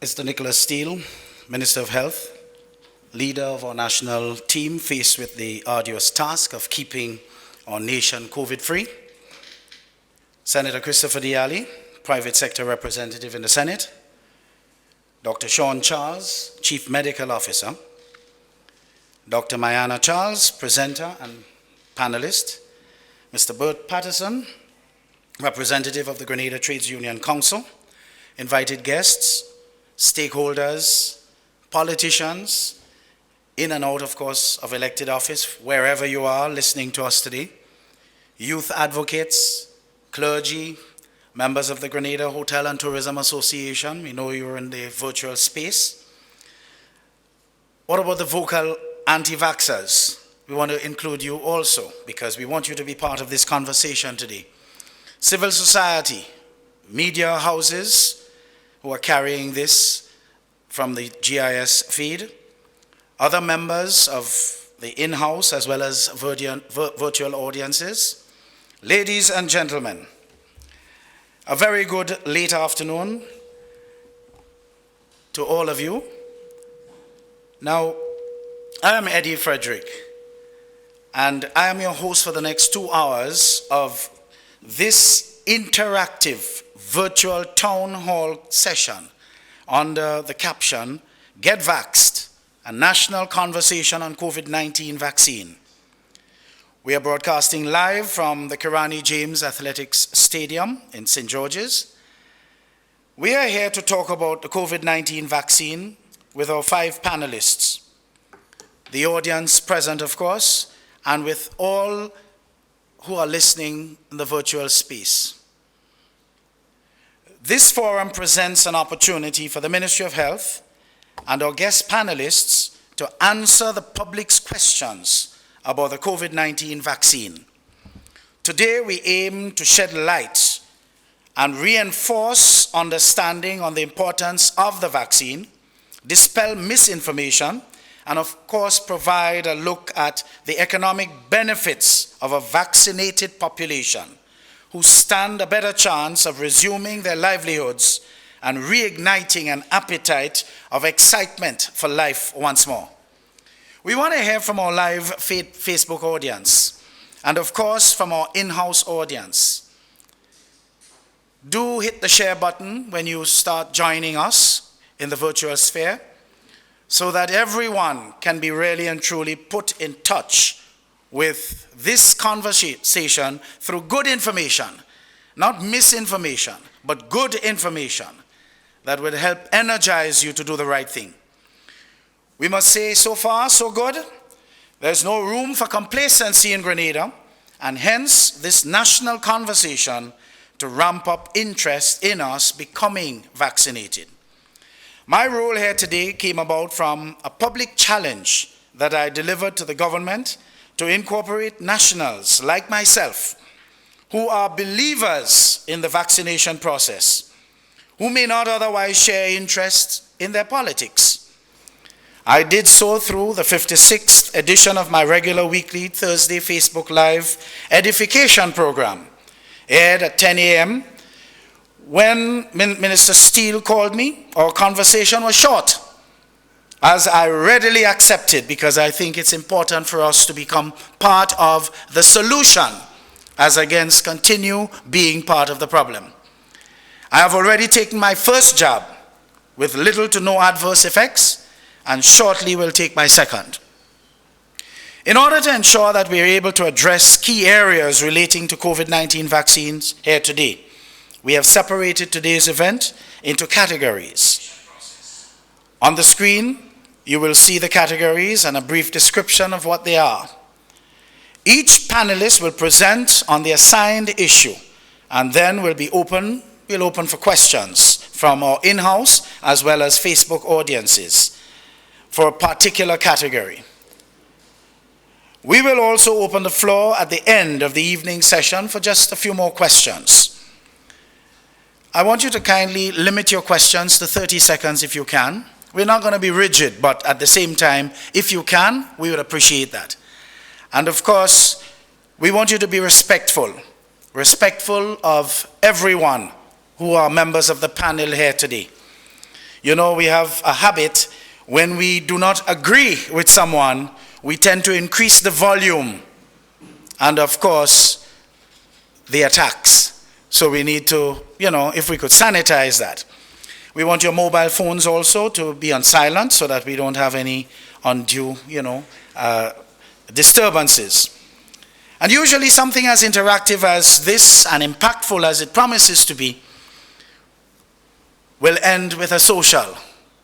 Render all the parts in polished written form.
Mr. Nicholas Steele, Minister of Health, leader of our national team faced with the arduous task of keeping our nation COVID-free. Senator Christopher Diali, private sector representative in the Senate. Dr. Mayana Charles, Chief Medical Officer. Dr. Mayana Charles, presenter and panelist. Mr. Burt Patterson, representative of the Grenada Trades Union Council. Invited guests, stakeholders, politicians, in and out, of course, of elected office, wherever you are listening to us today, youth advocates, clergy, members of the Grenada Hotel and Tourism Association. We know you're in the virtual space. What about the vocal anti-vaxxers? We want to include you also because we want you to be part of this conversation today. Civil society, media houses who are carrying this from the GIS feed, other members of the in-house as well as virtual audiences. Ladies and gentlemen, a very good late afternoon to all of you. Now, I am Eddie Frederick, and I am your host for the next 2 hours of this interactive virtual town hall session under the caption, Get Vaxxed, a national conversation on COVID-19 vaccine. We are broadcasting live from the Kirani James Athletics Stadium in St. George's. We are here to talk about the COVID-19 vaccine with our 5 panelists, the audience present, of course, and with all who are listening in the virtual space. This forum presents an opportunity for the Ministry of Health and our guest panelists to answer the public's questions about the COVID-19 vaccine. Today, we aim to shed light and reinforce understanding on the importance of the vaccine, dispel misinformation, and of course, provide a look at the economic benefits of a vaccinated population who stand a better chance of resuming their livelihoods and reigniting an appetite of excitement for life once more. We want to hear from our live Facebook audience and of course from our in-house audience. Do hit the share button when you start joining us in the virtual sphere so that everyone can be really and truly put in touch with this conversation through good information, not misinformation, but good information that will help energize you to do the right thing. We must say, so far, so good. There's no room for complacency in Grenada, and hence this national conversation to ramp up interest in us becoming vaccinated. My role here today came about from a public challenge that I delivered to the government to incorporate nationals like myself who are believers in the vaccination process, who may not otherwise share interest in their politics. I did so through the 56th edition of my regular weekly Thursday Facebook Live edification program, aired at 10 a.m. When Minister Steele called me, our conversation was short, as I readily accepted because I think it's important for us to become part of the solution as against continue being part of the problem. I have already taken my first jab with little to no adverse effects and shortly will take my second. In order to ensure that we are able to address key areas relating to COVID-19 vaccines here today, we have separated today's event into categories. On the screen, you will see the categories and a brief description of what they are. Each panelist will present on the assigned issue, and then we'll open for questions from our in-house as well as Facebook audiences for a particular category. We will also open the floor at the end of the evening session for just a few more questions. I want you to kindly limit your questions to 30 seconds if you can. We're not going to be rigid, but at the same time, if you can, we would appreciate that. And of course, we want you to be respectful of everyone who are members of the panel here today. You know, we have a habit when we do not agree with someone, we tend to increase the volume and, of course, the attacks. So we need to, if we could sanitize that. We want your mobile phones also to be on silent so that we don't have any undue, disturbances. And usually something as interactive as this and impactful as it promises to be will end with a social.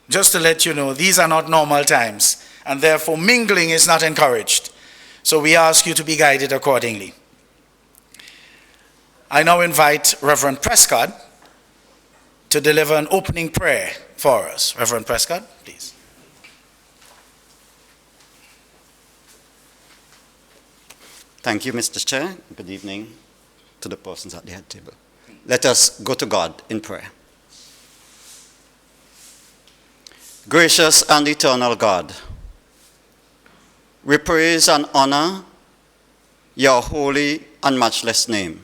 Just to let you know, these are not normal times, and therefore mingling is not encouraged. So we ask you to be guided accordingly. I now invite Reverend Prescott to deliver an opening prayer for us. Reverend Prescott, please. Thank you, Mr. Chair. Good evening to the persons at the head table. Let us go to God in prayer. Gracious and eternal God, we praise and honor your holy and matchless name.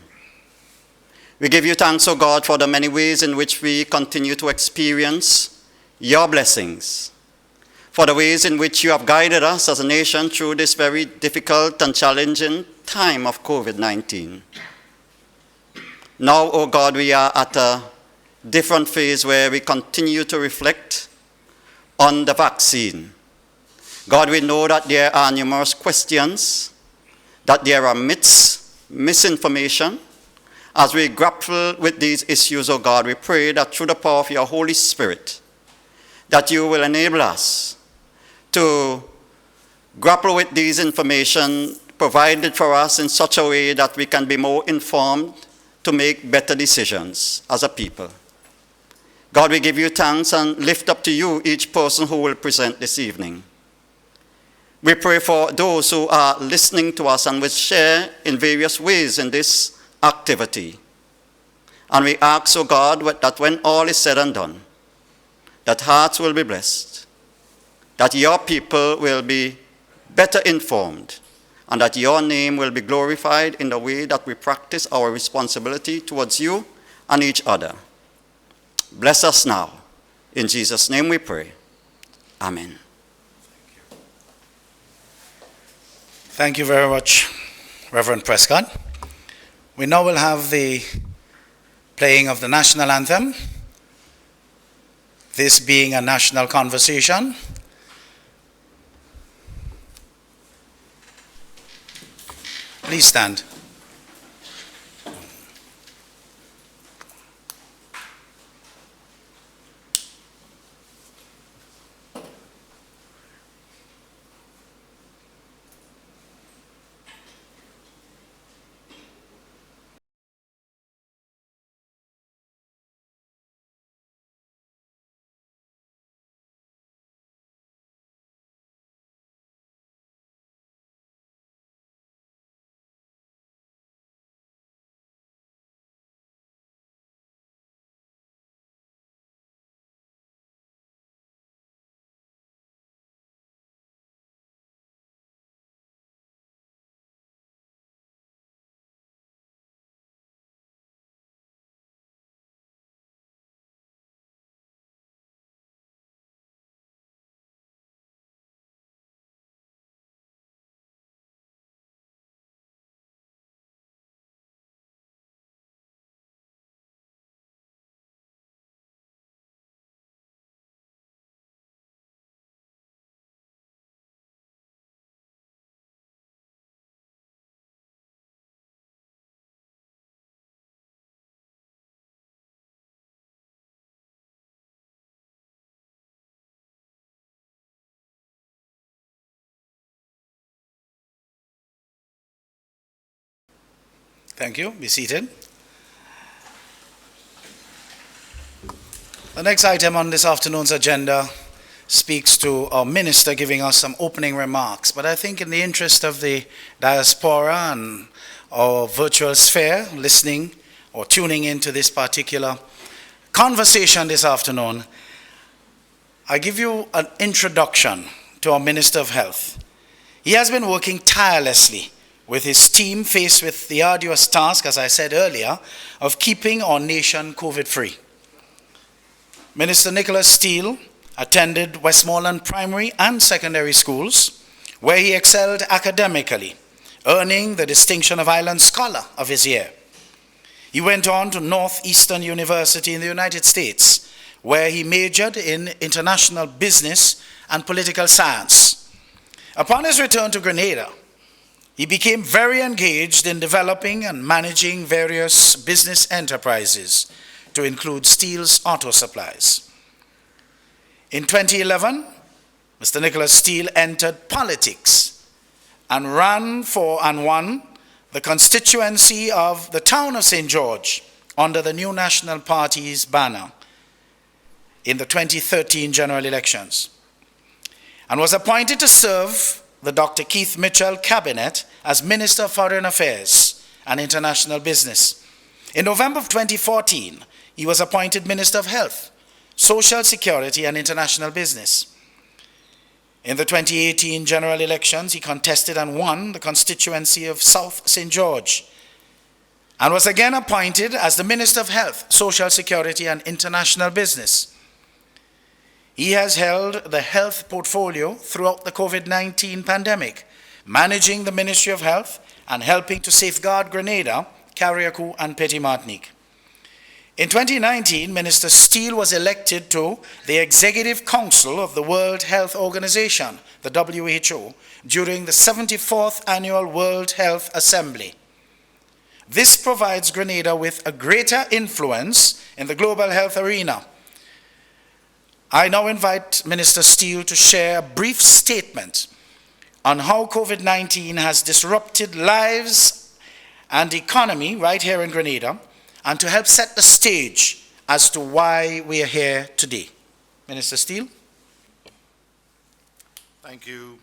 We give you thanks, O God, for the many ways in which we continue to experience your blessings, for the ways in which you have guided us as a nation through this very difficult and challenging time of COVID-19. Now, O God, we are at a different phase where we continue to reflect on the vaccine. God, we know that there are numerous questions, that there are myths, misinformation. As we grapple with these issues, O God, we pray that through the power of your Holy Spirit, that you will enable us to grapple with these information provided for us in such a way that we can be more informed to make better decisions as a people. God, we give you thanks and lift up to you each person who will present this evening. We pray for those who are listening to us and will share in various ways in this activity. And we ask, O God, that when all is said and done, that hearts will be blessed, that your people will be better informed, and that your name will be glorified in the way that we practice our responsibility towards you and each other. Bless us now. In Jesus' name we pray. Amen. Thank you very much, Reverend Prescott. We now will have the playing of the National Anthem, this being a national conversation. Please stand. Thank you. Be seated. The next item on this afternoon's agenda speaks to our minister giving us some opening remarks. But I think in the interest of the diaspora and our virtual sphere listening or tuning into this particular conversation this afternoon, I give you an introduction to our Minister of Health. He has been working tirelessly with his team faced with the arduous task, as I said earlier, of keeping our nation COVID-free. Minister Nicholas Steele attended Westmoreland primary and secondary schools, where he excelled academically, earning the distinction of Island Scholar of his year. He went on to Northeastern University in the United States, where he majored in international business and political science. Upon his return to Grenada, he became very engaged in developing and managing various business enterprises, to include Steele's Auto Supplies. In 2011, Mr. Nicholas Steele entered politics and ran for and won the constituency of the town of St. George under the New National Party's banner in the 2013 general elections, and was appointed to serve the Dr. Keith Mitchell cabinet as Minister of Foreign Affairs and International Business. In November of 2014, he was appointed Minister of Health, Social Security and International Business. In the 2018 general elections, he contested and won the constituency of South St. George, and was again appointed as the Minister of Health, Social Security and International Business. He has held the health portfolio throughout the COVID-19 pandemic, managing the Ministry of Health and helping to safeguard Grenada, Carriacou and Petit Martinique. In 2019, Minister Steele was elected to the Executive Council of the World Health Organization, the WHO, during the 74th Annual World Health Assembly. This provides Grenada with a greater influence in the global health arena. I now invite Minister Steele to share a brief statement on how COVID-19 has disrupted lives and economy right here in Grenada, and to help set the stage as to why we are here today. Minister Steele. Thank you,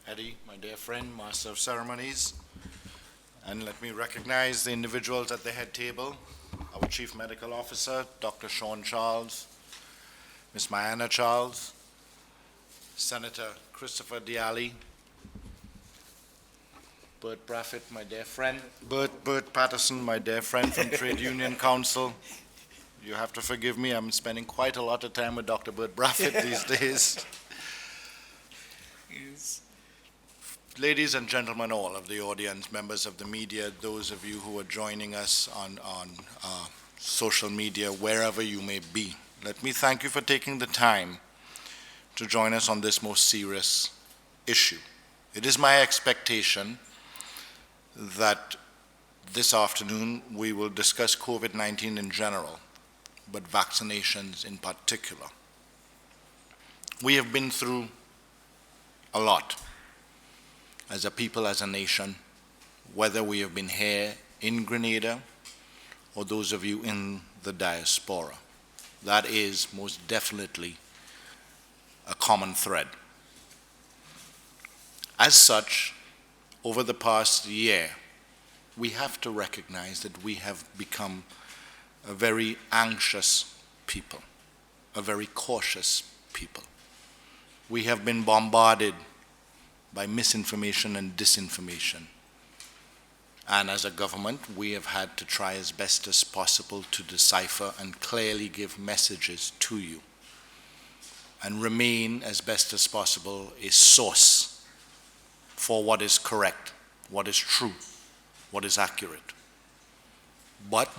Eddie, my dear friend, Master of Ceremonies. And let me recognize the individuals at the head table, our Chief Medical Officer, Dr. Sean Charles, Ms. Mayana Charles, Senator Christopher Diali, Burt Braffett, my dear friend, Burt Patterson, my dear friend from Trade Union Council. You have to forgive me, I'm spending quite a lot of time with Dr. Burt Braffett these days. Yes. Ladies and gentlemen, all of the audience, members of the media, those of you who are joining us on social media, wherever you may be, let me thank you for taking the time to join us on this most serious issue. It is my expectation that this afternoon we will discuss COVID-19 in general, but vaccinations in particular. We have been through a lot as a people, as a nation, whether we have been here in Grenada or those of you in the diaspora. That is most definitely a common thread. As such, over the past year, we have to recognize that we have become a very anxious people, a very cautious people. We have been bombarded by misinformation and disinformation. And as a government, we have had to try as best as possible to decipher and clearly give messages to you, and remain as best as possible a source for what is correct, what is true, what is accurate. But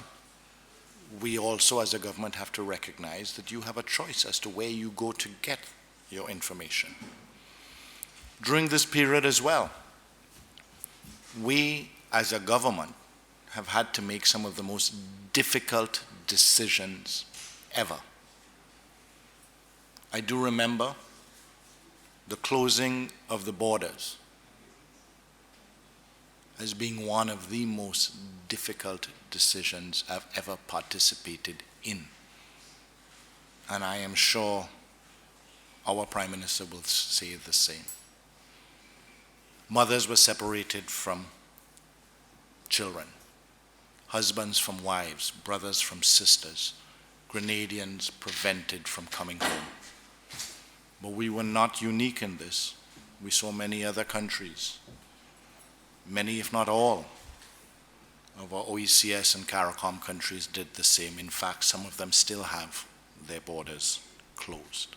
we also as a government have to recognize that you have a choice as to where you go to get your information. During this period as well, we as a government have had to make some of the most difficult decisions ever. I do remember the closing of the borders as being one of the most difficult decisions I've ever participated in. And I am sure our Prime Minister will say the same. Mothers were separated from children, husbands from wives, brothers from sisters, Grenadians prevented from coming home. But we were not unique in this. We saw many other countries, many if not all of our OECS and CARICOM countries did the same. In fact, some of them still have their borders closed.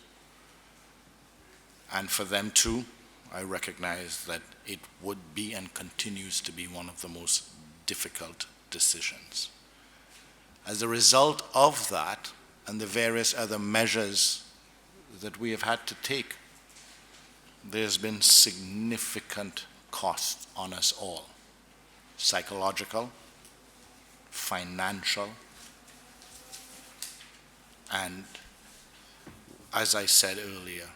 And for them too, I recognize that it would be and continues to be one of the most difficult decisions. As a result of that and the various other measures that we have had to take, there's been significant cost on us all. Psychological, financial, and as I said earlier,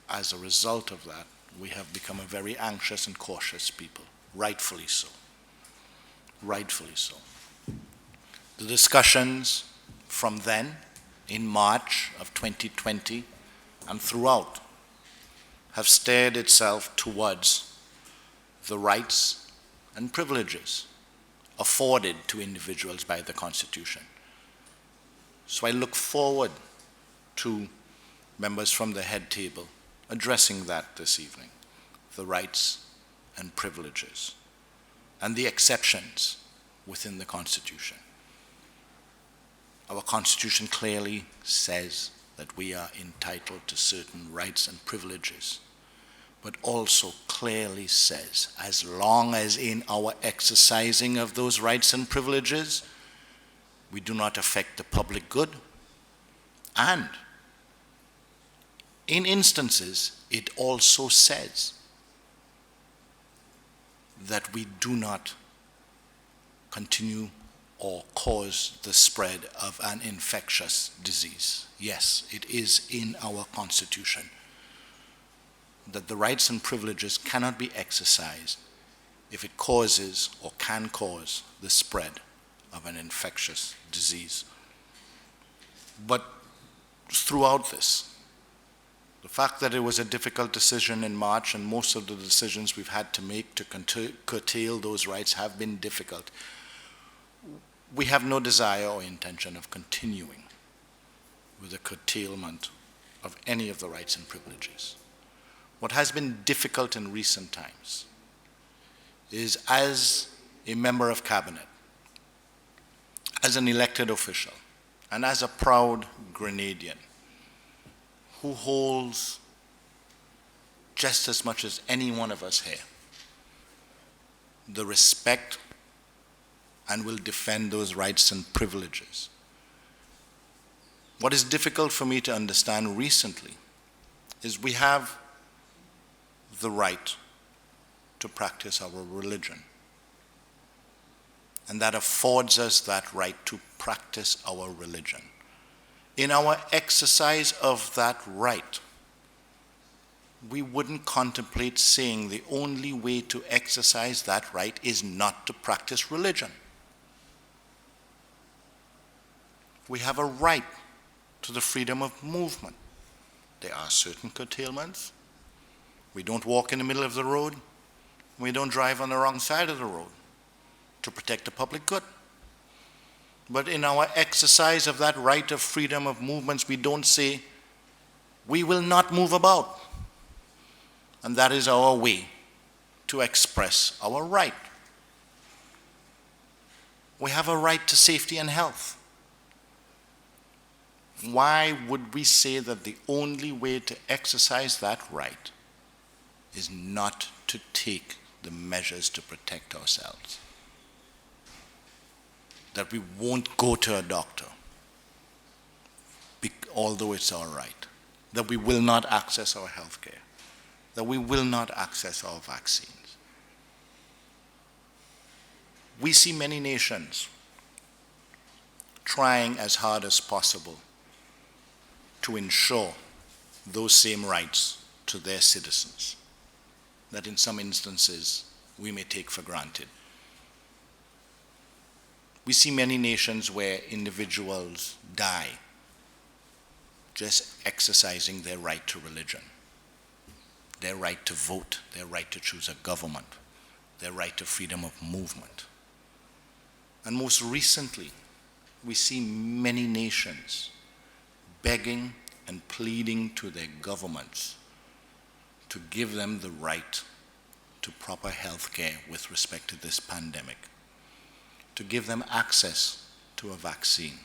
as a result of that, we have become a very anxious and cautious people, rightfully so. Rightfully so. The discussions from then, in March of 2020, and throughout, have steered itself towards the rights and privileges afforded to individuals by the Constitution. So I look forward to members from the head table addressing that this evening, the rights and privileges and the exceptions within the Constitution. Our Constitution clearly says that we are entitled to certain rights and privileges, but also clearly says, as long as in our exercising of those rights and privileges, we do not affect the public good, and in instances, it also says that we do not continue or cause the spread of an infectious disease. Yes, it is in our Constitution that the rights and privileges cannot be exercised if it causes or can cause the spread of an infectious disease. But throughout this, the fact that it was a difficult decision in March, and most of the decisions we've had to make to curtail those rights have been difficult, we have no desire or intention of continuing with the curtailment of any of the rights and privileges. What has been difficult in recent times is, as a member of cabinet, as an elected official, and as a proud Grenadian who holds just as much as any one of us here the respect and will defend those rights and privileges. What is difficult for me to understand recently is we have the right to practice our religion, and that affords us that right to practice our religion. In our exercise of that right, we wouldn't contemplate saying the only way to exercise that right is not to practice religion. We have a right to the freedom of movement. There are certain curtailments. We don't walk in the middle of the road. We don't drive on the wrong side of the road to protect the public good. But in our exercise of that right of freedom of movements, we don't say, we will not move about. And that is our way to express our right. We have a right to safety and health. Why would we say that the only way to exercise that right is not to take the measures to protect ourselves? That we won't go to a doctor, although it's our right. That we will not access our health care. That we will not access our vaccines. We see many nations trying as hard as possible to ensure those same rights to their citizens that in some instances we may take for granted. We see many nations where individuals die just exercising their right to religion, their right to vote, their right to choose a government, their right to freedom of movement. And most recently, we see many nations begging and pleading to their governments to give them the right to proper health care with respect to this pandemic, to give them access to a vaccine.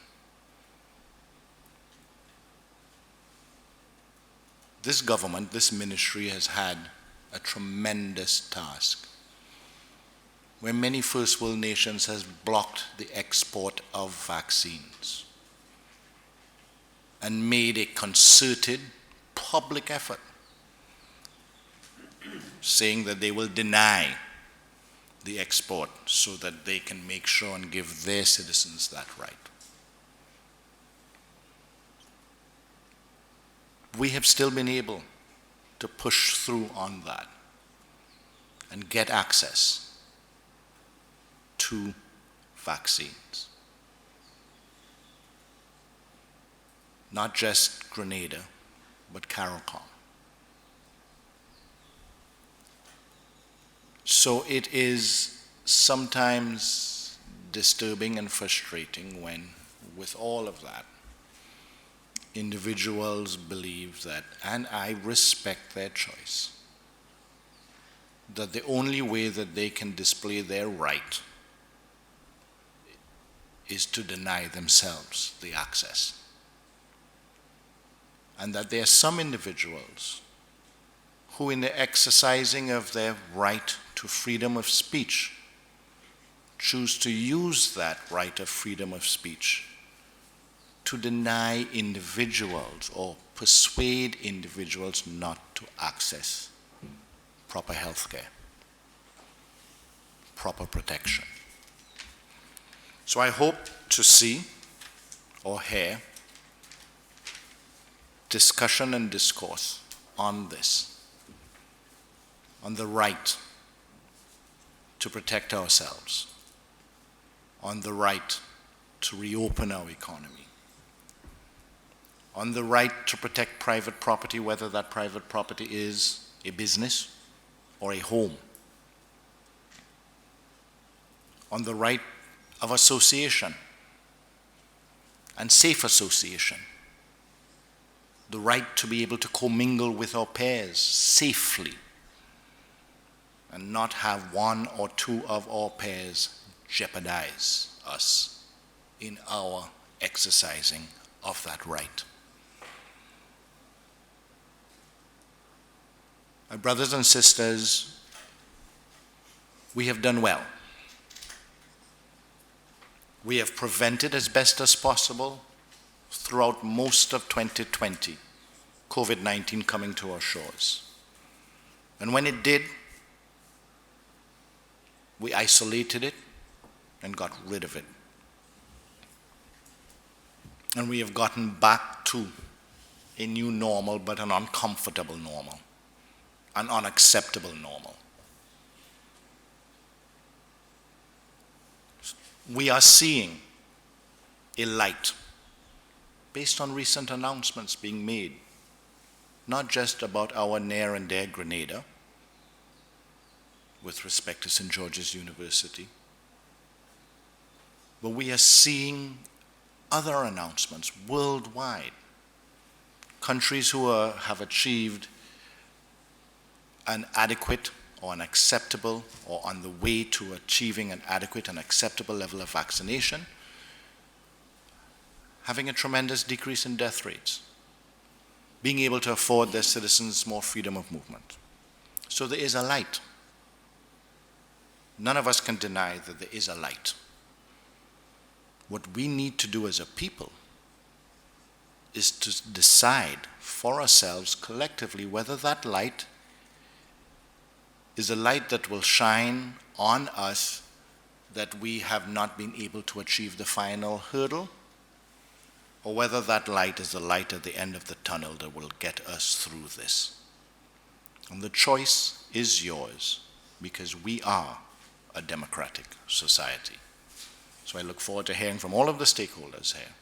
this government, this ministry has had a tremendous task, where many first world nations has blocked the export of vaccines and made a concerted public effort, saying that they will deny the export so that they can make sure and give their citizens that right. We have still been able to push through on that and get access to vaccines. Not just Grenada, but CARICOM. So it is sometimes disturbing and frustrating when, with all of that, individuals believe that, and I respect their choice, that the only way that they can display their right is to deny themselves the access. And that there are some individuals who, in the exercising of their right to freedom of speech, choose to use that right of freedom of speech to deny individuals or persuade individuals not to access proper health care, proper protection. So I hope to see or hear discussion and discourse on this, on the right to protect ourselves, on the right to reopen our economy, on the right to protect private property, whether that private property is a business or a home, on the right of association and safe association, the right to be able to commingle with our peers safely and not have one or two of our peers jeopardize us in our exercising of that right. My brothers and sisters, we have done well. We have prevented as best as possible throughout most of 2020 COVID-19 coming to our shores. And when it did, we isolated it and got rid of it. And we have gotten back to a new normal, but an uncomfortable normal, an unacceptable normal. We are seeing a light based on recent announcements being made, not just about our near and dear Grenada, with respect to St. George's University, but we are seeing other announcements worldwide. Countries who have achieved an adequate or an acceptable, or on the way to achieving an adequate and acceptable level of vaccination, having a tremendous decrease in death rates, being able to afford their citizens more freedom of movement. So there is a light. None of us can deny that there is a light. What we need to do as a people is to decide for ourselves collectively whether that light is a light that will shine on us, that we have not been able to achieve the final hurdle, or whether that light is the light at the end of the tunnel that will get us through this. And the choice is yours, because we are a democratic society. So I look forward to hearing from all of the stakeholders here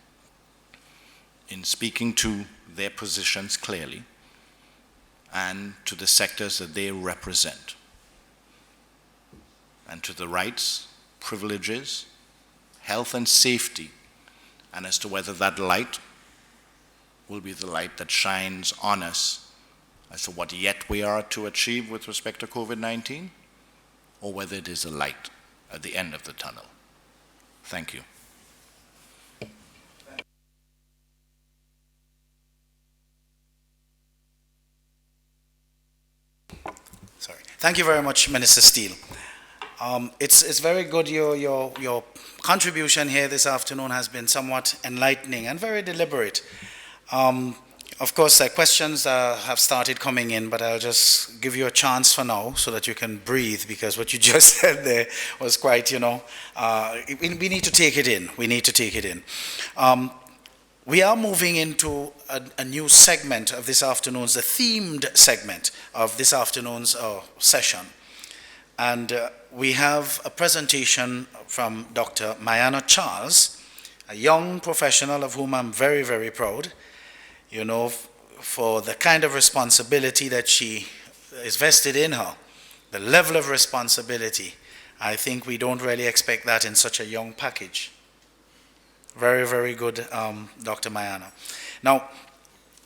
in speaking to their positions clearly and to the sectors that they represent, and to the rights, privileges, health and safety, and as to whether that light will be the light that shines on us as to what yet we are to achieve with respect to COVID-19, or whether it is a light at the end of the tunnel. Thank you. Thank you very much, Minister Steele. It's very good. Your contribution here this afternoon has been somewhat enlightening and very deliberate. Of course, questions have started coming in, but I'll just give you a chance for now so that you can breathe, because what you just said there was quite, we need to take it in. We need to take it in. We are moving into a new segment of this afternoon's, the themed segment of this afternoon's session. And we have a presentation from Dr. Mayana Charles, a young professional of whom I'm very, very proud, for the kind of responsibility that she is vested in her, the level of responsibility. I think we don't really expect that in such a young package. Very, very good, Dr. Mayana. Now,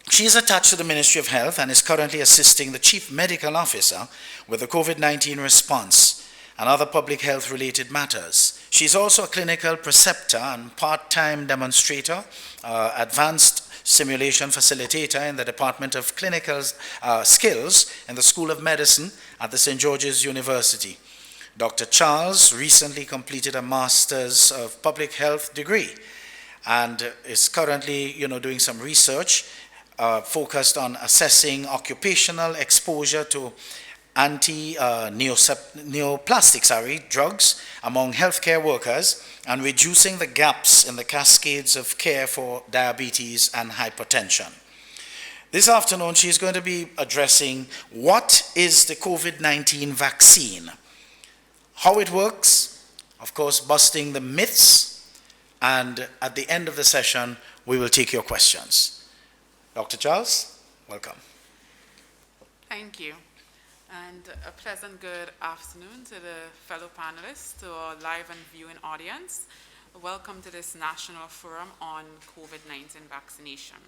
she is attached to the Ministry of Health and is currently assisting the Chief Medical Officer with the COVID-19 response and other public health related matters. She is also a clinical preceptor and part-time demonstrator, advanced simulation facilitator in the Department of Clinical Skills in the School of Medicine at the St. George's University. Dr. Charles recently completed a Master's of Public Health degree and is currently, doing some research focused on assessing occupational exposure to neoplastic drugs among healthcare workers and reducing the gaps in the cascades of care for diabetes and hypertension. This afternoon, she is going to be addressing what is the COVID-19 vaccine, how it works, of course, busting the myths, and at the end of the session, we will take your questions. Dr. Charles, welcome. Thank you. And a pleasant good afternoon to the fellow panelists, to our live and viewing audience. Welcome to this National Forum on COVID-19 vaccination.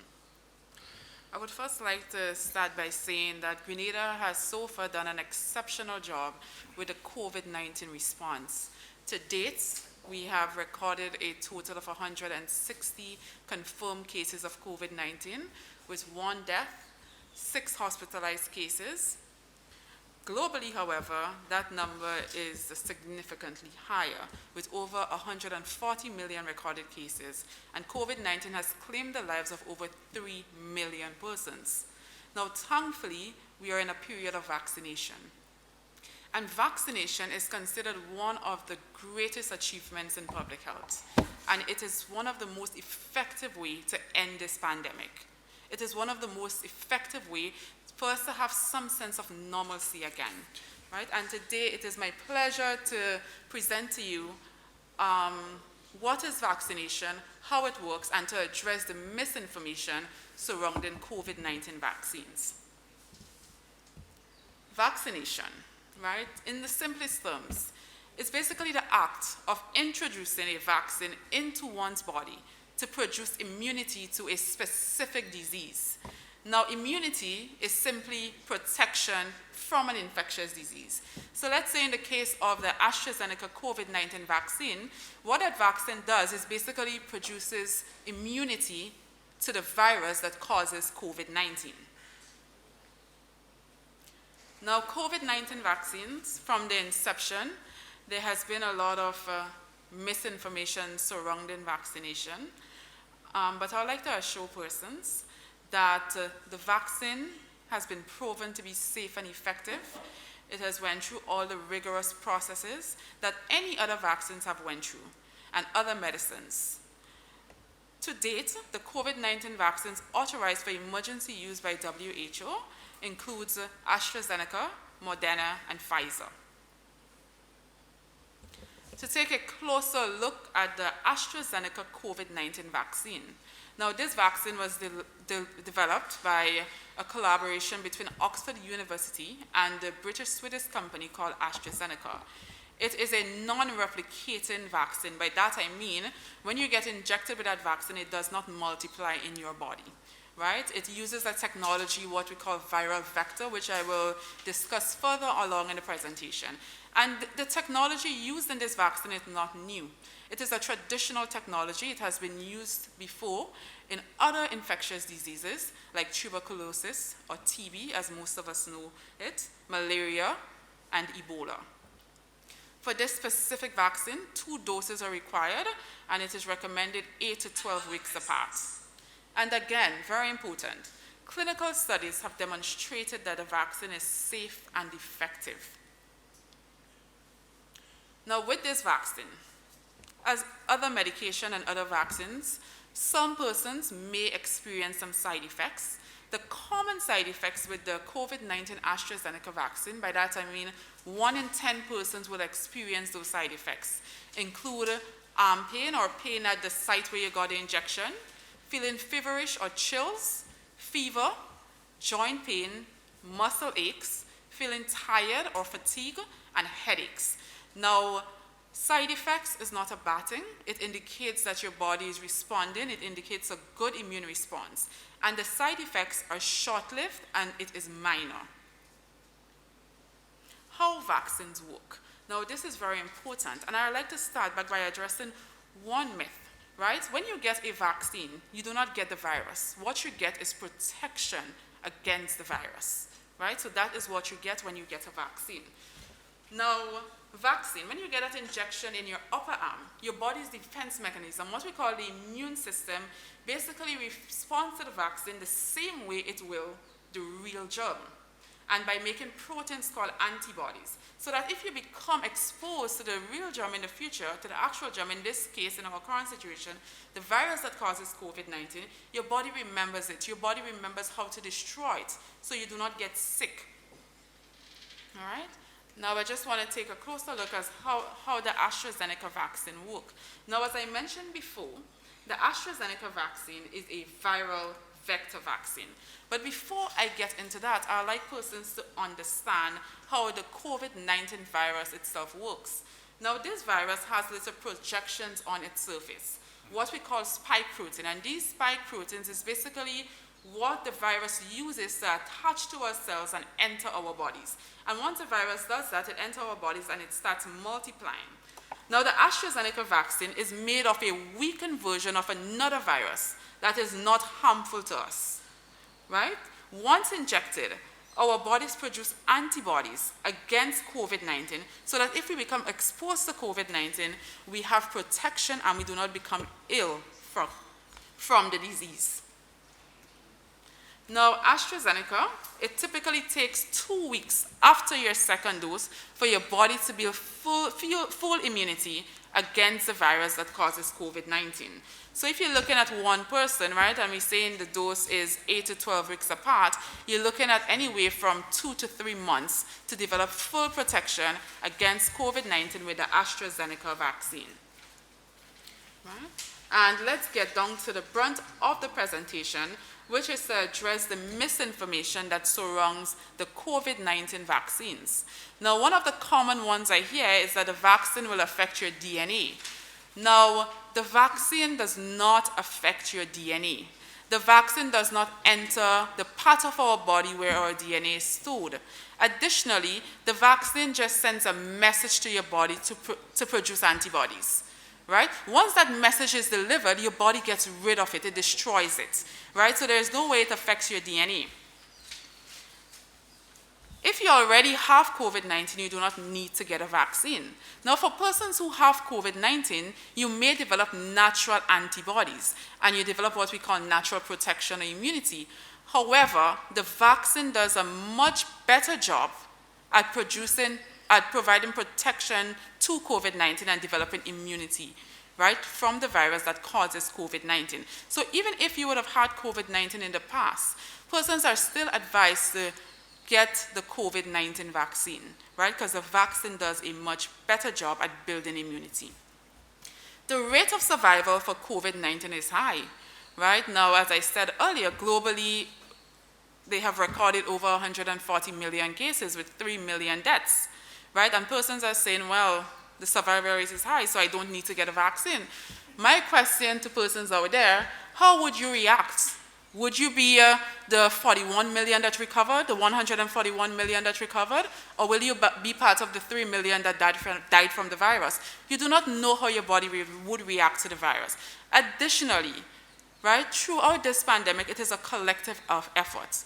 I would first like to start by saying that Grenada has so far done an exceptional job with the COVID-19 response. To date, we have recorded a total of 160 confirmed cases of COVID-19, with 1 death, 6 hospitalized cases. Globally, however, that number is significantly higher, with over 140 million recorded cases, and COVID-19 has claimed the lives of over 3 million persons. Now, thankfully, we are in a period of vaccination. And vaccination is considered one of the greatest achievements in public health. And it is one of the most effective ways to end this pandemic. It is one of the most effective ways for us to have some sense of normalcy again, right? And today it is my pleasure to present to you what is vaccination, how it works, and to address the misinformation surrounding COVID-19 vaccines. Vaccination, right, in the simplest terms, is basically the act of introducing a vaccine into one's body to produce immunity to a specific disease. Now, immunity is simply protection from an infectious disease. So let's say in the case of the Astrazeneca COVID-19 vaccine, what that vaccine does is basically produces immunity to the virus that causes COVID-19. Now, COVID-19 vaccines, from the inception, there has been a lot of misinformation surrounding vaccination. But I would like to assure persons that the vaccine has been proven to be safe and effective. It has went through all the rigorous processes that any other vaccines have went through, and other medicines. To date, the COVID-19 vaccines authorized for emergency use by WHO includes Astrazeneca, Moderna, and Pfizer. To take a closer look at the Astrazeneca COVID-19 vaccine. Now, this vaccine was developed by a collaboration between Oxford University and the British-Swedish company called Astrazeneca. It is a non-replicating vaccine. By that I mean, when you get injected with that vaccine, it does not multiply in your body, right? It uses a technology, what we call viral vector, which I will discuss further along in the presentation. And the technology used in this vaccine is not new. It is a traditional technology. It has been used before in other infectious diseases like tuberculosis or TB, as most of us know it, malaria, and Ebola. For this specific vaccine, 2 doses are required, and it is recommended 8 to 12 weeks apart. And again, very important, clinical studies have demonstrated that the vaccine is safe and effective. Now, with this vaccine, as other medication and other vaccines, some persons may experience some side effects. The common side effects with the COVID-19 Astrazeneca vaccine, by that I mean 1 in 10 persons will experience those side effects, include arm pain or pain at the site where you got the injection, feeling feverish or chills, fever, joint pain, muscle aches, feeling tired or fatigue, and headaches. Now, side effects is not a bad thing. It indicates that your body is responding. It indicates a good immune response. And the side effects are short-lived and it is minor. How vaccines work. Now, this is very important. And I'd like to start back by addressing one myth, right? When you get a vaccine, you do not get the virus. What you get is protection against the virus, right? So that is what you get when you get a vaccine. Now, vaccine, when you get that injection in your upper arm, your body's defense mechanism, what we call the immune system, basically responds to the vaccine the same way it will the real germ, and by making proteins called antibodies. So that if you become exposed to the real germ in the future, to the actual germ, in this case, in our current situation, the virus that causes COVID-19, your body remembers it. Your body remembers how to destroy it, so you do not get sick. All right? Now, I just want to take a closer look at how the Astrazeneca vaccine works. Now, as I mentioned before, the Astrazeneca vaccine is a viral vector vaccine. But before I get into that, I'd like persons to understand how the COVID-19 virus itself works. Now, this virus has little projections on its surface, what we call spike protein. And these spike proteins is basically what the virus uses to attach to our cells and enter our bodies. And once the virus does that, it enters our bodies and it starts multiplying. Now, the AstraZeneca vaccine is made of a weakened version of another virus that is not harmful to us, right? Once injected, our bodies produce antibodies against COVID-19 so that if we become exposed to COVID-19, we have protection and we do not become ill from the disease. Now, AstraZeneca, it typically takes 2 weeks after your second dose for your body to build full immunity against the virus that causes COVID-19. So if you're looking at one person, right, and we're saying the dose is 8 to 12 weeks apart, you're looking at anywhere from 2 to 3 months to develop full protection against COVID-19 with the AstraZeneca vaccine. Right? And let's get down to the brunt of the presentation, which is to address the misinformation that surrounds the COVID-19 vaccines. Now, one of the common ones I hear is that the vaccine will affect your DNA. Now, the vaccine does not affect your DNA. The vaccine does not enter the part of our body where our DNA is stored. Additionally, the vaccine just sends a message to your body to produce antibodies. Right? Once that message is delivered, your body gets rid of it, it destroys it, right? So there's no way it affects your DNA. If you already have COVID-19, you do not need to get a vaccine. Now, for persons who have COVID-19, you may develop natural antibodies, and you develop what we call natural protection or immunity. However, the vaccine does a much better job at providing protection to COVID-19 and developing immunity, right, from the virus that causes COVID-19. So even if you would have had COVID-19 in the past, persons are still advised to get the COVID-19 vaccine, right, because the vaccine does a much better job at building immunity. The rate of survival for COVID-19 is high, right? Now, as I said earlier, globally, they have recorded over 140 million cases with 3 million deaths. Right? And persons are saying, well, the survival rate is high, so I don't need to get a vaccine. My question to persons out there, how would you react? Would you be the 41 million that recovered, the 141 million that recovered, or will you be part of the 3 million that died from the virus? You do not know how your body would react to the virus. Additionally, right, throughout this pandemic, it is a collective of efforts.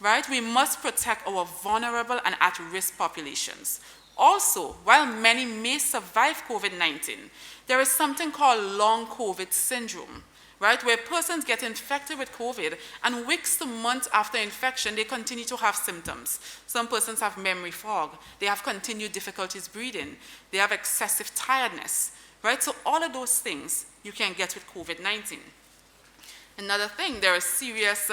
right? We must protect our vulnerable and at-risk populations. Also, while many may survive COVID-19, there is something called long COVID syndrome, right? Where persons get infected with COVID and weeks to months after infection, they continue to have symptoms. Some persons have memory fog. They have continued difficulties breathing. They have excessive tiredness, right? So all of those things you can get with COVID-19. Another thing, there are serious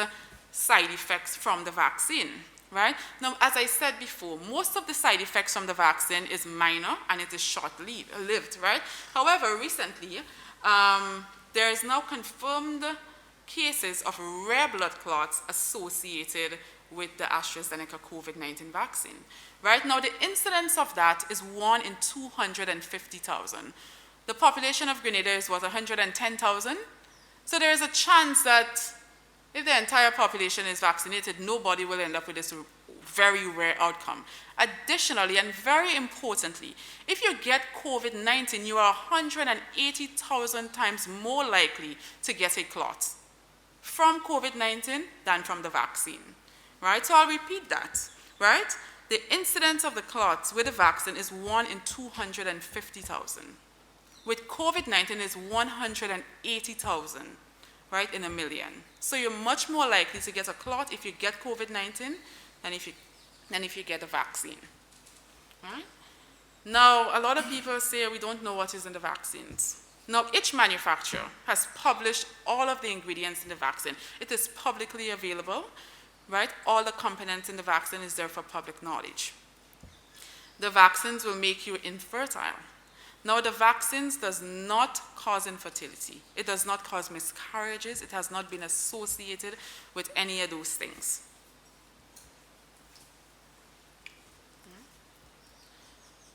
side effects from the vaccine, right? Now, as I said before, most of the side effects from the vaccine is minor and it is short-lived, right? However, recently, there is now confirmed cases of rare blood clots associated with the Astrazeneca COVID-19 vaccine. Right now, the incidence of that is 1 in 250,000. The population of Grenada is, 110,000? So there is a chance that if the entire population is vaccinated, nobody will end up with this very rare outcome. Additionally, and very importantly, if you get COVID-19, you are 180,000 times more likely to get a clot from COVID-19 than from the vaccine, right? So I'll repeat that, right? The incidence of the clots with the vaccine is 1 in 250,000. With COVID-19 is 180,000, right, in a million. So you're much more likely to get a clot if you get COVID-19 than if you get a vaccine, right? Now, a lot of people say we don't know what is in the vaccines. Now, each manufacturer has published all of the ingredients in the vaccine. It is publicly available, right? All the components in the vaccine is there for public knowledge. The vaccines will make you infertile. Now, the vaccines does not cause infertility. It does not cause miscarriages. It has not been associated with any of those things.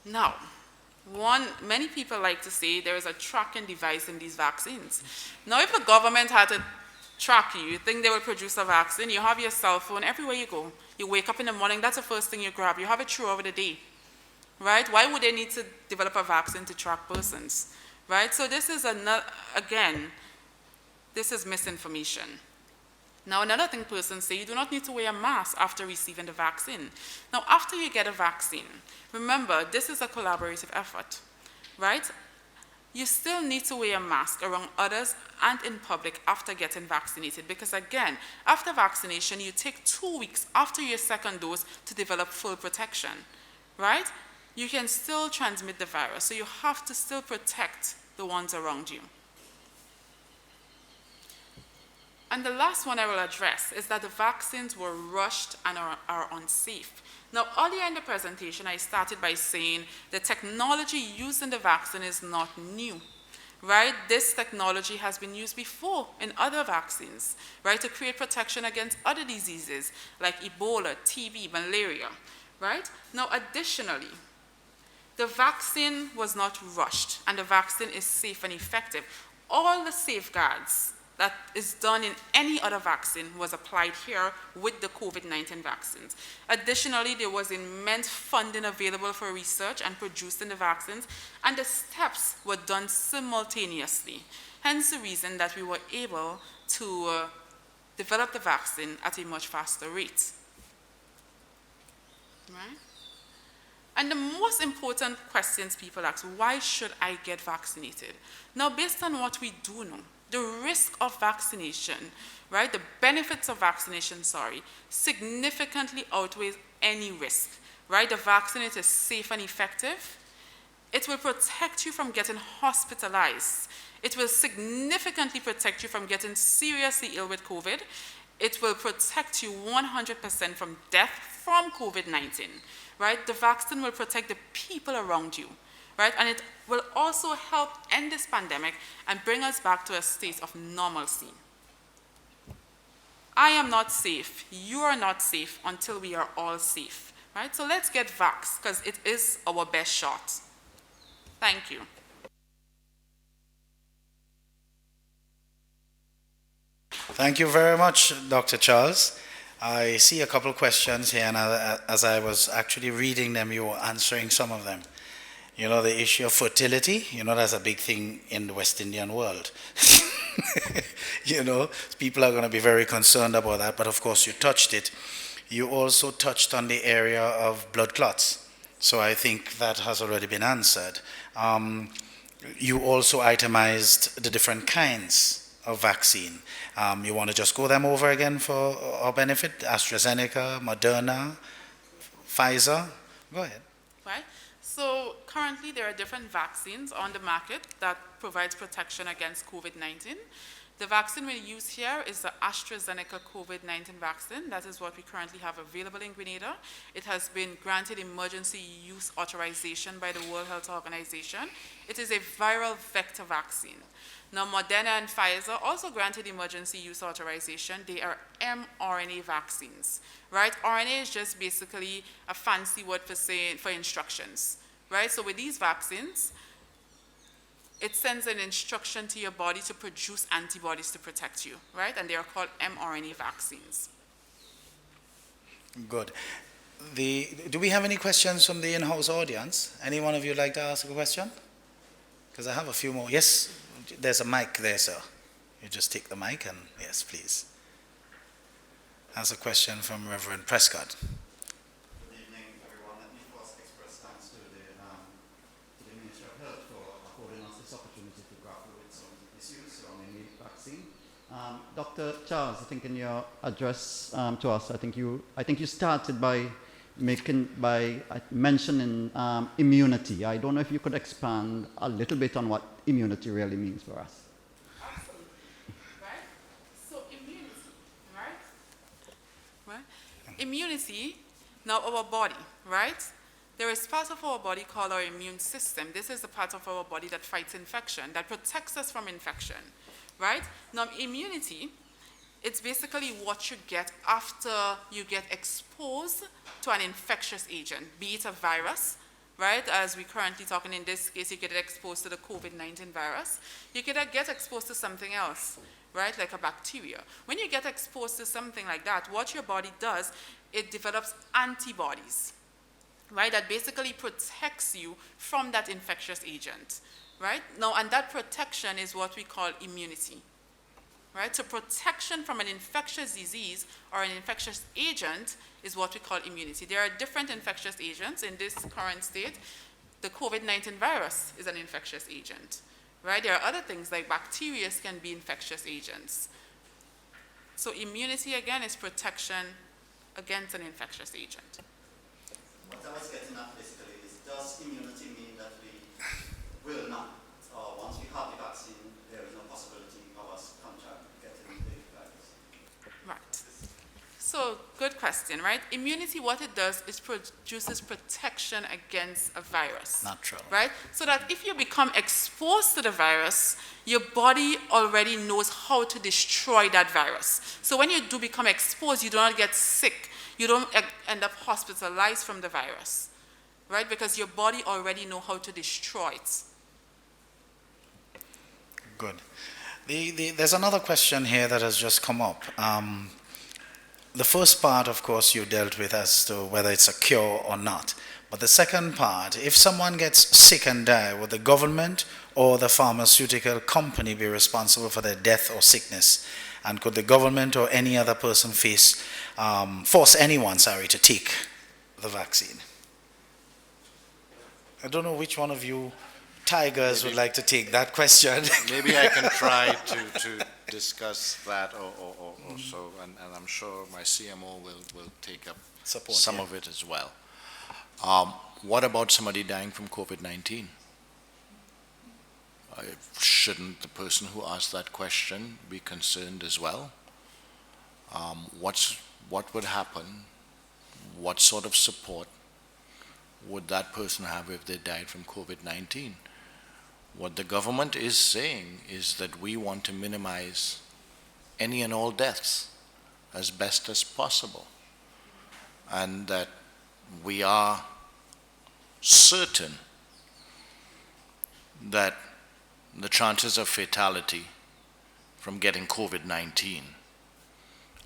Now, many people like to say there is a tracking device in these vaccines. Now, if the government had to track you, you think they will produce a vaccine, you have your cell phone everywhere you go. You wake up in the morning, that's the first thing you grab. You have it through over the day, right? Why would they need to develop a vaccine to track persons, right? So this is, again, this is misinformation. Now, another thing persons say, you do not need to wear a mask after receiving the vaccine. Now, after you get a vaccine, remember, this is a collaborative effort, right? You still need to wear a mask around others and in public after getting vaccinated because, again, after vaccination, you take 2 weeks after your second dose to develop full protection, right? You can still transmit the virus, so you have to still protect the ones around you. And the last one I will address is that the vaccines were rushed and are unsafe. Now, earlier in the presentation, I started by saying the technology used in the vaccine is not new, right? This technology has been used before in other vaccines, right, to create protection against other diseases like Ebola, TB, malaria, right? Now, additionally, the vaccine was not rushed, and the vaccine is safe and effective. All the safeguards that is done in any other vaccine was applied here with the COVID-19 vaccines. Additionally, there was immense funding available for research and producing the vaccines, and the steps were done simultaneously. Hence the reason that we were able to develop the vaccine at a much faster rate. Right? And the most important questions people ask, why should I get vaccinated? Now, based on what we do know, the risk of vaccination, right, the benefits of vaccination, significantly outweighs any risk, right? The vaccine is safe and effective. It will protect you from getting hospitalized. It will significantly protect you from getting seriously ill with COVID. It will protect you 100% from death from COVID-19, right? The vaccine will protect the people around you, right? And it will also help end this pandemic and bring us back to a state of normalcy. I am not safe. You are not safe until we are all safe, right? So let's get vaxxed because it is our best shot. Thank you. Thank you very much, Dr. Charles. I see a couple of questions here, and as I was actually reading them, you were answering some of them. You know, the issue of fertility, you know, that's a big thing in the West Indian world. You know, people are going to be very concerned about that, but of course you touched it. You also touched on the area of blood clots. So I think that has already been answered. You also itemized the different kinds of vaccine. You want to just go them over again for our benefit? AstraZeneca, Moderna, Pfizer? Go ahead. Right? So currently there are different vaccines on the market that provides protection against COVID-19. The vaccine we use here is the Astrazeneca COVID-19 vaccine. That is what we currently have available in Grenada. It has been granted emergency use authorization by the World Health Organization. It is a viral vector vaccine. Now, Moderna and Pfizer also granted emergency use authorization. They are mRNA vaccines, right? RNA is just basically a fancy word for instructions, right? So with these vaccines, it sends an instruction to your body to produce antibodies to protect you, right? And they are called mRNA vaccines. Good. Do we have any questions from the in-house audience? Any one of you like to ask a question? Because I have a few more. Yes, there's a mic there, sir. You just take the mic and yes, please. That's a question from Reverend Prescott. Good evening, everyone. Let me first express thanks to the Ministry of Health for affording us this opportunity to grapple with some issues surrounding the vaccine. Dr. Charles, I think in your address to us, I think you started by mentioning immunity. I don't know if you could expand a little bit on what immunity really means for us. Absolutely. Right? So immunity, right? Right? Immunity, now our body, right? There is part of our body called our immune system. This is the part of our body that fights infection, that protects us from infection, right? Now immunity, it's basically what you get after you get exposed to an infectious agent, be it a virus, right? As we're currently talking in this case, you get exposed to the COVID-19 virus. You could get exposed to something else, right? Like a bacteria. When you get exposed to something like that, what your body does, it develops antibodies, right? That basically protects you from that infectious agent, right? Now, and that protection is what we call immunity. Right? So protection from an infectious disease or an infectious agent is what we call immunity. There are different infectious agents. In this current state, the COVID-19 virus is an infectious agent. Right? There are other things like bacteria can be infectious agents. So immunity, again, is protection against an infectious agent. What I was getting at basically is, does immunity mean that we will not, or once we have the vaccine, there is no possibility of us getting the virus? Right. So, good question, right? Immunity, what it does is produces protection against a virus. Natural. Right? So that if you become exposed to the virus, your body already knows how to destroy that virus. So when you do become exposed, you do not get sick. You don't end up hospitalized from the virus. Right? Because your body already knows how to destroy it. Good. There's another question here that has just come up. The first part, of course, you dealt with as to whether it's a cure or not. But the second part, if someone gets sick and die, would the government or the pharmaceutical company be responsible for their death or sickness? And could the government or any other person force anyone, to take the vaccine? I don't know which one of you tigers would like to take that question. Maybe I can try to discuss that or so, and I'm sure my CMO will take up some of it as well. What about somebody dying from COVID-19? Shouldn't the person who asked that question be concerned as well? What would happen? What sort of support would that person have if they died from COVID-19? What the government is saying is that we want to minimize any and all deaths as best as possible, and that we are certain that the chances of fatality from getting COVID-19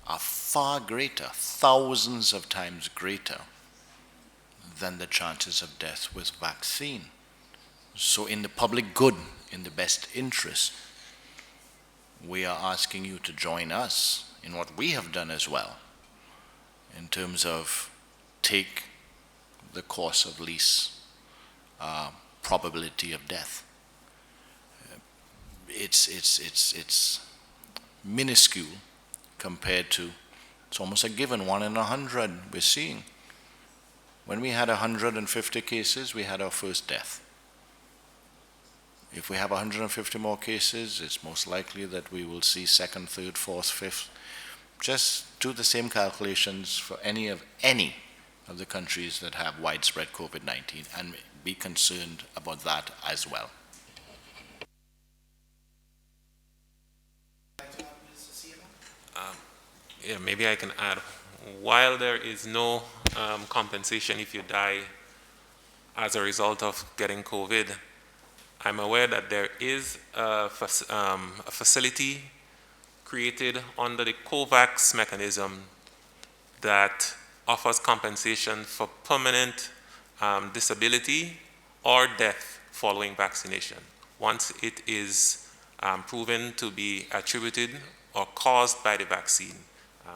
are far greater, thousands of times greater than the chances of death with vaccine. So in the public good, in the best interest, we are asking you to join us in what we have done as well, in terms of take the course of least probability of death. It's minuscule compared to, it's almost a given, 1 in 100 we're seeing. When we had 150 cases, we had our first death. If we have 150 more cases, it's most likely that we will see second, third, fourth, fifth. Just do the same calculations for any of the countries that have widespread COVID-19 and be concerned about that as well. Yeah, maybe I can add. While there is no compensation if you die as a result of getting COVID, I'm aware that there is a facility created under the COVAX mechanism that offers compensation for permanent disability or death following vaccination. Once it is proven to be attributed or caused by the vaccine,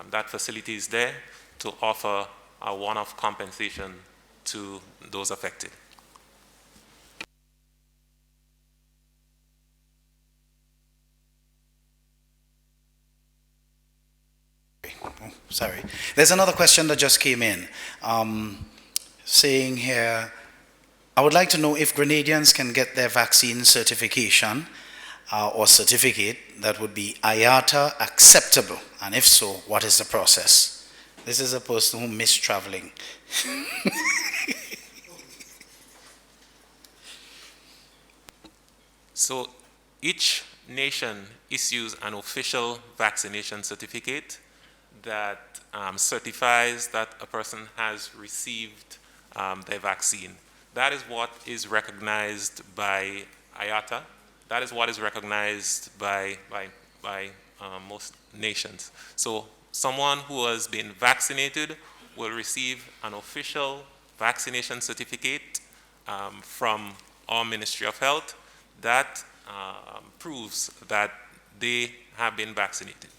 that facility is there to offer a one-off compensation to those affected. Sorry. There's another question that just came in, saying here, I would like to know if Grenadians can get their vaccine certification or certificate that would be IATA acceptable, and if so, what is the process? This is a person who missed traveling. So each nation issues an official vaccination certificate that certifies that a person has received their vaccine. That is what is recognized by IATA. That is what is recognized by most nations. So someone who has been vaccinated will receive an official vaccination certificate from our Ministry of Health that proves that they have been vaccinated.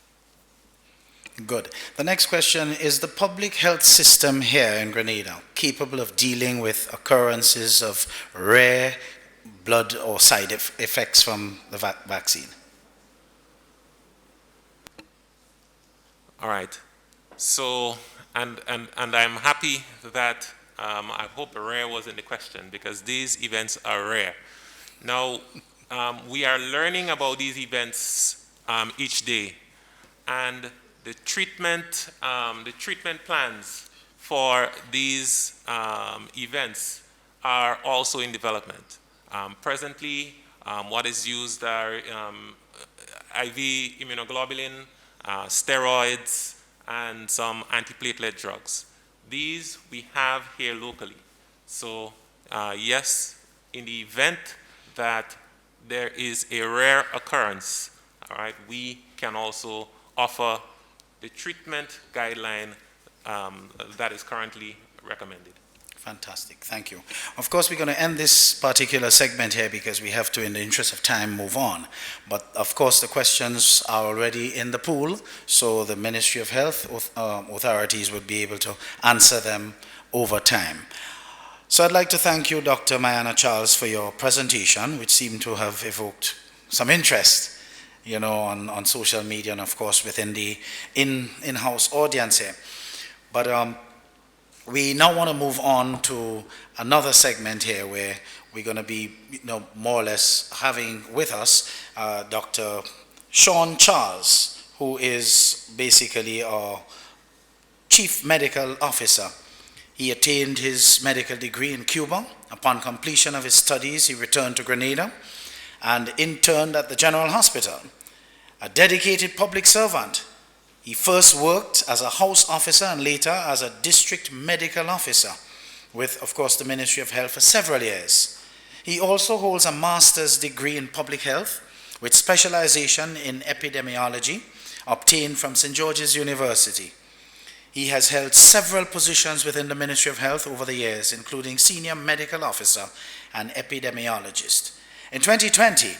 Good. The next question is the public health system here in Grenada capable of dealing with occurrences of rare blood or side effects from the vaccine? All right. So, and I'm happy that I hope rare was in the question because these events are rare. Now, we are learning about these events each day, and the treatment plans for these events are also in development. Presently, what is used are IV immunoglobulin, steroids, and some antiplatelet drugs. These we have here locally. So yes, in the event that there is a rare occurrence, all right, we can also offer the treatment guideline that is currently recommended. Fantastic, thank you. Of course, we're going to end this particular segment here because we have to, in the interest of time, move on. But of course, the questions are already in the pool, so the Ministry of Health authorities would be able to answer them over time. So I'd like to thank you, Dr. Mayana Charles, for your presentation, which seemed to have evoked some interest, you know, on social media and of course within the in-house audience here. But we now want to move on to another segment here where we're going to be, you know, more or less having with us Dr. Sean Charles, who is basically our Chief Medical Officer. He attained his medical degree in Cuba. Upon completion of his studies, he returned to Grenada and interned at the General Hospital. A dedicated public servant, he first worked as a house officer and later as a district medical officer with, of course, the Ministry of Health for several years. He also holds a master's degree in public health with specialization in epidemiology obtained from St. George's University. He has held several positions within the Ministry of Health over the years, including senior medical officer and epidemiologist. In 2020,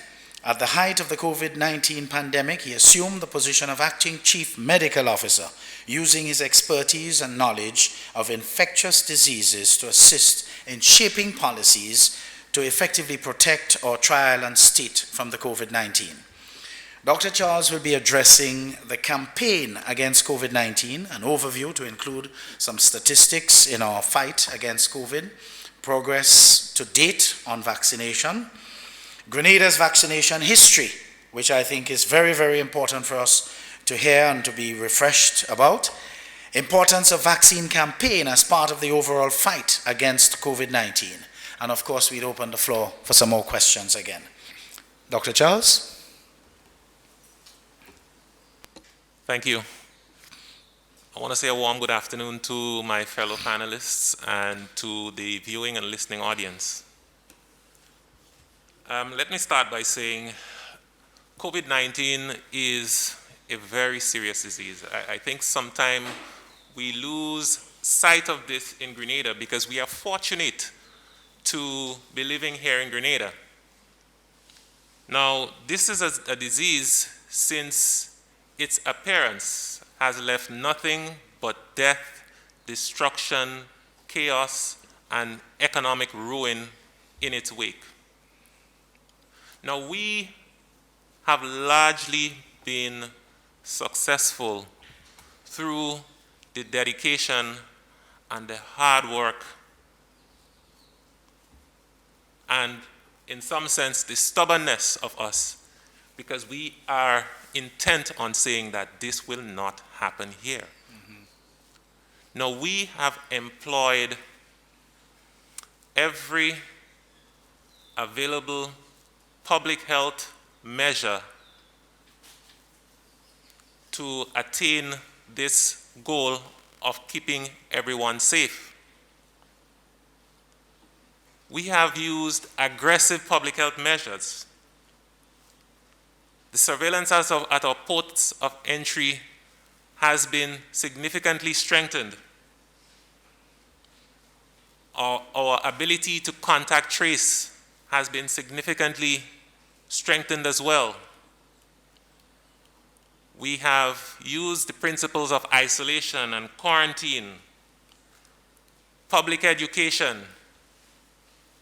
At the height of the COVID-19 pandemic, he assumed the position of acting chief medical officer, using his expertise and knowledge of infectious diseases to assist in shaping policies to effectively protect our trial and state from the COVID-19. Dr. Charles will be addressing the campaign against COVID-19, an overview to include some statistics in our fight against COVID, progress to date on vaccination, Grenada's vaccination history, which I think is very, very important for us to hear and to be refreshed about, importance of vaccine campaign as part of the overall fight against COVID-19. And of course, we'd open the floor for some more questions again. Dr. Charles? Thank you. I want to say a warm good afternoon to my fellow panelists and to the viewing and listening audience. Let me start by saying COVID-19 is a very serious disease. I think sometimes we lose sight of this in Grenada because we are fortunate to be living here in Grenada. Now, this is a disease since its appearance has left nothing but death, destruction, chaos, and economic ruin in its wake. Now, we have largely been successful through the dedication and the hard work and, in some sense, the stubbornness of us, because we are intent on saying that this will not happen here. Now, we have employed every available public health measure to attain this goal of keeping everyone safe. We have used aggressive public health measures. The surveillance at our ports of entry has been significantly strengthened. Our ability to contact trace has been significantly strengthened as well. We have used the principles of isolation and quarantine, public education.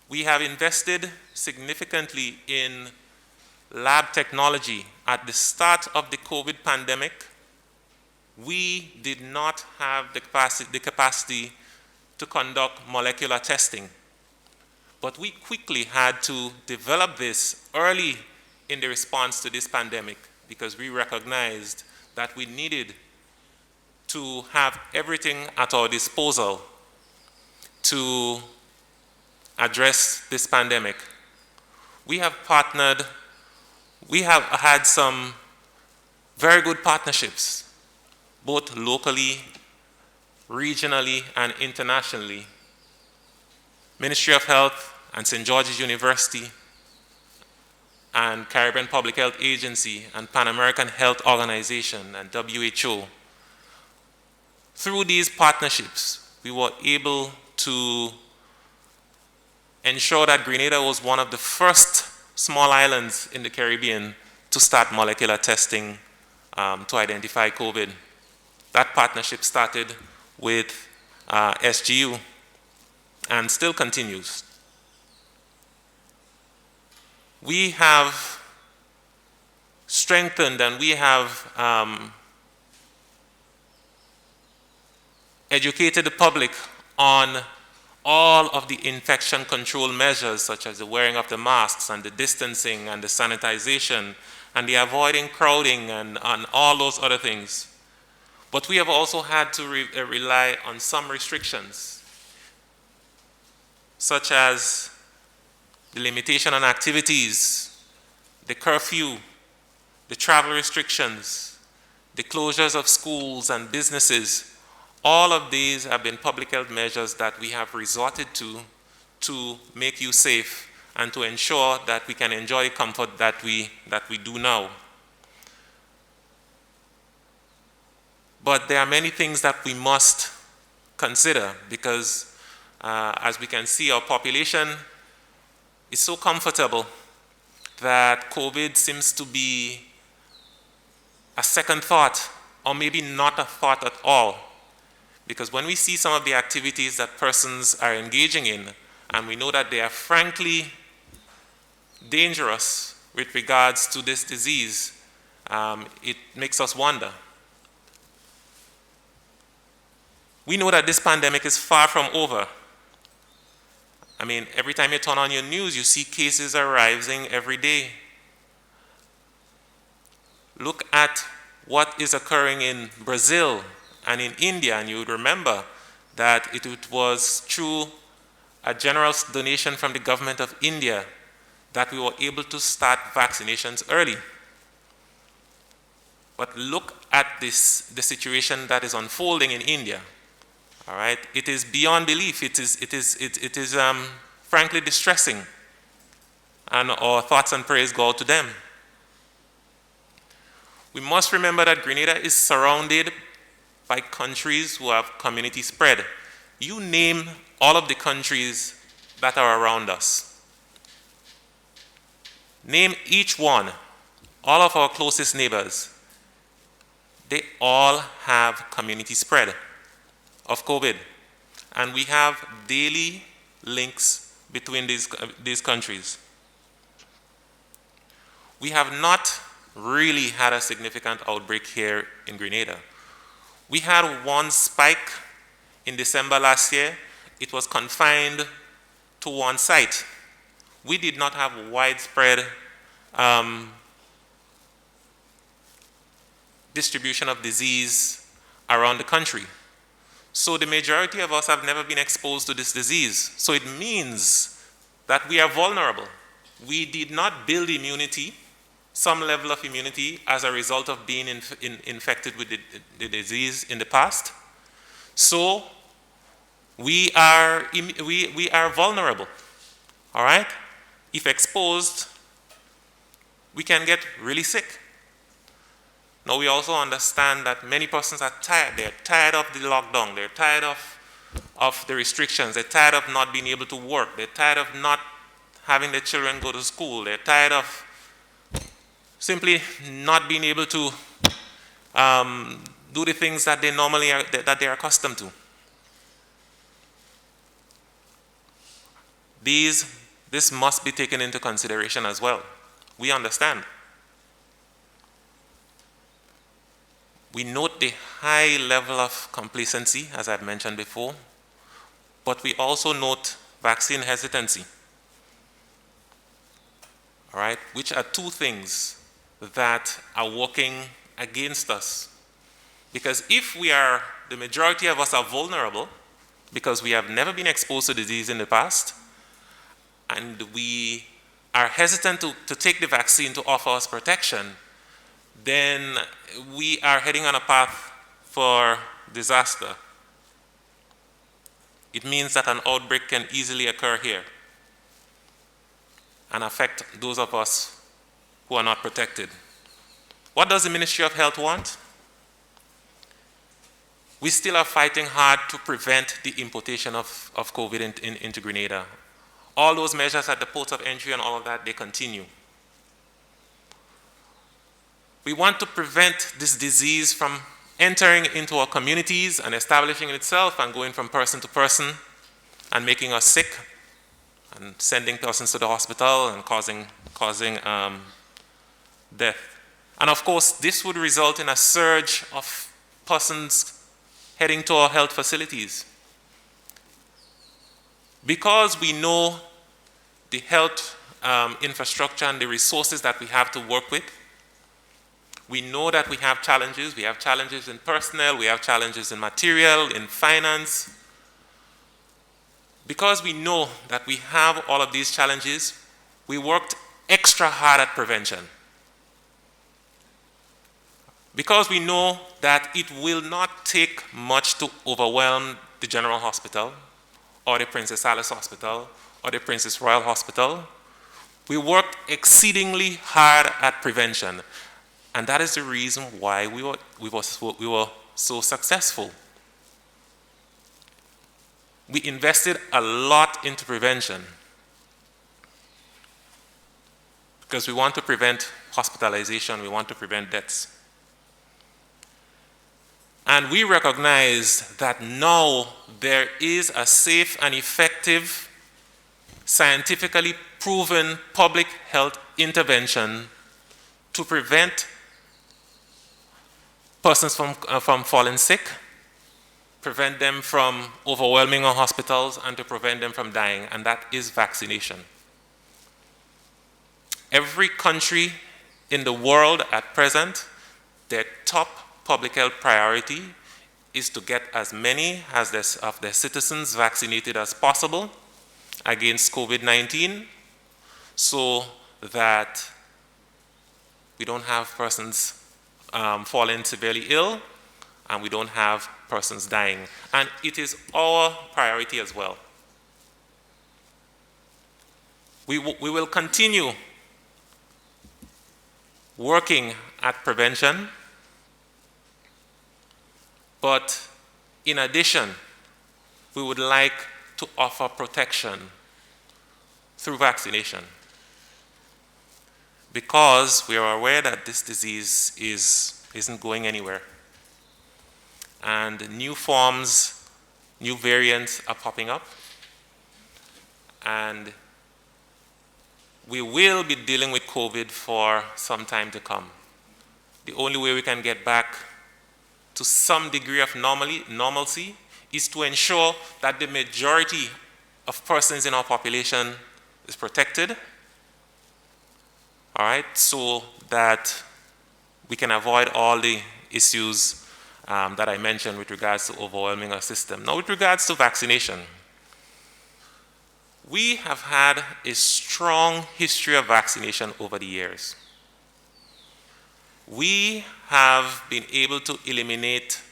We have invested significantly in lab technology. At the start of the COVID pandemic, we did not have the capacity to conduct molecular testing. But we quickly had to develop this early in the response to this pandemic because we recognized that we needed to have everything at our disposal to address this pandemic. We have had some very good partnerships, both locally, regionally, and internationally. Ministry of Health and St. George's University and Caribbean Public Health Agency and Pan American Health Organization and WHO. Through these partnerships, we were able to ensure that Grenada was one of the first small islands in the Caribbean to start molecular testing to identify COVID. That partnership started with SGU and still continues. We have strengthened and we have educated the public on all of the infection control measures, such as the wearing of the masks and the distancing and the sanitization and the avoiding crowding and all those other things. But we have also had to rely on some restrictions, such as the limitation on activities, the curfew, the travel restrictions, the closures of schools and businesses. All of these have been public health measures that we have resorted to make you safe and to ensure that we can enjoy comfort that we do now. But there are many things that we must consider because as we can see, our population is so comfortable that COVID seems to be a second thought, or maybe not a thought at all. Because when we see some of the activities that persons are engaging in, and we know that they are frankly dangerous with regards to this disease, it makes us wonder. We know that this pandemic is far from over. I mean, every time you turn on your news, you see cases are rising every day. Look at what is occurring in Brazil and in India, and you would remember that it was through a generous donation from the government of India that we were able to start vaccinations early. But look at the situation that is unfolding in India. All right, it is beyond belief. It is frankly distressing, and our thoughts and prayers go out to them. We must remember that Grenada is surrounded by countries who have community spread. You name all of the countries that are around us. Name each one, all of our closest neighbors. They all have community spread of COVID. And we have daily links between these countries. We have not really had a significant outbreak here in Grenada. We had one spike in December last year. It was confined to one site. We did not have widespread distribution of disease around the country. So the majority of us have never been exposed to this disease. So it means that we are vulnerable. We did not build immunity, some level of immunity, as a result of being infected with the disease in the past. So we are vulnerable, all right? If exposed, we can get really sick. Now we also understand that many persons are tired. They're tired of the lockdown. They're tired of the restrictions. They're tired of not being able to work. They're tired of not having their children go to school. They're tired of simply not being able to do the things that they normally are, that they are accustomed to. This must be taken into consideration as well. We understand. We note the high level of complacency, as I've mentioned before, but we also note vaccine hesitancy, all right, which are two things that are working against us. Because if the majority of us are vulnerable, because we have never been exposed to disease in the past, and we are hesitant to take the vaccine to offer us protection, then we are heading on a path for disaster. It means that an outbreak can easily occur here and affect those of us who are not protected. What does the Ministry of Health want? We still are fighting hard to prevent the importation of COVID into Grenada. All those measures at the ports of entry and all of that, they continue. We want to prevent this disease from entering into our communities and establishing itself and going from person to person and making us sick and sending persons to the hospital and causing death. And of course, this would result in a surge of persons heading to our health facilities. Because we know the health infrastructure and the resources that we have to work with, we know that we have challenges. We have challenges in personnel, we have challenges in material, in finance. Because we know that we have all of these challenges, we worked extra hard at prevention. Because we know that it will not take much to overwhelm the General Hospital, or the Princess Alice Hospital, or the Princess Royal Hospital, we worked exceedingly hard at prevention. And that is the reason why we were so successful. We invested a lot into prevention. because we want to prevent hospitalization, we want to prevent deaths. And we recognize that now there is a safe and effective, scientifically proven public health intervention to prevent persons from falling sick, prevent them from overwhelming our hospitals, and to prevent them from dying, and that is vaccination. Every country in the world at present, their top public health priority is to get as many of their citizens vaccinated as possible against COVID-19 so that we don't have persons falling severely ill and we don't have persons dying. And it is our priority as well. We will continue working at prevention, but in addition, we would like to offer protection through vaccination, because we are aware that this disease isn't going anywhere. And new forms, new variants are popping up, and we will be dealing with COVID for some time to come. The only way we can get back to some degree of normalcy is to ensure that the majority of persons in our population is protected, all right, so that we can avoid all the issues that I mentioned with regards to overwhelming our system. Now, with regards to vaccination, we have had a strong history of vaccination over the years. We have been able to eliminate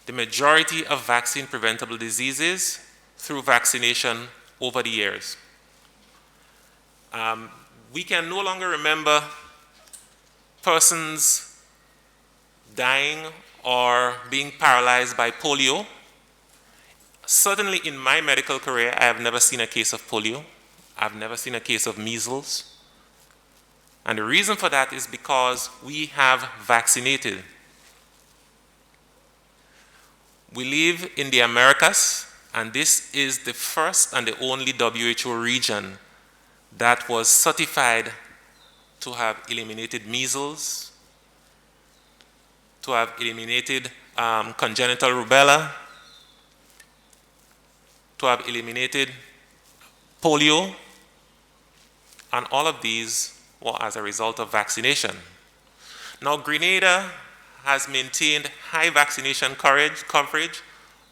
the majority of vaccine-preventable diseases through vaccination over the years. We can no longer remember persons dying or being paralyzed by polio. Certainly in my medical career, I have never seen a case of polio. I've never seen a case of measles. And the reason for that is because we have vaccinated. We live in the Americas, and this is the first and the only WHO region that was certified to have eliminated measles, to have eliminated congenital rubella, to have eliminated polio, and all of these were as a result of vaccination. Now, Grenada has maintained high vaccination coverage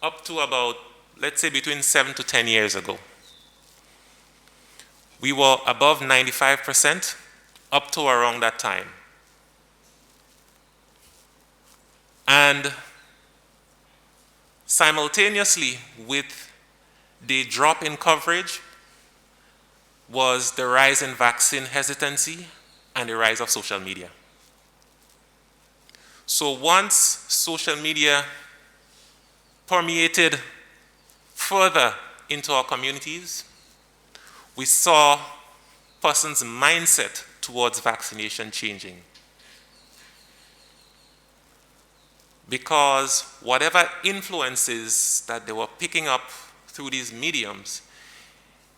up to about, let's say, between 7 to 10 years ago. We were above 95% up to around that time. And simultaneously with the drop in coverage was the rise in vaccine hesitancy and the rise of social media. So once social media permeated further into our communities, we saw persons' mindset towards vaccination changing. Because whatever influences that they were picking up through these mediums,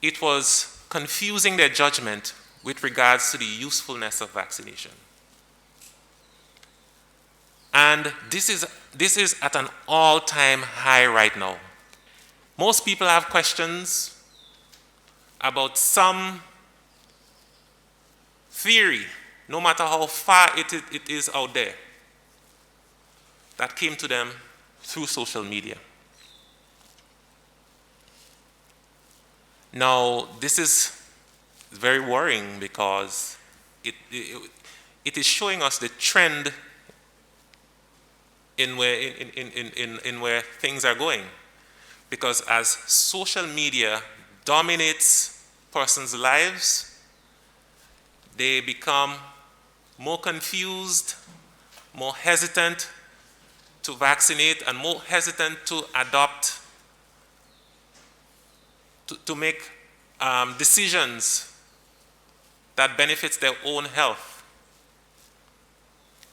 it was confusing their judgment with regards to the usefulness of vaccination. And this is at an all-time high right now. Most people have questions about some theory, no matter how far it is out there, that came to them through social media. Now, this is very worrying because it is showing us the trend in where things are going. Because as social media dominates persons' lives, they become more confused, more hesitant to vaccinate, and more hesitant to adopt, to make decisions that benefits their own health.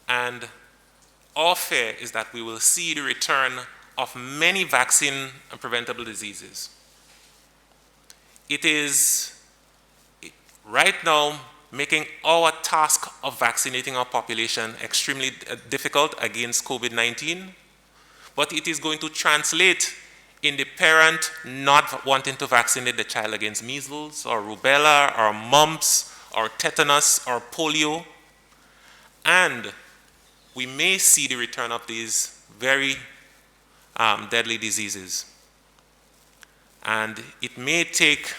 And our fear is that we will see the return of many vaccine and preventable diseases. It is right now making our task of vaccinating our population extremely difficult against COVID-19, but it is going to translate in the parent not wanting to vaccinate the child against measles or rubella or mumps or tetanus or polio. And we may see the return of these very deadly diseases. And it may take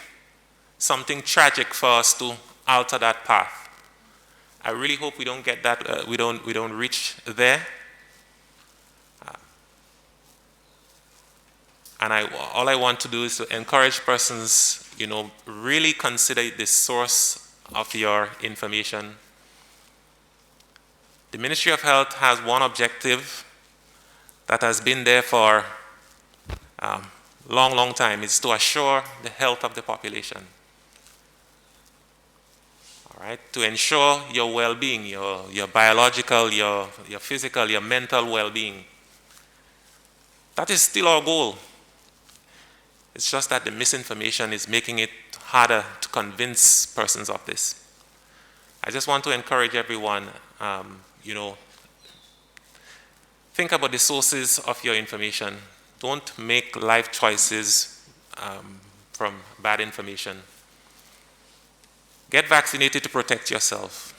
something tragic for us to alter that path. I really hope we don't get that, we don't reach there. And all I want to do is to encourage persons, really consider the source of your information. The Ministry of Health has one objective that has been there for a long time. It's to assure the health of the population. All right, to ensure your well-being, your biological, your physical, your mental well-being. That is still our goal. It's just that the misinformation is making it harder to convince persons of this. I just want to encourage everyone, think about the sources of your information. Don't make life choices from bad information. Get vaccinated to protect yourself.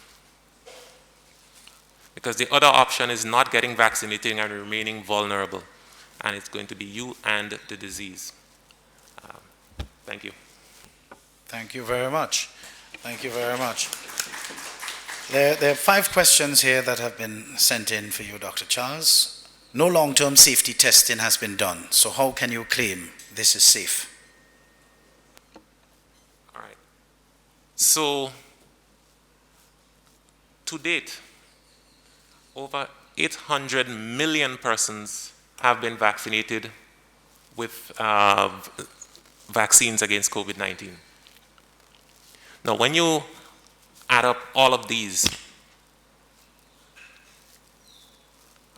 Because the other option is not getting vaccinated and remaining vulnerable. And it's going to be you and the disease. Thank you. Thank you very much. Thank you very much. There are 5 questions here that have been sent in for you, Dr. Charles. No long-term safety testing has been done, so how can you claim this is safe? All right. So, to date, over 800 million persons have been vaccinated with vaccines against COVID-19. Now, when you add up all of these,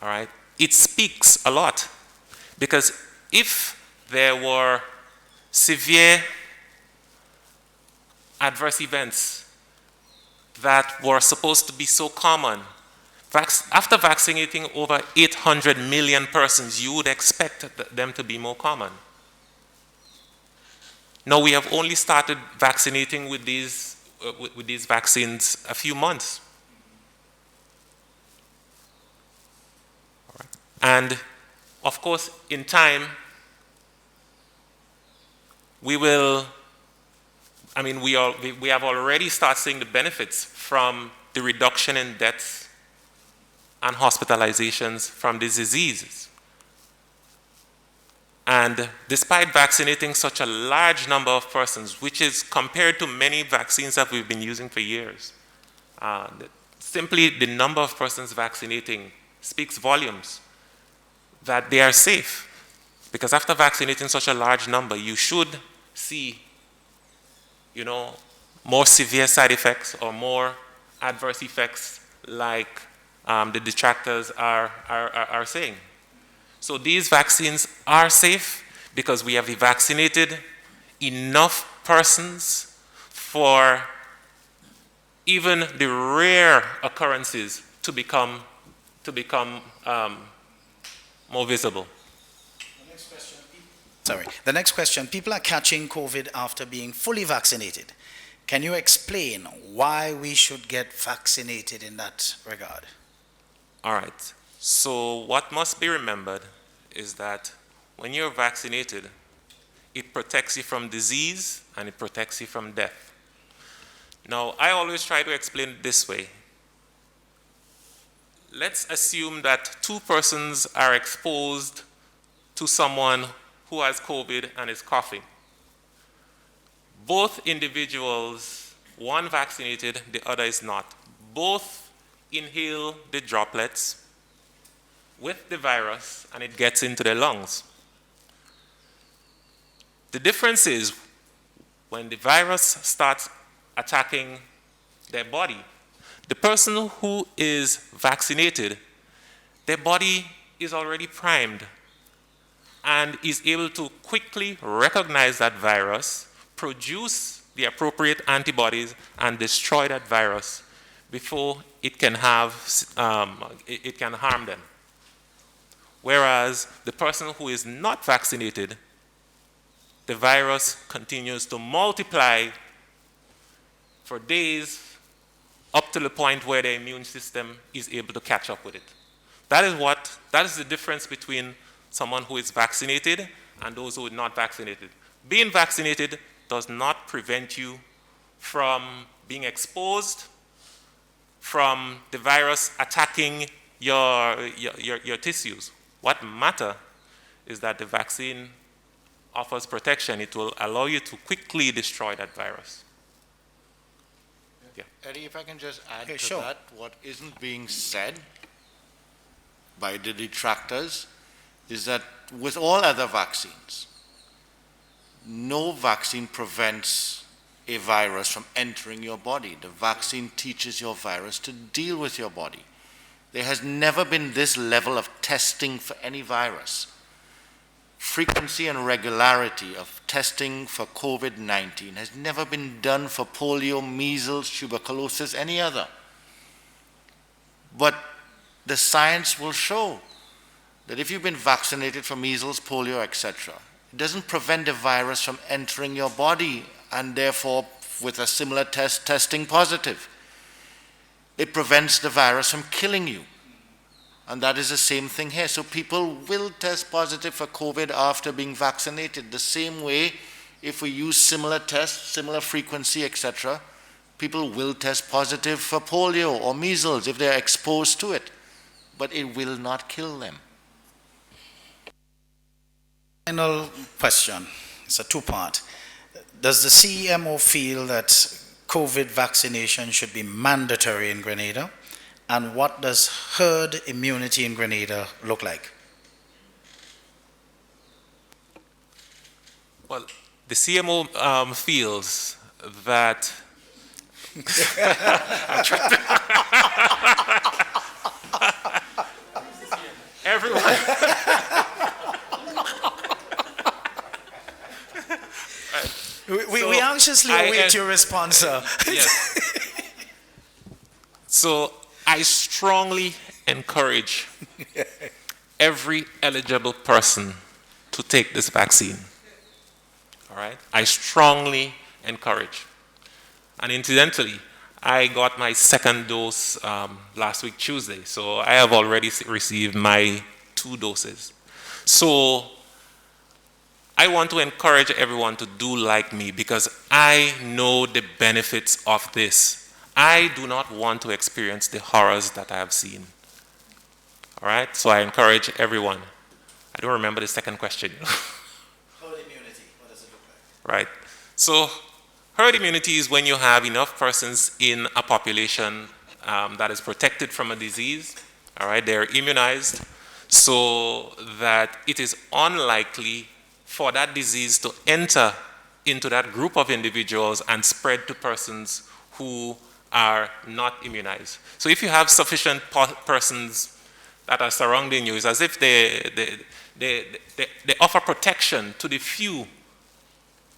all right, it speaks a lot. Because if there were severe adverse events that were supposed to be so common, after vaccinating over 800 million persons, you would expect them to be more common. Now, we have only started vaccinating with these vaccines a few months. All right. And, of course, in time, we have already started seeing the benefits from the reduction in deaths and hospitalizations from these diseases. And despite vaccinating such a large number of persons, which is compared to many vaccines that we've been using for years, simply the number of persons vaccinating speaks volumes that they are safe. Because after vaccinating such a large number, you should see, more severe side effects or more adverse effects like the detractors are saying. So these vaccines are safe because we have vaccinated enough persons for even the rare occurrences to become more visible. The next question, people are catching COVID after being fully vaccinated. Can you explain why we should get vaccinated in that regard? All right. So what must be remembered is that when you're vaccinated, it protects you from disease and it protects you from death. Now, I always try to explain it this way. Let's assume that 2 persons are exposed to someone who has COVID and is coughing. Both individuals, one vaccinated, the other is not. Both inhale the droplets with the virus and it gets into their lungs. The difference is when the virus starts attacking their body. The person who is vaccinated, their body is already primed and is able to quickly recognize that virus, produce the appropriate antibodies, and destroy that virus before it can it can harm them. Whereas the person who is not vaccinated, the virus continues to multiply for days up to the point where the immune system is able to catch up with it. That is the difference between someone who is vaccinated and those who are not vaccinated. Being vaccinated does not prevent you from being exposed, from the virus attacking your tissues. What matters is that the vaccine offers protection. It will allow you to quickly destroy that virus. Yeah. Eddie, if I can just add to sure. that, what isn't being said by the detractors is that with all other vaccines, no vaccine prevents a virus from entering your body. The vaccine teaches your virus to deal with your body. There has never been this level of testing for any virus. Frequency and regularity of testing for COVID-19 has never been done for polio, measles, tuberculosis, any other. But the science will show that if you've been vaccinated for measles, polio, etc., it doesn't prevent the virus from entering your body and therefore with a similar test testing positive. It prevents the virus from killing you. And that is the same thing here. So people will test positive for COVID after being vaccinated. The same way, if we use similar tests, similar frequency, etc., people will test positive for polio or measles if they're exposed to it. But it will not kill them. Final question. It's a two-part. Does the CEMO feel that COVID vaccination should be mandatory in Grenada? And what does herd immunity in Grenada look like? Well, the CMO feels that everyone. We anxiously await your response, sir. Yes. So I strongly encourage every eligible person to take this vaccine. All right? I strongly encourage. And incidentally, I got my second dose last week, Tuesday. So I have already received my 2 doses. So I want to encourage everyone to do like me because I know the benefits of this. I do not want to experience the horrors that I have seen. All right? So I encourage everyone. I don't remember the second question. Herd immunity, what does it look like? Right? So herd immunity is when you have enough persons in a population that is protected from a disease. All right? They're immunized so that it is unlikely for that disease to enter into that group of individuals and spread to persons who are not immunized. So if you have sufficient persons that are surrounding you, it's as if they offer protection to the few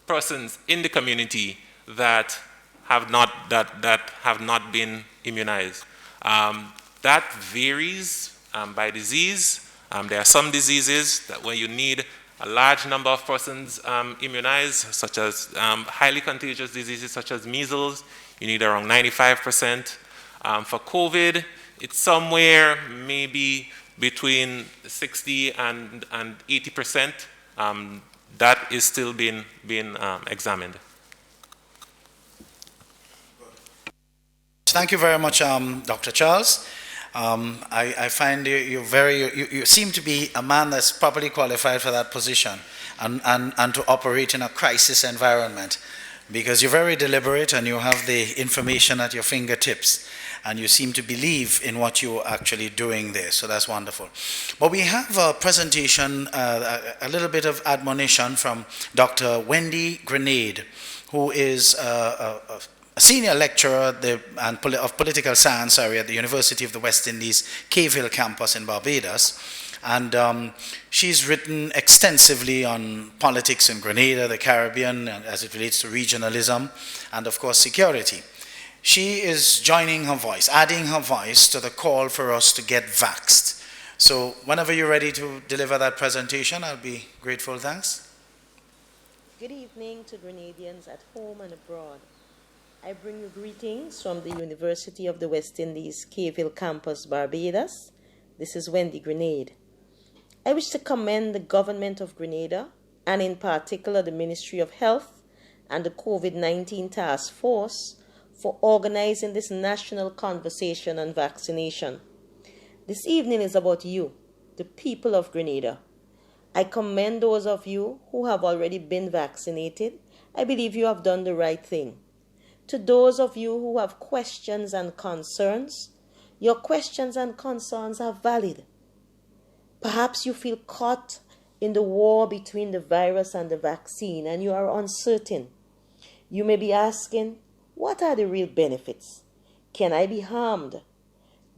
persons in the community that have not been immunized. That varies by disease. There are some diseases that when you need a large number of persons immunized, such as highly contagious diseases such as measles, you need around 95%. For COVID, it's somewhere maybe between 60 and 80%. That is still being examined. Thank you very much, Dr. Charles. I find you seem to be a man that's properly qualified for that position and to operate in a crisis environment because you're very deliberate and you have the information at your fingertips and you seem to believe in what you're actually doing there, so that's wonderful. But we have a presentation, a little bit of admonition from Dr. Wendy Grenada, who is a senior lecturer of political science at the University of the West Indies, Cave Hill campus in Barbados. And she's written extensively on politics in Grenada, the Caribbean, and as it relates to regionalism, and of course security. She is joining her voice, adding her voice to the call for us to get vaxxed. So whenever you're ready to deliver that presentation, I'll be grateful. Thanks. Good evening to Grenadians at home and abroad. I bring you greetings from the University of the West Indies, Cave Hill campus, Barbados. This is Wendy Grenade. I wish to commend the government of Grenada, and in particular the Ministry of Health and the COVID-19 Task Force, for organizing this national conversation on vaccination. This evening is about you, the people of Grenada. I commend those of you who have already been vaccinated. I believe you have done the right thing. To those of you who have questions and concerns, your questions and concerns are valid. Perhaps you feel caught in the war between the virus and the vaccine and you are uncertain. You may be asking, what are the real benefits? Can I be harmed?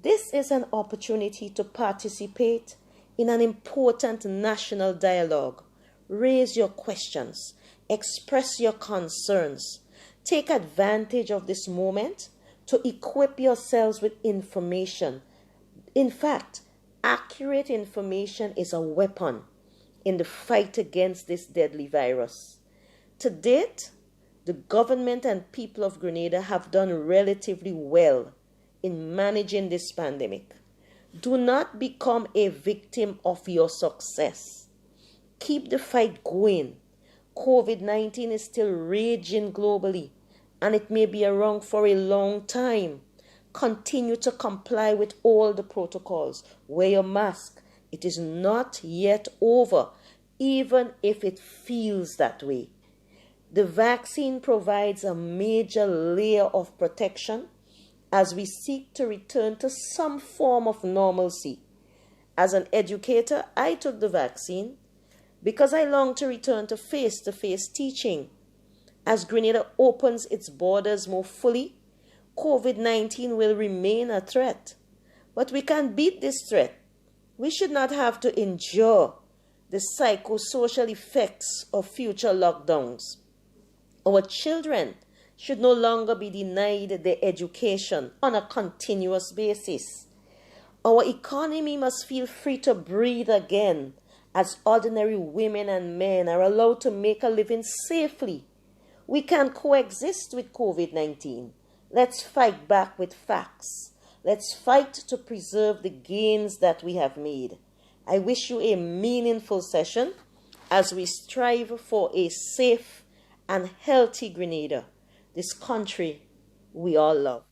This is an opportunity to participate in an important national dialogue. Raise your questions, express your concerns. Take advantage of this moment to equip yourselves with information. In fact, accurate information is a weapon in the fight against this deadly virus. To date, the government and people of Grenada have done relatively well in managing this pandemic. Do not become a victim of your success. Keep the fight going. COVID-19 is still raging globally, and it may be around for a long time. Continue to comply with all the protocols. Wear your mask. It is not yet over, even if it feels that way. The vaccine provides a major layer of protection as we seek to return to some form of normalcy. As an educator, I took the vaccine because I long to return to face-to-face teaching. As Grenada opens its borders more fully, COVID-19 will remain a threat. But we can beat this threat. We should not have to endure the psychosocial effects of future lockdowns. Our children should no longer be denied their education on a continuous basis. Our economy must feel free to breathe again as ordinary women and men are allowed to make a living safely. We can coexist with COVID-19. Let's fight back with facts. Let's fight to preserve the gains that we have made. I wish you a meaningful session as we strive for a safe and healthy Grenada, this country we all love.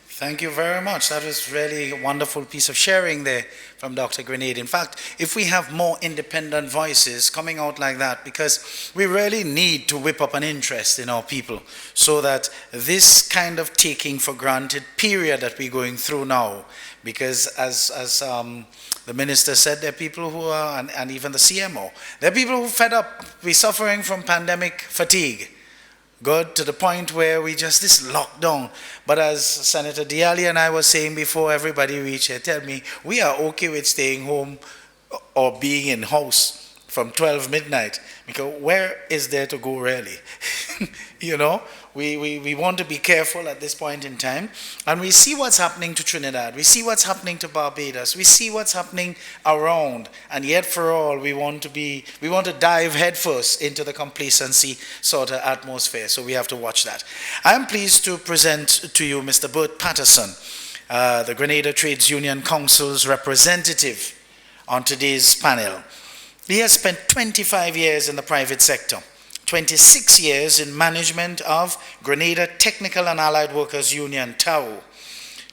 Thank you very much. That was really a wonderful piece of sharing there from Dr. Grenade. In fact, if we have more independent voices coming out like that, because we really need to whip up an interest in our people so that this kind of taking for granted period that we're going through now, because as the minister said, there are people who are, and even the CMO, there are people who are fed up. We're suffering from pandemic fatigue. Good, to the point where we just, this lockdown. But as Senator Dialli and I were saying before everybody reached here, tell me, we are okay with staying home or being in house from 12 midnight, because where is there to go really? You know, we want to be careful at this point in time, and we see what's happening to Trinidad, we see what's happening to Barbados, we see what's happening around, and yet for all we want to dive headfirst into the complacency sort of atmosphere, so we have to watch that. I am pleased to present to you Mr. Burt Patterson, the Grenada Trades Union Council's representative on today's panel. He has spent 25 years in the private sector, 26 years in management of Grenada Technical and Allied Workers Union, TAU,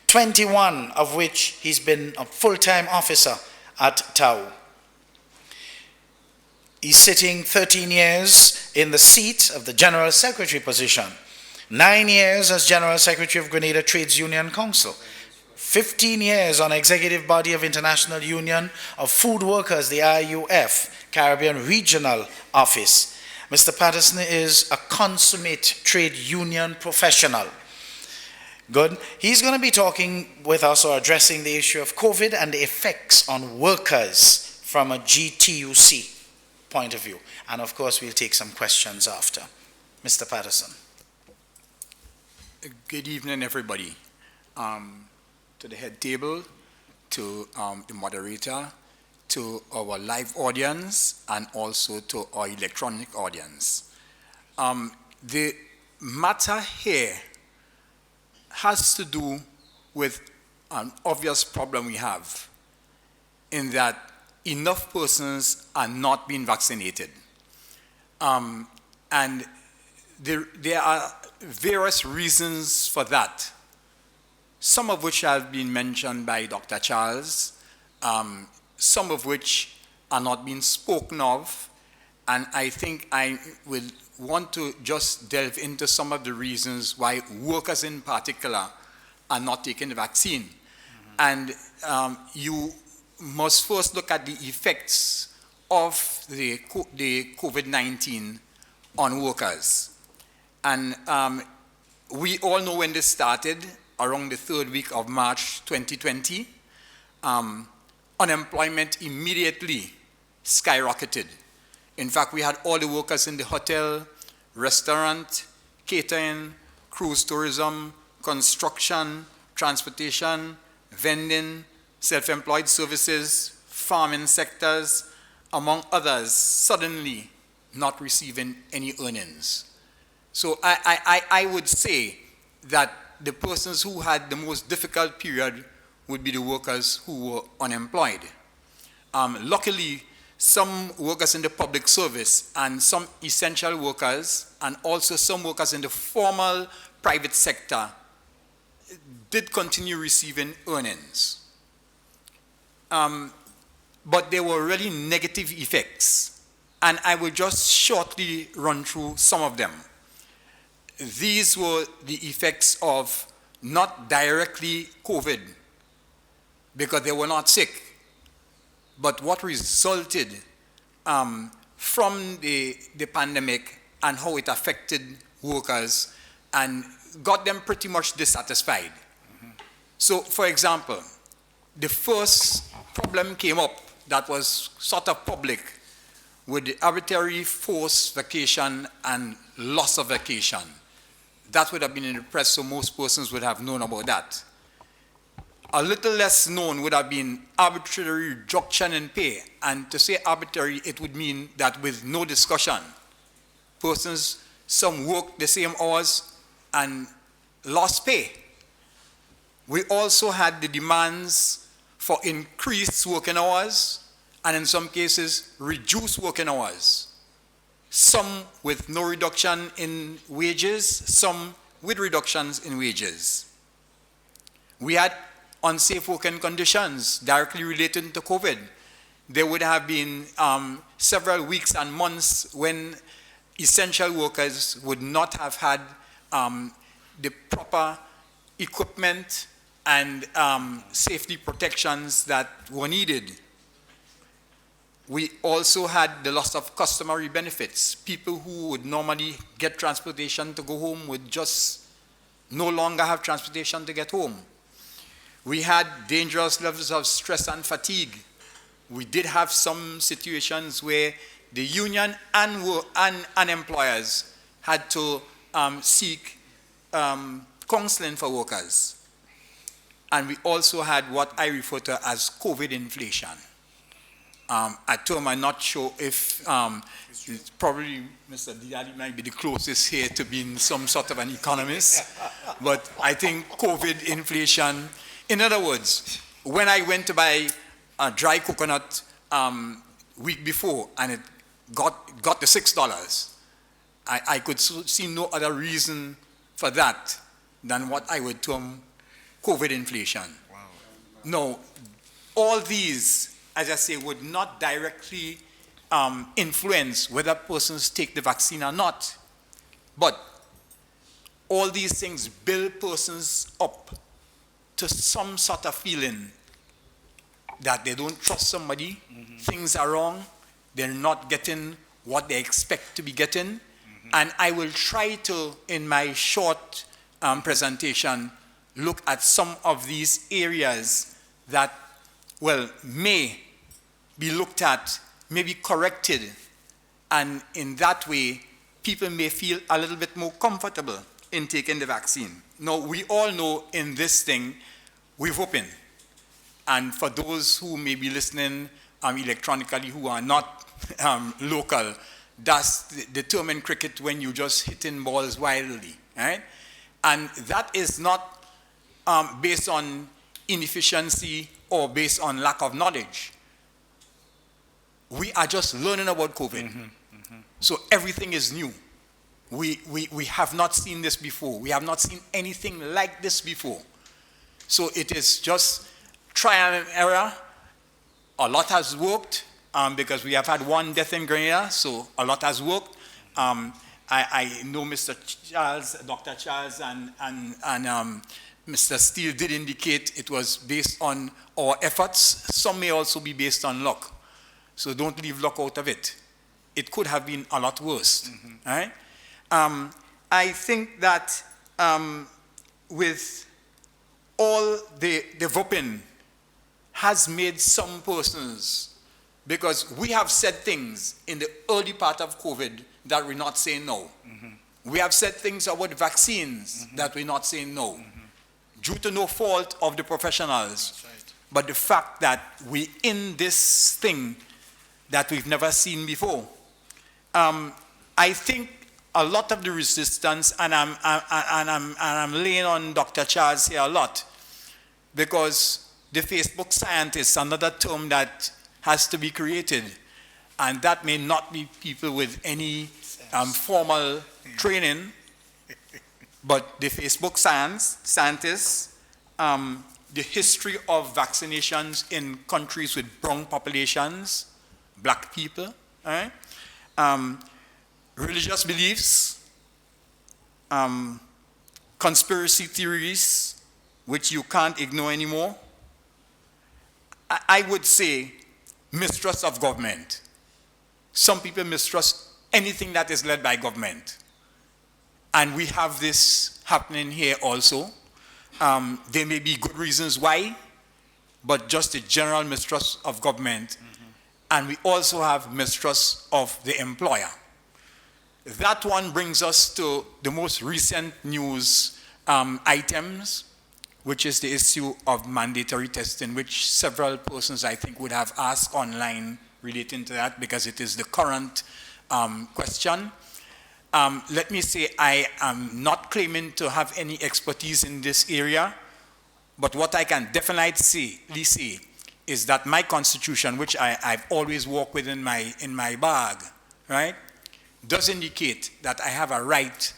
21 of which he's been a full-time officer at TAU. He's sitting 13 years in the seat of the General Secretary position, 9 years as General Secretary of Grenada Trades Union Council, 15 years on Executive Body of International Union of Food Workers, the IUF, Caribbean Regional Office. Mr. Patterson is a consummate trade union professional. Good. He's going to be talking with us or addressing the issue of COVID and the effects on workers from a GTUC point of view. And of course, we'll take some questions after. Mr. Patterson. Good evening, everybody. To the head table, to the moderator, to our live audience, and also to our electronic audience. The matter here has to do with an obvious problem we have in that enough persons are not being vaccinated. And there are various reasons for that, some of which have been mentioned by Dr. Charles, some of which are not being spoken of, and I think I will want to just delve into some of the reasons why workers in particular are not taking the vaccine. And you must first look at the effects of the COVID-19 on workers. And we all know when this started, around the third week of March 2020, unemployment immediately skyrocketed. In fact, we had all the workers in the hotel, restaurant, catering, cruise tourism, construction, transportation, vending, self-employed services, farming sectors, among others, suddenly not receiving any earnings. So I would say that the persons who had the most difficult period would be the workers who were unemployed. Luckily, some workers in the public service and some essential workers and also some workers in the formal private sector did continue receiving earnings. But there were really negative effects, and I will just shortly run through some of them. These were the effects of not directly COVID, because they were not sick, but what resulted from the pandemic and how it affected workers and got them pretty much dissatisfied. So, for example, the first problem came up that was sort of public with the arbitrary forced vacation and loss of vacation. That would have been in the press, so most persons would have known about that. A little less known would have been arbitrary reduction in pay. And to say arbitrary, it would mean that with no discussion, persons, some worked the same hours and lost pay. We also had the demands for increased working hours and in some cases reduced working hours. Some with no reduction in wages, some with reductions in wages. We had unsafe working conditions directly related to COVID. There would have been several weeks and months when essential workers would not have had the proper equipment and safety protections that were needed. We also had the loss of customary benefits. People who would normally get transportation to go home would just no longer have transportation to get home. We had dangerous levels of stress and fatigue. We did have some situations where the union and employers had to seek counseling for workers. And we also had what I refer to as COVID inflation. A term I'm not sure if it's probably Mr. Diali might be the closest here to being some sort of an economist, but I think COVID inflation, in other words, when I went to buy a dry coconut week before and it got to $6, I could see no other reason for that than what I would term COVID inflation. Wow. No, all these, as I say, would not directly influence whether persons take the vaccine or not. But all these things build persons up to some sort of feeling that they don't trust somebody, things are wrong, they're not getting what they expect to be getting. And I will try to, in my short presentation, look at some of these areas that, well, may be looked at, may be corrected, and in that way, people may feel a little bit more comfortable in taking the vaccine. Now, we all know in this thing, we're hoping. And for those who may be listening electronically who are not local, that's the term in cricket when you just hitting balls wildly, right? And that is not based on inefficiency or based on lack of knowledge. We are just learning about COVID. So everything is new. We have not seen this before. We have not seen anything like this before. So it is just trial and error. A lot has worked because we have had one death in Grenada, so a lot has worked. I know Mr. Charles, Dr. Charles and Mr. Steele did indicate it was based on our efforts. Some may also be based on luck. So don't leave luck out of it. It could have been a lot worse. Right? I think that with all the whooping has made some persons, because we have said things in the early part of COVID that we're not saying no. We have said things about vaccines that we're not saying no, due to no fault of the professionals. Right. But the fact that we're in this thing that we've never seen before. I think a lot of the resistance, and I'm laying on Dr. Charles here a lot, because the Facebook scientists, another term that has to be created, and that may not be people with any formal training, but the Facebook scientists, the history of vaccinations in countries with brown populations, black people, right? Religious beliefs, conspiracy theories, which you can't ignore anymore. I would say mistrust of government. Some people mistrust anything that is led by government. And we have this happening here also. There may be good reasons why, but just a general mistrust of government. And we also have mistrust of the employer. That one brings us to the most recent news items, which is the issue of mandatory testing, which several persons I think would have asked online relating to that, because it is the current question. Let me say I am not claiming to have any expertise in this area, but what I can definitely say is that my constitution, which I've always walked with in my bag, right, does indicate that I have a right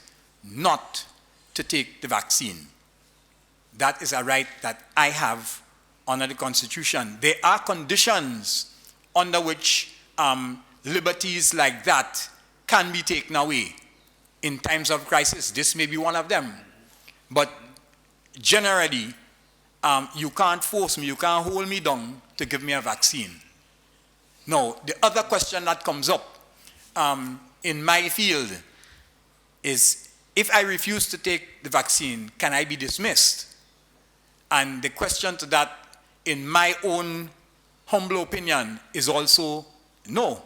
not to take the vaccine. That is a right that I have under the Constitution. There are conditions under which liberties like that can be taken away in times of crisis. This may be one of them. But generally, you can't force me, you can't hold me down to give me a vaccine. Now, the other question that comes up in my field is, if I refuse to take the vaccine, can I be dismissed? And the question to that, in my own humble opinion, is also no.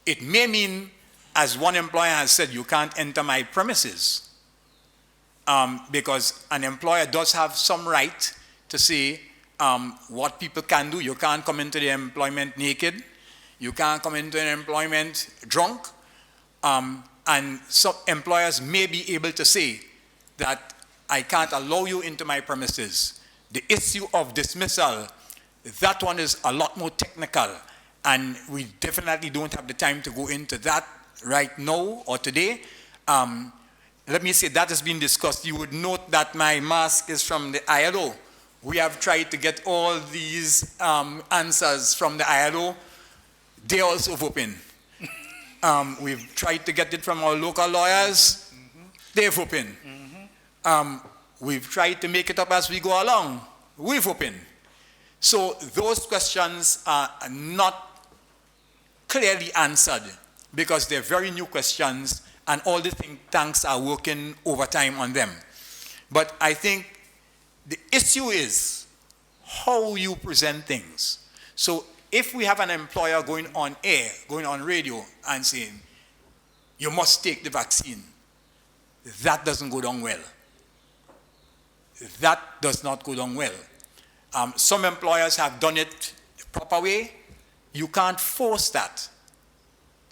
It may mean, as one employer has said, you can't enter my premises. Because an employer does have some right to say what people can do. You can't come into the employment naked. You can't come into an employment drunk. And some employers may be able to say that I can't allow you into my premises. The issue of dismissal, that one is a lot more technical, and we definitely don't have the time to go into that right now or today. Let me say that has been discussed. You would note that my mask is from the ILO. We have tried to get all these answers from the ILO. They're also open. We've tried to get it from our local lawyers. They've open. We've tried to make it up as we go along. We've open. So those questions are not clearly answered because they're very new questions and all the think tanks are working overtime on them. But I think the issue is how you present things. So if we have an employer going on air, going on radio and saying, you must take the vaccine, that doesn't go down well. That does not go down well. Some employers have done it the proper way. You can't force that.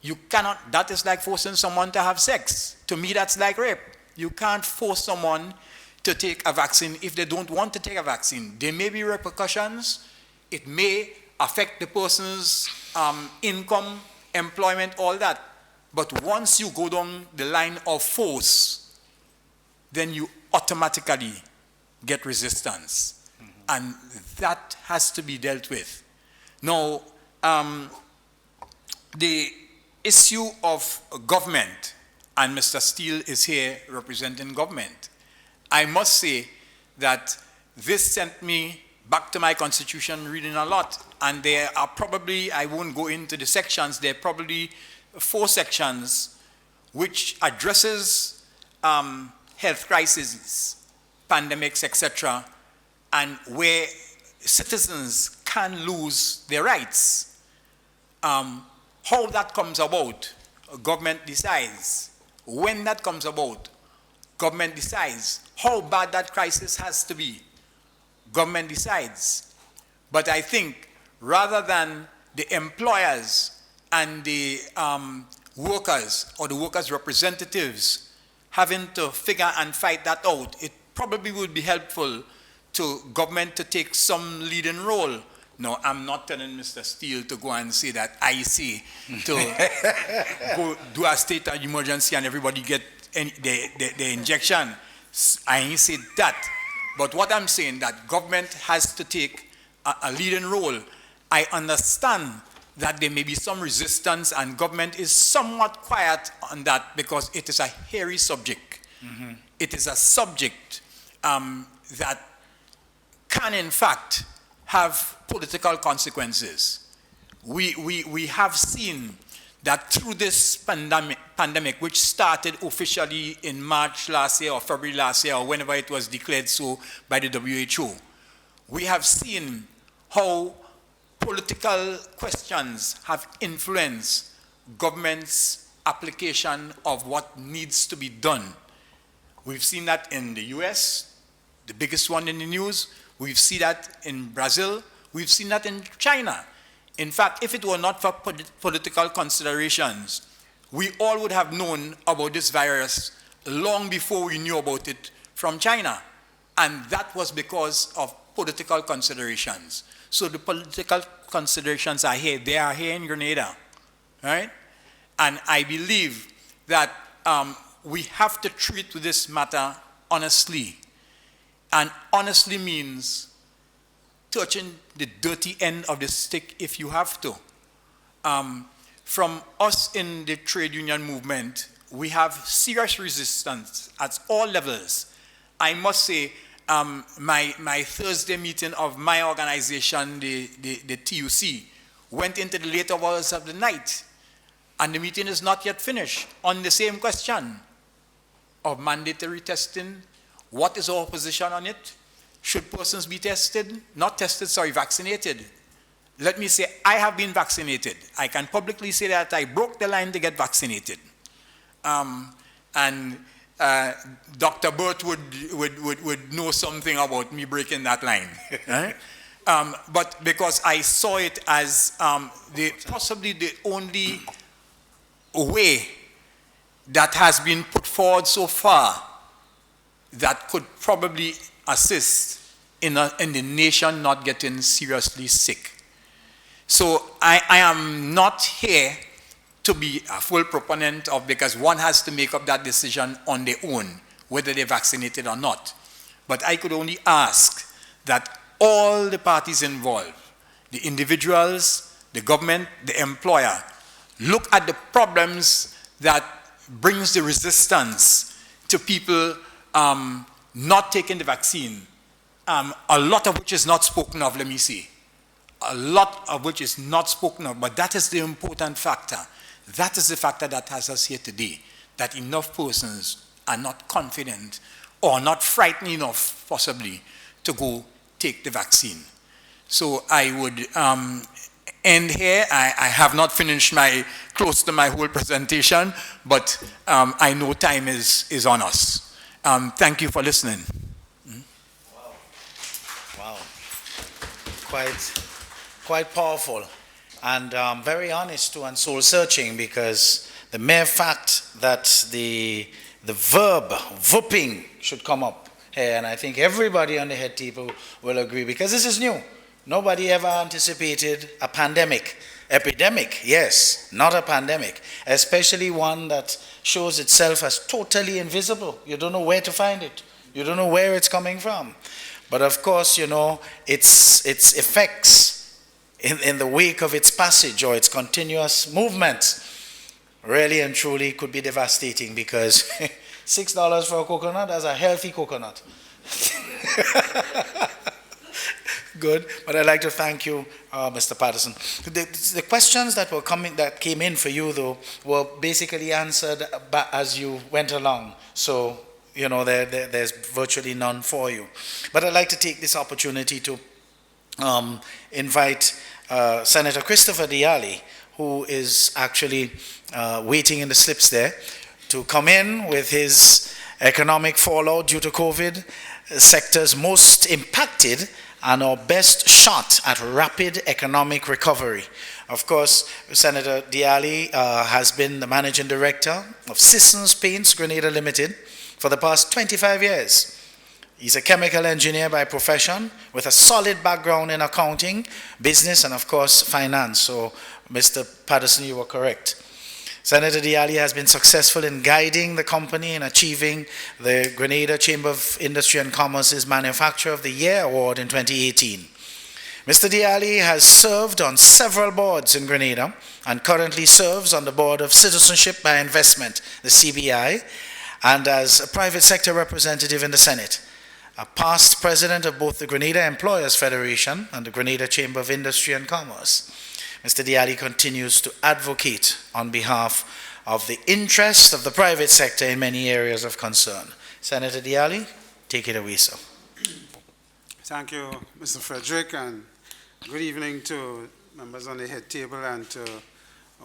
You cannot, that is like forcing someone to have sex. To me, that's like rape. You can't force someone to take a vaccine if they don't want to take a vaccine. There may be repercussions. It may affect the person's income, employment, all that. But once you go down the line of force, then you automatically get resistance. And that has to be dealt with. Now, the issue of government, and Mr. Steele is here representing government. I must say that this sent me back to my constitution reading a lot, and there are probably, I won't go into the sections, there are probably 4 sections which addresses health crises, pandemics, etc., and where citizens can lose their rights. How that comes about, government decides. When that comes about, government decides. How bad that crisis has to be, government decides. But I think rather than the employers and the workers or the workers' representatives having to figure and fight that out, it probably would be helpful to government to take some leading role. No, I'm not telling Mr. Steele to go and say that I say to go do a state of emergency and everybody get the injection. I ain't said that. But what I'm saying that government has to take a leading role. I understand that there may be some resistance and government is somewhat quiet on that because it is a hairy subject. Mm-hmm. It is a subject that can in fact have political consequences. We have seen that through this pandemic, which started officially in March last year or February last year or whenever it was declared so by the WHO, we have seen how political questions have influenced government's application of what needs to be done. We've seen that in the US, the biggest one in the news. We've seen that in Brazil. We've seen that in China. In fact, if it were not for political considerations, we all would have known about this virus long before we knew about it from China. And that was because of political considerations. So the political considerations are here. They are here in Grenada, right? And I believe that we have to treat this matter honestly. And honestly means touching the dirty end of the stick if you have to. From us in the trade union movement, we have serious resistance at all levels. I must say, my Thursday meeting of my organization, the TUC, went into the late hours of the night, and the meeting is not yet finished on the same question of mandatory testing. What is our position on it? Should persons be tested? Not tested, sorry, vaccinated. Let me say, I have been vaccinated. I can publicly say that I broke the line to get vaccinated. Dr. Burt would know something about me breaking that line. Right? But because I saw it as possibly the only way that has been put forward so far that could probably assist in the nation not getting seriously sick. So I am not here to be a full proponent of, because one has to make up that decision on their own, whether they're vaccinated or not. But I could only ask that all the parties involved, the individuals, the government, the employer, look at the problems that brings the resistance to people not taking the vaccine, a lot of which is not spoken of, let me say. A lot of which is not spoken of, but that is the important factor, That is the factor that has us here today, that enough persons are not confident or not frightened enough, possibly, to go take the vaccine. So I would end here. I have not finished close to my whole presentation, but I know time is on us. Thank you for listening. Wow. Quite powerful, and very honest too, and soul-searching, because the mere fact that the verb whooping should come up here, and I think everybody on the head table will agree, because this is new. Nobody ever anticipated a pandemic. Epidemic, yes, not a pandemic, especially one that shows itself as totally invisible. You don't know where to find it. You don't know where it's coming from. But of course, you know, its effects in the wake of its passage or its continuous movement really and truly could be devastating, because $6 for a coconut, that's a healthy coconut. Good, but I'd like to thank you, Mr. Patterson. The questions that came in for you, though, were basically answered as you went along. So, you know, there's virtually none for you. But I'd like to take this opportunity to invite Senator Christopher Diali, who is actually waiting in the slips there, to come in with his economic fallout due to COVID, sectors most impacted, and our best shot at rapid economic recovery. Of course, Senator Diali has been the managing director of Sissons Paints Grenada Limited for the past 25 years. He's a chemical engineer by profession with a solid background in accounting, business, and of course, finance. So, Mr. Patterson, you were correct. Senator Diali has been successful in guiding the company in achieving the Grenada Chamber of Industry and Commerce's Manufacturer of the Year Award in 2018. Mr. Diali has served on several boards in Grenada and currently serves on the Board of Citizenship by Investment, the CBI, and as a private sector representative in the Senate. A past president of both the Grenada Employers Federation and the Grenada Chamber of Industry and Commerce. Mr. Diali continues to advocate on behalf of the interest of the private sector in many areas of concern. Senator Diali, take it away, sir. Thank you, Mr. Frederick, and good evening to members on the head table and to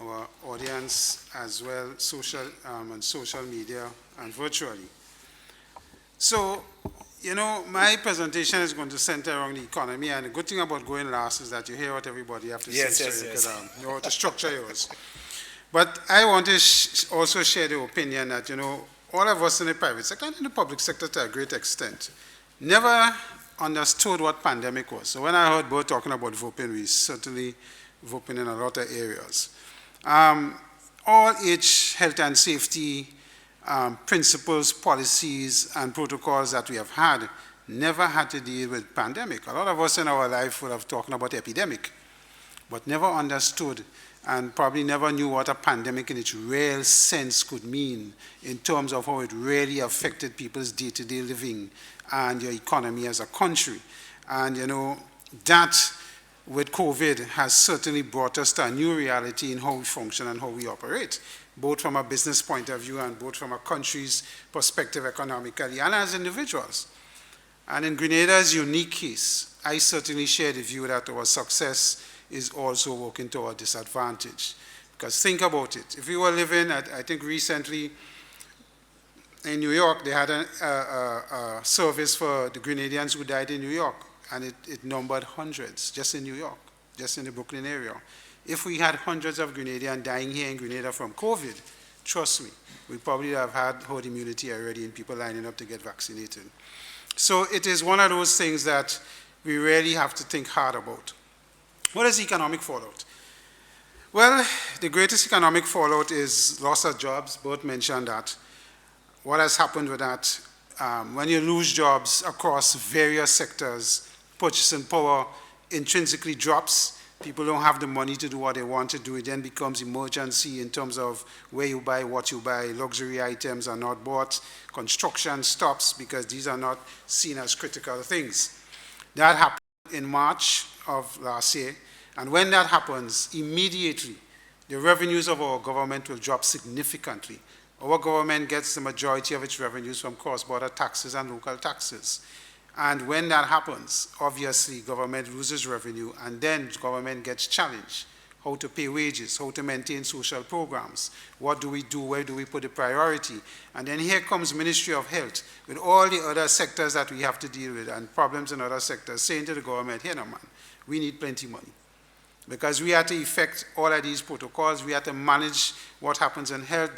our audience as well, on social media and virtually. So, you know, my presentation is going to center around the economy, and the good thing about going last is that you hear what everybody has to say, so you can know how to structure yours. But I want to also share the opinion that, you know, all of us in the private sector and in the public sector to a great extent never understood what pandemic was. So when I heard Burt talking about VOPing, we certainly VOPing in a lot of areas. All age health and safety principles, policies, and protocols that we have had never had to deal with pandemic. A lot of us in our life would have talked about epidemic, but never understood and probably never knew what a pandemic in its real sense could mean in terms of how it really affected people's day-to-day living and your economy as a country. And you know, that with COVID has certainly brought us to a new reality in how we function and how we operate, both from a business point of view and both from a country's perspective economically and as individuals. And in Grenada's unique case, I certainly share the view that our success is also working to our disadvantage. Because think about it. If you were living, I think recently in New York, they had a service for the Grenadians who died in New York, and it numbered hundreds just in New York, just in the Brooklyn area. If we had hundreds of Grenadians dying here in Grenada from COVID, trust me, we probably have had herd immunity already and people lining up to get vaccinated. So it is one of those things that we really have to think hard about. What is economic fallout? Well, the greatest economic fallout is loss of jobs. Burt mentioned that. What has happened with that? When you lose jobs across various sectors, purchasing power intrinsically drops. People don't have the money to do what they want to do. It then becomes emergency in terms of where you buy, what you buy. Luxury items are not bought. Construction stops because these are not seen as critical things. That happened in March of last year. And when that happens, immediately the revenues of our government will drop significantly. Our government gets the majority of its revenues from cross-border taxes and local taxes. And when that happens, obviously government loses revenue, and then government gets challenged. How to pay wages, how to maintain social programs, what do we do, where do we put the priority? And then here comes Ministry of Health with all the other sectors that we have to deal with and problems in other sectors, saying to the government, here, no man, we need plenty of money. Because we have to effect all of these protocols, we have to manage what happens in health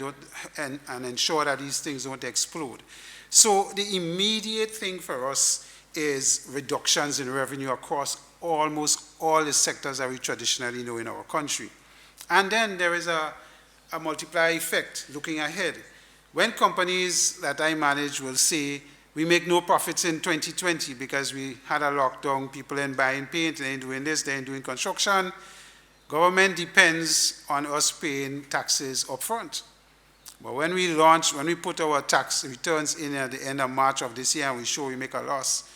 and ensure that these things don't explode. So the immediate thing for us is reductions in revenue across almost all the sectors that we traditionally know in our country. And then there is a multiplier effect looking ahead. When companies that I manage will say, we make no profits in 2020 because we had a lockdown, people ain't buying paint, they ain't doing this, they ain't doing construction. Government depends on us paying taxes up front. But when we put our tax returns in at the end of March of this year and we show we make a loss,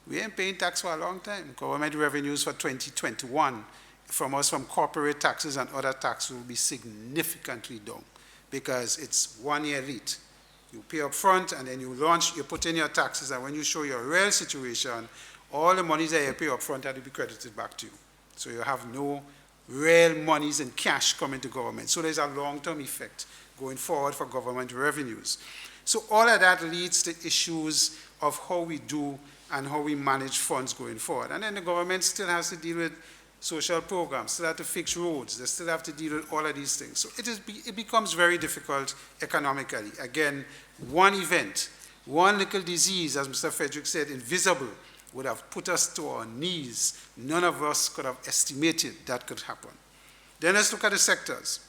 we ain't paying tax for a long time. Government revenues for 2021 from us, from corporate taxes and other taxes, will be significantly down because it's 1 year late. You pay up front and then you put in your taxes, and when you show your real situation, all the monies that you pay up front have to be credited back to you. So you have no real monies in cash coming to government. So there's a long-term effect going forward for government revenues. So all of that leads to issues of how we do and how we manage funds going forward. And then the government still has to deal with social programs, still have to fix roads, they still have to deal with all of these things. So it becomes very difficult economically. Again, one event, one little disease, as Mr. Frederick said, invisible, would have put us to our knees. None of us could have estimated that could happen. Then let's look at the sectors.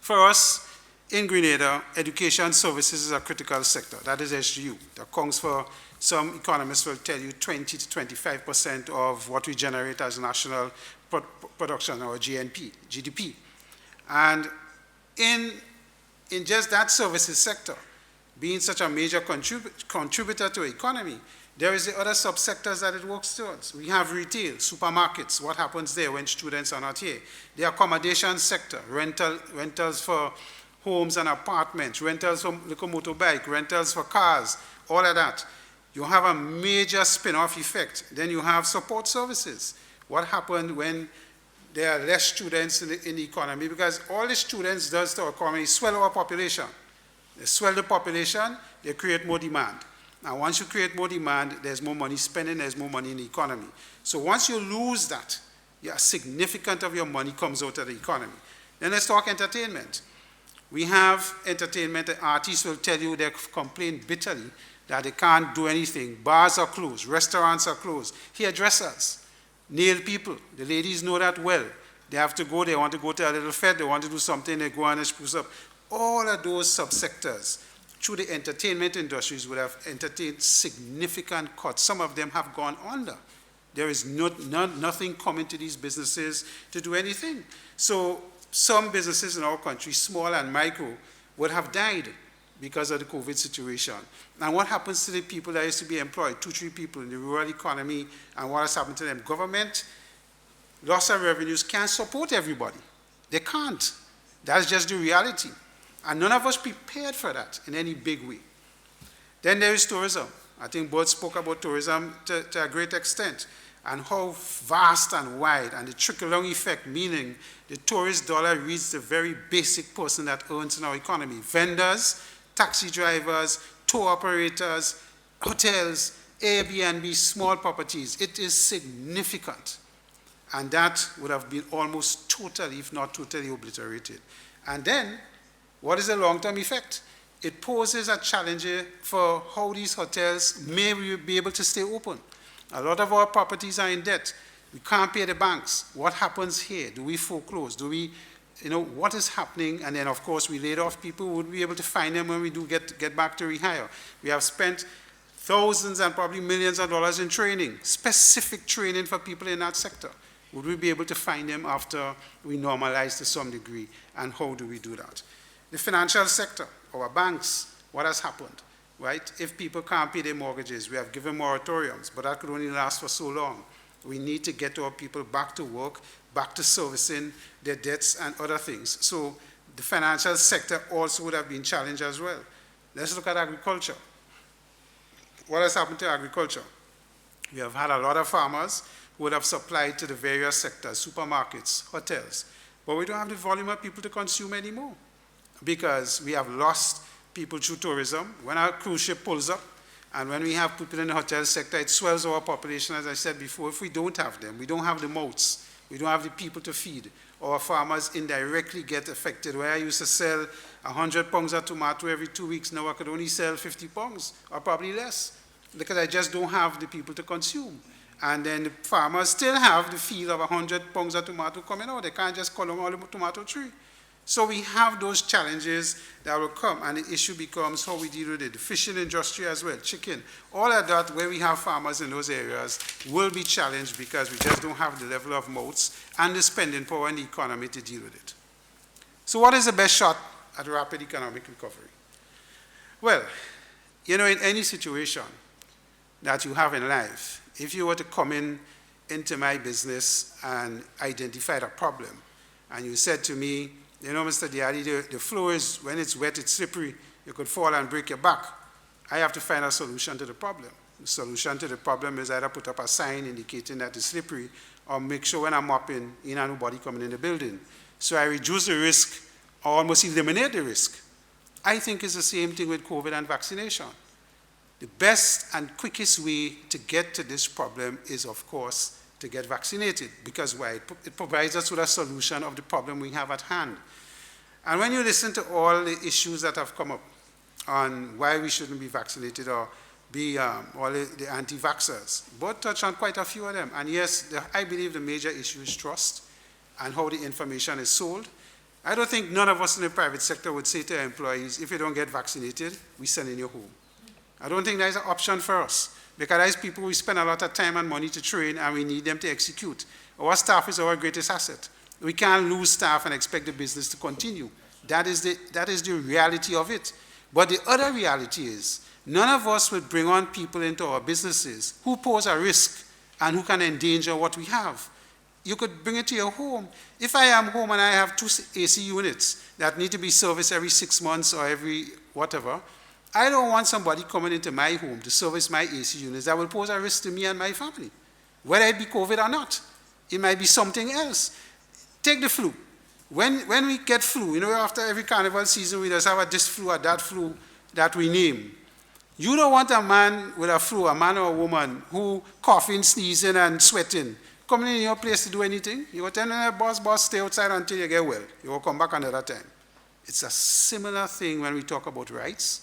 For us, in Grenada, education services is a critical sector. That is SGU. That accounts for, some economists will tell you, 20 to 25% of what we generate as national production, or GDP. And in just that services sector, being such a major contributor to the economy, there is the other subsectors that it works towards. We have retail, supermarkets, what happens there when students are not here. The accommodation sector, rentals for homes and apartments, rentals for little motorbike, rentals for cars, all of that. You have a major spin-off effect. Then you have support services. What happened when there are less students in the economy? Because all the students does to our economy is swell our population. They swell the population, they create more demand. And once you create more demand, there's more money spending, there's more money in the economy. So once you lose that, a significant of your money comes out of the economy. Then let's talk entertainment. We have entertainment. The artists will tell you they complain bitterly that they can't do anything. Bars are closed, restaurants are closed, hairdressers, nail people. The ladies know that well. They have to go, they want to go to a little fair, they want to do something, they go and spruce up. All of those subsectors through the entertainment industries would have entertained significant cuts. Some of them have gone under. There is nothing coming to these businesses to do anything. So some businesses in our country, small and micro, would have died because of the COVID situation. And what happens to the people that used to be employed, 2-3 people in the rural economy, and what has happened to them? Government, loss of revenues, can't support everybody. They can't. That's just the reality. And none of us prepared for that in any big way. Then there is tourism. I think Burt spoke about tourism to a great extent, and how vast and wide, and the trickle-down effect, meaning the tourist dollar reaches the very basic person that earns in our economy. Vendors, taxi drivers, tour operators, hotels, Airbnb, small properties. It is significant. And that would have been almost totally, if not totally, obliterated. And then, what is the long-term effect? It poses a challenge for how these hotels may be able to stay open. A lot of our properties are in debt. We can't pay the banks. What happens here? Do we foreclose? Do we, what is happening? And then, of course, we laid off people. Would we be able to find them when we do get back to rehire? We have spent thousands and probably millions of dollars in training, specific training for people in that sector. Would we be able to find them after we normalize to some degree? And how do we do that? The financial sector, our banks, what has happened, right? If people can't pay their mortgages, we have given moratoriums, but that could only last for so long. We need to get our people back to work, back to servicing their debts and other things. So the financial sector also would have been challenged as well. Let's look at agriculture. What has happened to agriculture? We have had a lot of farmers who would have supplied to the various sectors, supermarkets, hotels, but we don't have the volume of people to consume anymore because we have lost people through tourism. When our cruise ship pulls up and when we have people in the hotel sector, it swells our population, as I said before. If we don't have them, we don't have the mouths, we don't have the people to feed. Our farmers indirectly get affected. Where I used to sell 100 pounds of tomato every 2 weeks, now I could only sell 50 pounds or probably less because I just don't have the people to consume. And then the farmers still have the field of 100 pounds of tomato coming out. They can't just cut down all the tomato tree. So we have those challenges that will come, and the issue becomes how we deal with it. The fishing industry as well, chicken, all of that, where we have farmers in those areas, will be challenged because we just don't have the level of mouths and the spending power in the economy to deal with it. So what is the best shot at rapid economic recovery? Well, you know, in any situation that you have in life, if you were to come into my business and identify a problem, and you said to me, you know, Mr. Diadi, the floor is, when it's wet, it's slippery, you could fall and break your back. I have to find a solution to the problem. The solution to the problem is either put up a sign indicating that it's slippery, or make sure when I'm mopping, you know, nobody coming in the building. So I reduce the risk, or almost eliminate the risk. I think it's the same thing with COVID and vaccination. The best and quickest way to get to this problem is, of course, to get vaccinated. Because why? It provides us with a solution of the problem we have at hand. And when you listen to all the issues that have come up on why we shouldn't be vaccinated or be all the anti-vaxxers, both touch on quite a few of them. And yes, I believe the major issue is trust and how the information is sold. I don't think none of us in the private sector would say to our employees, if you don't get vaccinated, we send in your home. I don't think there's an option for us, because as people, we spend a lot of time and money to train, and we need them to execute. Our staff is our greatest asset. We can't lose staff and expect the business to continue. That is the reality of it. But the other reality is, none of us would bring on people into our businesses who pose a risk and who can endanger what we have. You could bring it to your home. If I am home and I have 2 AC units that need to be serviced every 6 months or every whatever, I don't want somebody coming into my home to service my AC units that will pose a risk to me and my family, whether it be COVID or not. It might be something else. Take the flu. When we get flu, you know, after every carnival season, we just have this flu or that flu that we name. You don't want a man with a flu, a man or a woman, who coughing, sneezing, and sweating, coming in your place to do anything. You will tell them, boss, stay outside until you get well. You will come back another time. It's a similar thing when we talk about rights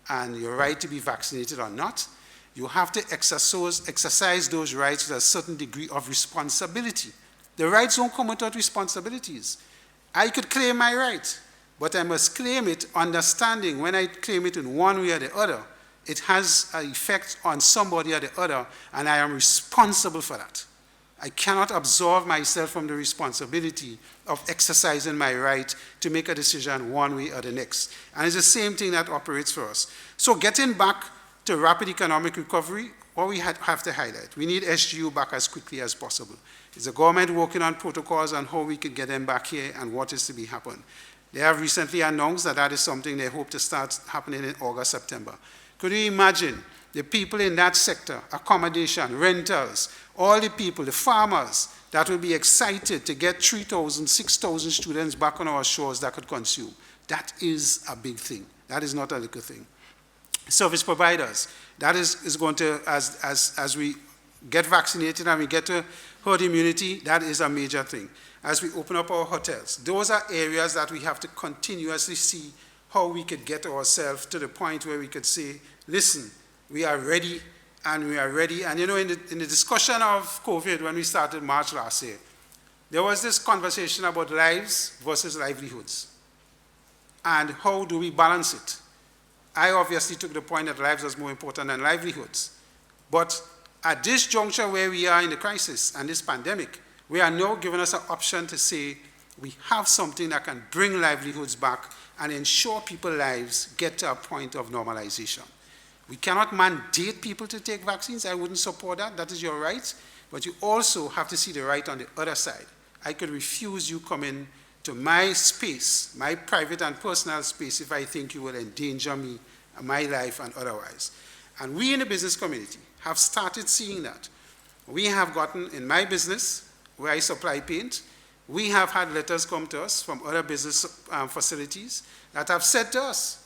and your right to be vaccinated or not. You have to exercise those rights with a certain degree of responsibility. The rights don't come without responsibilities. I could claim my right, but I must claim it understanding when I claim it in one way or the other, it has an effect on somebody or the other, and I am responsible for that. I cannot absolve myself from the responsibility of exercising my right to make a decision one way or the next. And it's the same thing that operates for us. So getting back to rapid economic recovery, what we have to highlight, we need SGU back as quickly as possible. Is the government working on protocols on how we could get them back here and what is to be happen? They have recently announced that that is something they hope to start happening in August, September. Could you imagine the people in that sector, accommodation, rentals, all the people, the farmers, that will be excited to get 3,000, 6,000 students back on our shores that could consume? That is a big thing. That is not a little thing. Service providers, that is going to, as we get vaccinated and we get to herd immunity, that is a major thing. As we open up our hotels, those are areas that we have to continuously see how we could get ourselves to the point where we could say, listen, we are ready and we are ready. And you know, in the discussion of COVID, when we started March last year, there was this conversation about lives versus livelihoods. And how do we balance it? I obviously took the point that lives was more important than livelihoods. But at this juncture where we are in the crisis and this pandemic, we are now giving us an option to say we have something that can bring livelihoods back and ensure people's lives get to a point of normalization. We cannot mandate people to take vaccines. I wouldn't support that. That is your right. But you also have to see the right on the other side. I could refuse you coming to my space, my private and personal space, if I think you will endanger me, my life, and otherwise. And we in the business community have started seeing that. We have gotten, in my business, where I supply paint, we have had letters come to us from other business facilities that have said to us,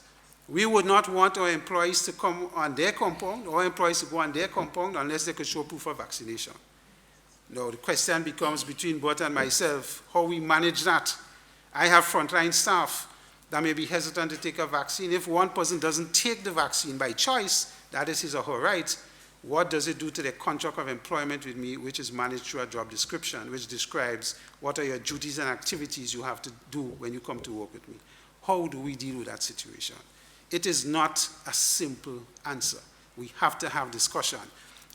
we would not want our employees to come on their compound, or employees to go on their compound unless they could show proof of vaccination. Now, the question becomes between Burt and myself, how we manage that. I have frontline staff that may be hesitant to take a vaccine. If one person doesn't take the vaccine by choice, that is his or her right, what does it do to the contract of employment with me, which is managed through a job description, which describes what are your duties and activities you have to do when you come to work with me? How do we deal with that situation? It is not a simple answer. We have to have discussion.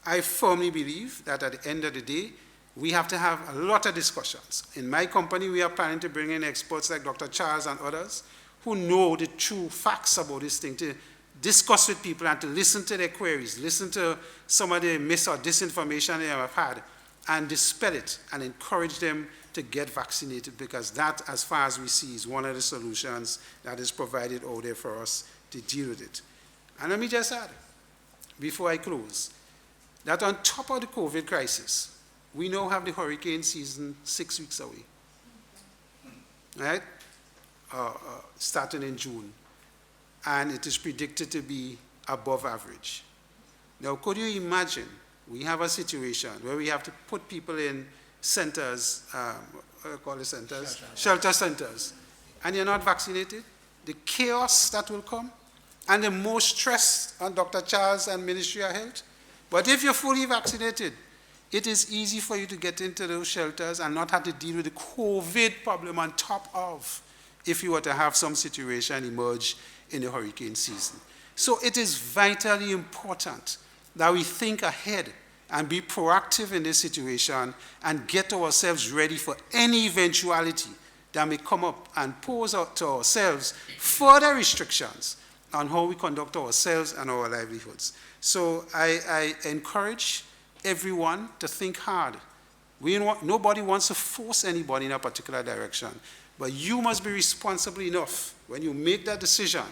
I firmly believe that at the end of the day, we have to have a lot of discussions. In my company, we are planning to bring in experts like Dr. Charles and others who know the true facts about this thing, to discuss with people and to listen to their queries, listen to some of the mis or disinformation they have had, and dispel it and encourage them to get vaccinated, because that, as far as we see, is one of the solutions that is provided out there for us to deal with it. And let me just add, before I close, that on top of the COVID crisis, we now have the hurricane season 6 weeks away, right? Starting in June. And it is predicted to be above average. Now, could you imagine, we have a situation where we have to put people in centers, what do you call the centers? Shelter centers, and you're not vaccinated? The chaos that will come, and the more stress on Dr. Charles and Ministry of Health. But if you're fully vaccinated, it is easy for you to get into those shelters and not have to deal with the COVID problem on top of, if you were to have some situation emerge in the hurricane season. So it is vitally important that we think ahead and be proactive in this situation and get ourselves ready for any eventuality that may come up, and pose out to ourselves further restrictions on how we conduct ourselves and our livelihoods. So I encourage everyone to think hard. Nobody wants to force anybody in a particular direction, but you must be responsible enough when you make that decision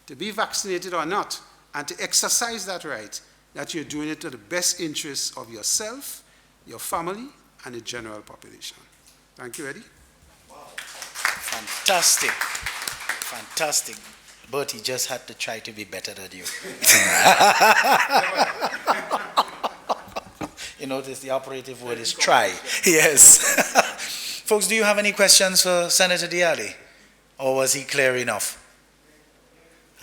to be vaccinated or not, and to exercise that right, that you're doing it to the best interests of yourself, your family, and the general population. Thank you, Eddie. Wow. Fantastic. Fantastic. But he just had to try to be better than you. You notice the operative word is try. Yes. Folks, do you have any questions for Senator Diali? Or was he clear enough?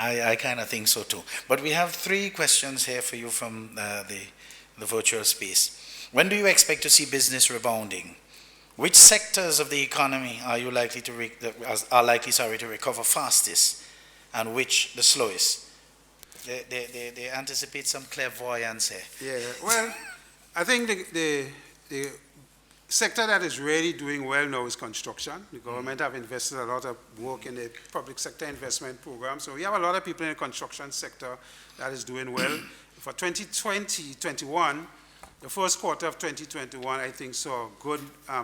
I kind of think so too. But we have 3 questions here for you from the virtual space. When do you expect to see business rebounding? Which sectors of the economy are you likely to recover fastest, and which the slowest? They anticipate some clairvoyance here. Yeah. Well, I think the sector that is really doing well now is construction. The government have invested a lot of work in the public sector investment program. So we have a lot of people in the construction sector that is doing well. For 2020-21, the first quarter of 2021, I think, saw good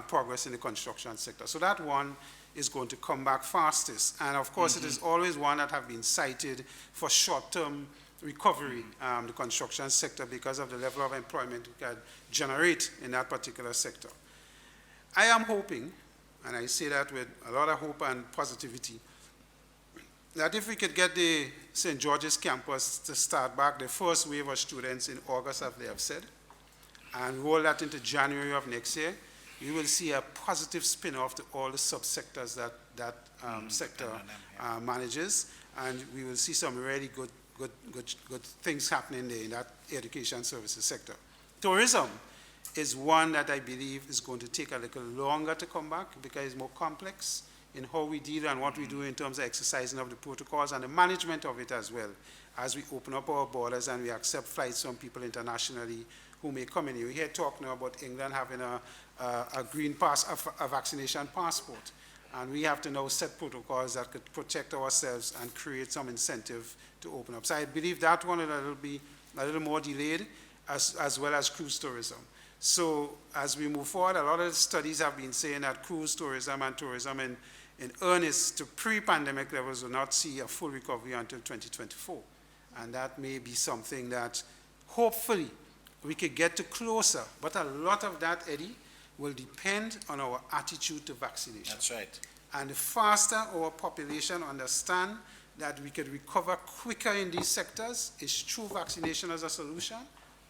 progress in the construction sector. So that one is going to come back fastest. And of course, it is always one that have been cited for short-term recovery, the construction sector, because of the level of employment we can generate in that particular sector. I am hoping, and I say that with a lot of hope and positivity, that if we could get the St. George's campus to start back the first wave of students in August, as they have said, and roll that into January of next year, we will see a positive spin-off to all the subsectors that sector manages, and we will see some really good things happening there in that education services sector. Tourism is one that I believe is going to take a little longer to come back, because it's more complex in how we deal and what we do in terms of exercising of the protocols and the management of it as well, as we open up our borders and we accept flights from people internationally who may come in. You hear talk now about England having a green pass, a vaccination passport, and we have to now set protocols that could protect ourselves and create some incentive to open up. So I believe that one will be a little more delayed, as well as cruise tourism. So as we move forward, a lot of studies have been saying that cruise tourism and tourism in earnest to pre-pandemic levels will not see a full recovery until 2024. And that may be something that hopefully we could get to closer. But a lot of that, Eddie, will depend on our attitude to vaccination. That's right. And the faster our population understand that we could recover quicker in these sectors is through vaccination as a solution,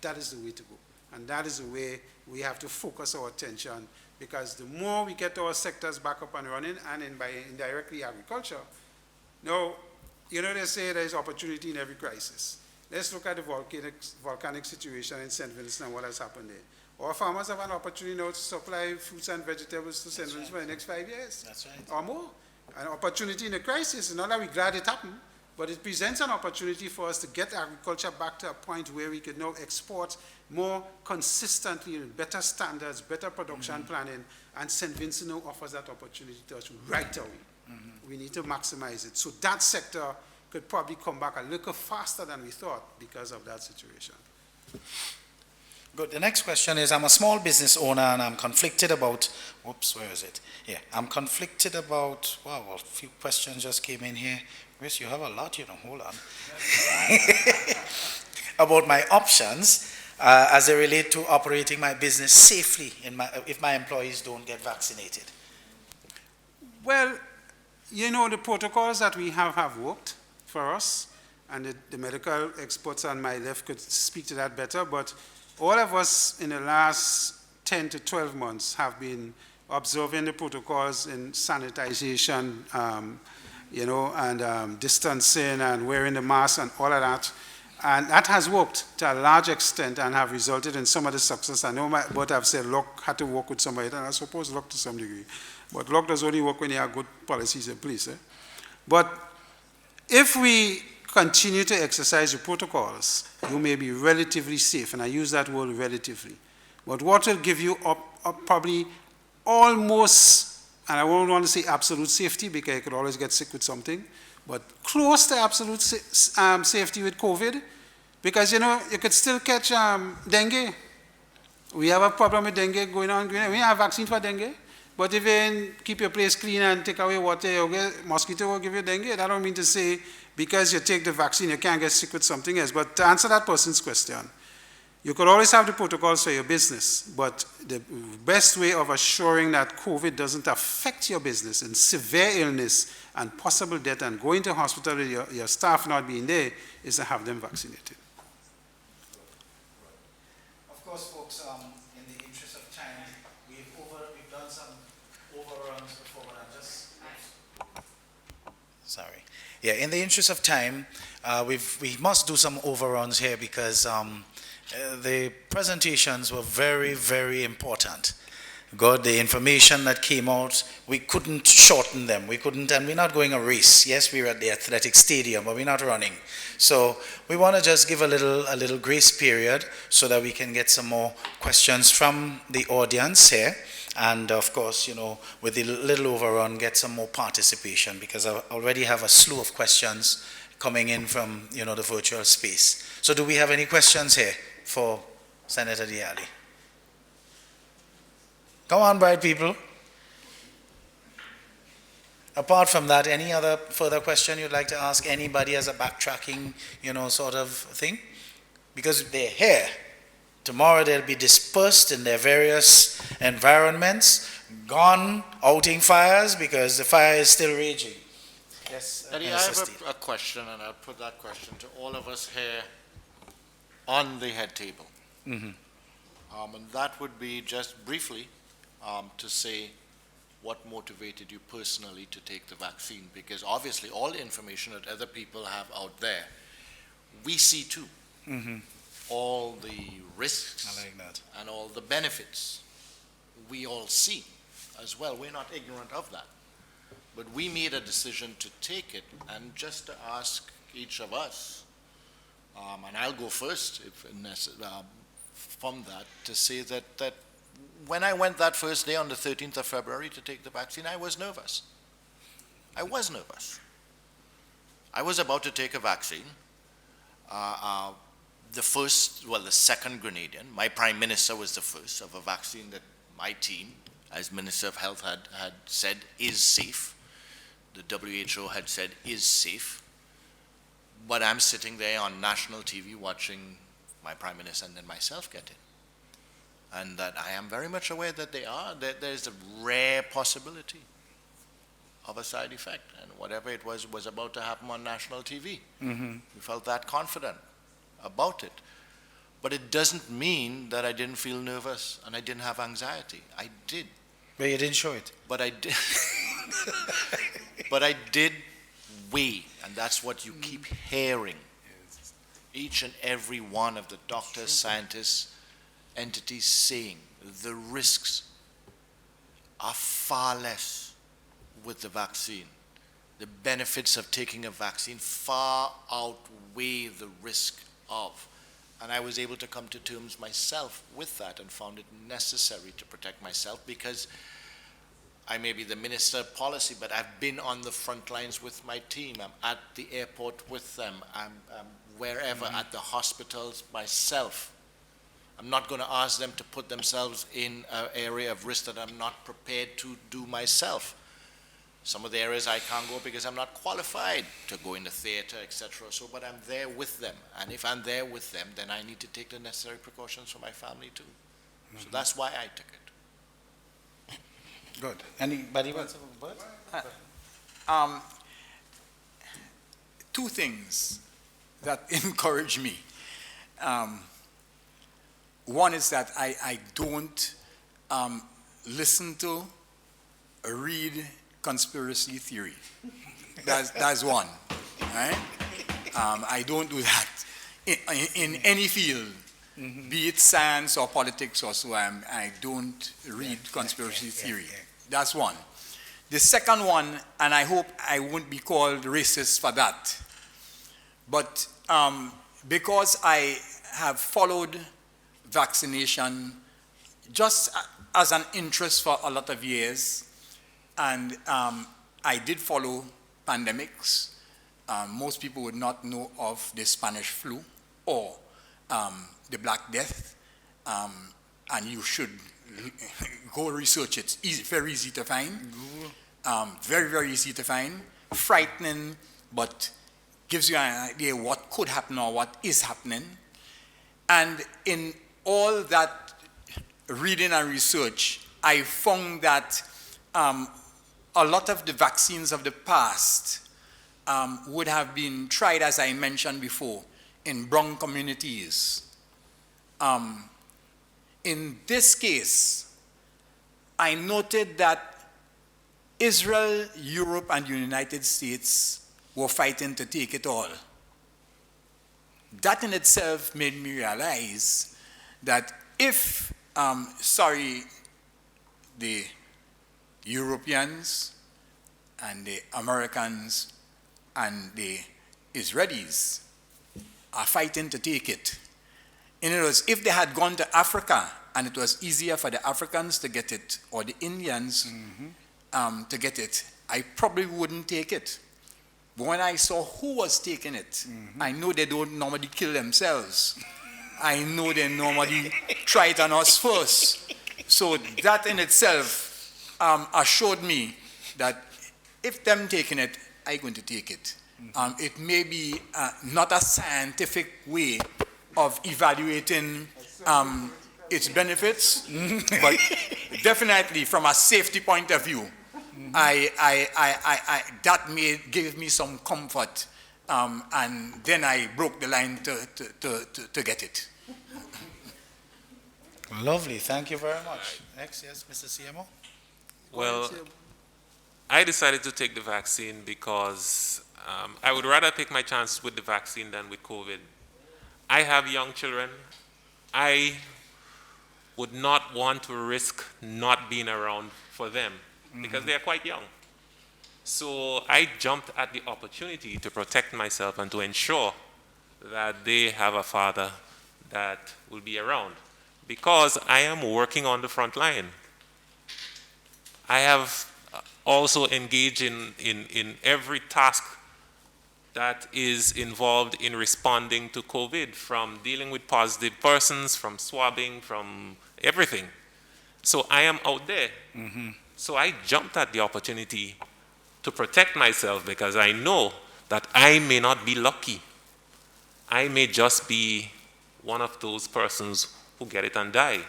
that is the way to go. And that is the way we have to focus our attention, because the more we get our sectors back up and running, and by indirectly agriculture. Now, you know, they say there's opportunity in every crisis. Let's look at the volcanic situation in St. Vincent and what has happened there. Our farmers have an opportunity now to supply fruits and vegetables to St. Vincent for the next 5 years. That's right. Or more. An opportunity in a crisis. Not that we're glad it happened, but it presents an opportunity for us to get agriculture back to a point where we can now export more consistently with better standards, better production planning, and St. Vincent now offers that opportunity to us right away. We need to maximize it. So that sector could probably come back a little faster than we thought because of that situation. Good. The next question is, I'm a small business owner and I'm conflicted about, whoops, where is it? Yeah, I'm conflicted about, wow, a few questions just came in here. Chris, you have a lot, you know, hold on. About my options as they relate to operating my business safely if my employees don't get vaccinated. Well, you know, the protocols that we have worked for us, and the medical experts on my left could speak to that better, but all of us in the last 10 to 12 months have been observing the protocols in sanitization, you know, and distancing and wearing the mask and all of that. And that has worked to a large extent and have resulted in some of the success. I know what I've said, Locke had to work with somebody, and I suppose Locke to some degree. But Locke does only work when you have good policies in place. But if we continue to exercise the protocols, you may be relatively safe, and I use that word relatively. But what will give you probably almost, and I won't want to say absolute safety because you could always get sick with something, but close to absolute safety with COVID, because, you know, you could still catch dengue. We have a problem with dengue going on. We have a vaccine for dengue, but if you keep your place clean and take away water, mosquito will give you dengue. That don't mean to say because you take the vaccine, you can't get sick with something else. But to answer that person's question, you could always have the protocols for your business, but the best way of assuring that COVID doesn't affect your business in severe illness and possible death and going to hospital with your staff not being there is to have them vaccinated. Of course, folks, in the interest of time, we've done some overruns before, but I'm just... Sorry. Yeah, in the interest of time, we must do some overruns here because the presentations were very, very important. God, the information that came out, we couldn't shorten them. We couldn't, and we're not going a race. Yes, we're at the athletic stadium, but we're not running. So we want to just give a little grace period so that we can get some more questions from the audience here. And of course, you know, with the little overrun, get some more participation, because I already have a slew of questions coming in from, you know, the virtual space. So do we have any questions here for Senator Diali? Come on, bright people. Apart from that, any other further question you'd like to ask anybody as a backtracking, you know, sort of thing? Because they're here. Tomorrow they'll be dispersed in their various environments, gone outing fires because the fire is still raging. Yes, Eddie, I have a question, and I'll put that question to all of us here on the head table. Mm-hmm. And that would be just briefly to say what motivated you personally to take the vaccine, because obviously all the information that other people have out there, we see too. Mm-hmm. All the risks I like that. and all the benefits we all see as well. We're not ignorant of that. But we made a decision to take it, and just to ask each of us, and I'll go first if from that, to say that when I went that first day on the 13th of February to take the vaccine, I was nervous. I was nervous. I was about to take a vaccine. the second Grenadian. My Prime Minister was the first of a vaccine that my team, as Minister of Health, had said is safe. The WHO had said is safe. But I'm sitting there on national TV watching my Prime Minister and then myself get it. And that I am very much aware that there's a rare possibility of a side effect. And whatever it was about to happen on national TV. Mm-hmm. We felt that confident about it. But it doesn't mean that I didn't feel nervous and I didn't have anxiety. I did. But you didn't show it. But I did. But I did weigh, and that's what you keep hearing. Each and every one of the doctors, scientists, entities saying the risks are far less with the vaccine. The benefits of taking a vaccine far outweigh the risk of. And I was able to come to terms myself with that and found it necessary to protect myself because I may be the Minister of Policy, but I've been on the front lines with my team. I'm at the airport with them. I'm wherever, at the hospitals myself. I'm not going to ask them to put themselves in an area of risk that I'm not prepared to do myself. Some of the areas I can't go because I'm not qualified to go in the theater, etc. So, but I'm there with them. And if I'm there with them, then I need to take the necessary precautions for my family too. So that's why I took it. Good. Anybody wants to Burt? Two things that encourage me. One is that I don't listen to, read conspiracy theory. That's one. Right? I don't do that in any field, be it science or politics or so. I don't read conspiracy theory. That's one. The second one, and I hope I won't be called racist for that, but because I have followed vaccination just as an interest for a lot of years, and I did follow pandemics. Most people would not know of the Spanish flu or the Black Death, and you should go research it. Very easy to find. Very, very easy to find. Frightening, but gives you an idea what could happen or what is happening. And in all that reading and research, I found that a lot of the vaccines of the past would have been tried, as I mentioned before, in brown communities. In this case, I noted that Israel, Europe, and the United States were fighting to take it all. That in itself made me realize that if, the Europeans and the Americans and the Israelis are fighting to take it. In other words, if they had gone to Africa and it was easier for the Africans to get it or the Indians to get it, I probably wouldn't take it. But when I saw who was taking it, I know they don't normally kill themselves. I know they normally try it on us first. So that in itself assured me that if them taking it, I'm going to take it. It may be not a scientific way of evaluating its benefits, but definitely from a safety point of view, that may give me some comfort, and then I broke the line to get it. Lovely, thank you very much. Next, yes, Mr. CMO. Well, I decided to take the vaccine because I would rather take my chances with the vaccine than with COVID. I have young children. I would not want to risk not being around for them because they are quite young. So I jumped at the opportunity to protect myself and to ensure that they have a father that will be around, because I am working on the front line. I have also engaged in every task that is involved in responding to COVID, from dealing with positive persons, from swabbing, from everything. So I am out there. So I jumped at the opportunity to protect myself because I know that I may not be lucky. I may just be one of those persons who get it and die.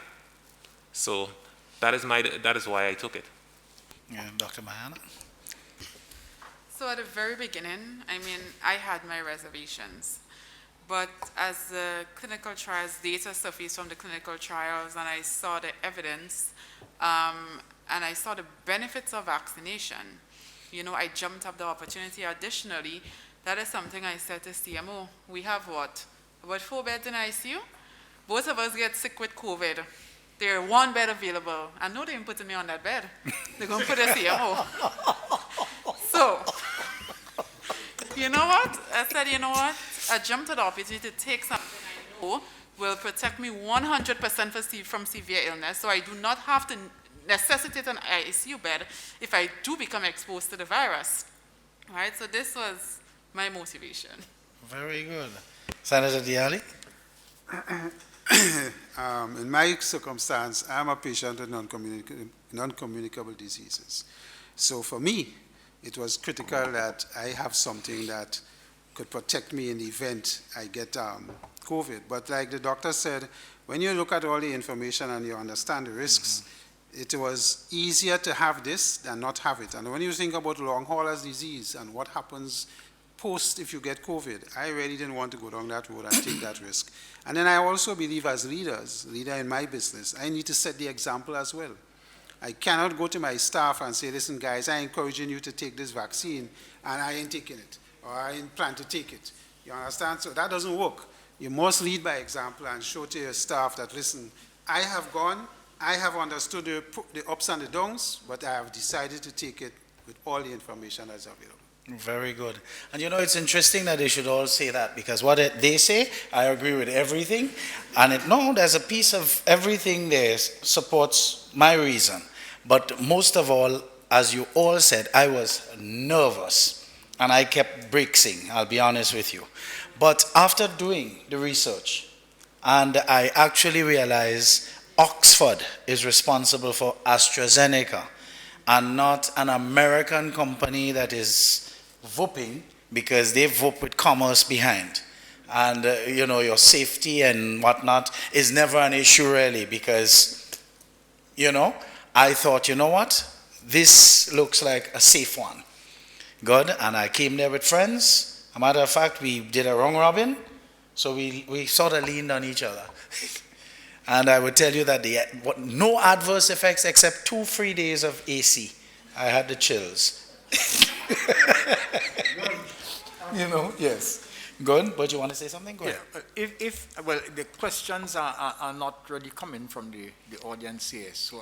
So that is why I took it. Yeah, Dr. Mayana? So at the very beginning, I mean, I had my reservations. But as the clinical trials, data surfaced from the clinical trials, and I saw the evidence, and I saw the benefits of vaccination, you know, I jumped up the opportunity. Additionally, that is something I said to CMO. We have what? About 4 beds in ICU? Both of us get sick with COVID. There's 1 bed available. I know they ain't putting me on that bed. They're going to put a CMO. So, you know what? I said, you know what? I jumped at the opportunity to take something I know will protect me 100% from severe illness, so I do not have to necessitate an ICU bed if I do become exposed to the virus. Right? So this was my motivation. Very good. Senator Diali? In my circumstance, I'm a patient with non-communicable diseases. So for me, it was critical that I have something that could protect me in the event I get COVID. But like the doctor said, when you look at all the information and you understand the risks, it was easier to have this than not have it. And when you think about long haulers disease and what happens post if you get COVID, I really didn't want to go down that road and take that risk. And then I also believe as leader in my business, I need to set the example as well. I cannot go to my staff and say, listen guys, I'm encouraging you to take this vaccine and I ain't taking it, or I ain't plan to take it. You understand? So that doesn't work. You must lead by example and show to your staff that, listen, I have gone, I have understood the ups and the downs, but I have decided to take it with all the information that's available. Very good. And you know, it's interesting that they should all say that, because what they say, I agree with everything. And there's a piece of everything there supports my reason. But most of all, as you all said, I was nervous. And I kept bracing, I'll be honest with you. But after doing the research, and I actually realized Oxford is responsible for Astrazeneca, and not an American company that is whooping, because they whoop with commerce behind. And, your safety and whatnot is never an issue really, because, I thought, you know what? This looks like a safe one. Good. And I came there with friends. A matter of fact, we did a round robin, so we sort of leaned on each other. And I would tell you that no adverse effects except 2 free days of AC. I had the chills. Yes. Good, but you want to say something? Go ahead. Yeah. The questions are not really coming from the audience here, so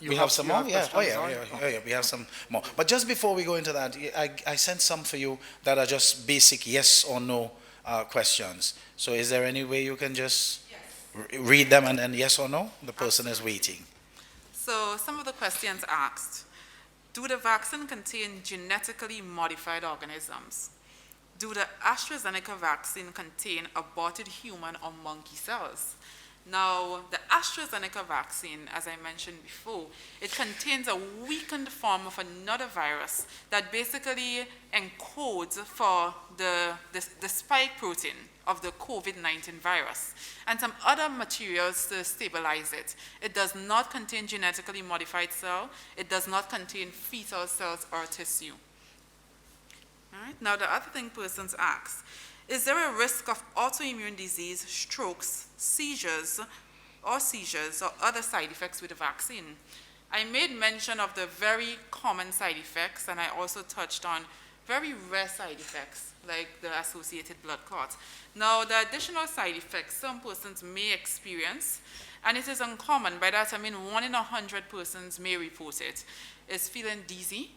we have some more? Yeah. We have some more. But just before we go into that, I sent some for you that are just basic yes or no questions. So is there any way you can just read them and then yes or no? The person is waiting. So some of the questions asked. Do the vaccine contain genetically modified organisms? Do the AstraZeneca vaccine contain aborted human or monkey cells? Now, the AstraZeneca vaccine, as I mentioned before, it contains a weakened form of another virus that basically encodes for the spike protein of the COVID-19 virus and some other materials to stabilize it. It does not contain genetically modified cell. It does not contain fetal cells or tissue. All right. Now, the other thing persons ask, is there a risk of autoimmune disease, strokes, seizures, or other side effects with the vaccine? I made mention of the very common side effects, and I also touched on very rare side effects, like the associated blood clots. Now, the additional side effects some persons may experience, and it is uncommon. By that, I mean 1 in 100 persons may report it, is feeling dizzy,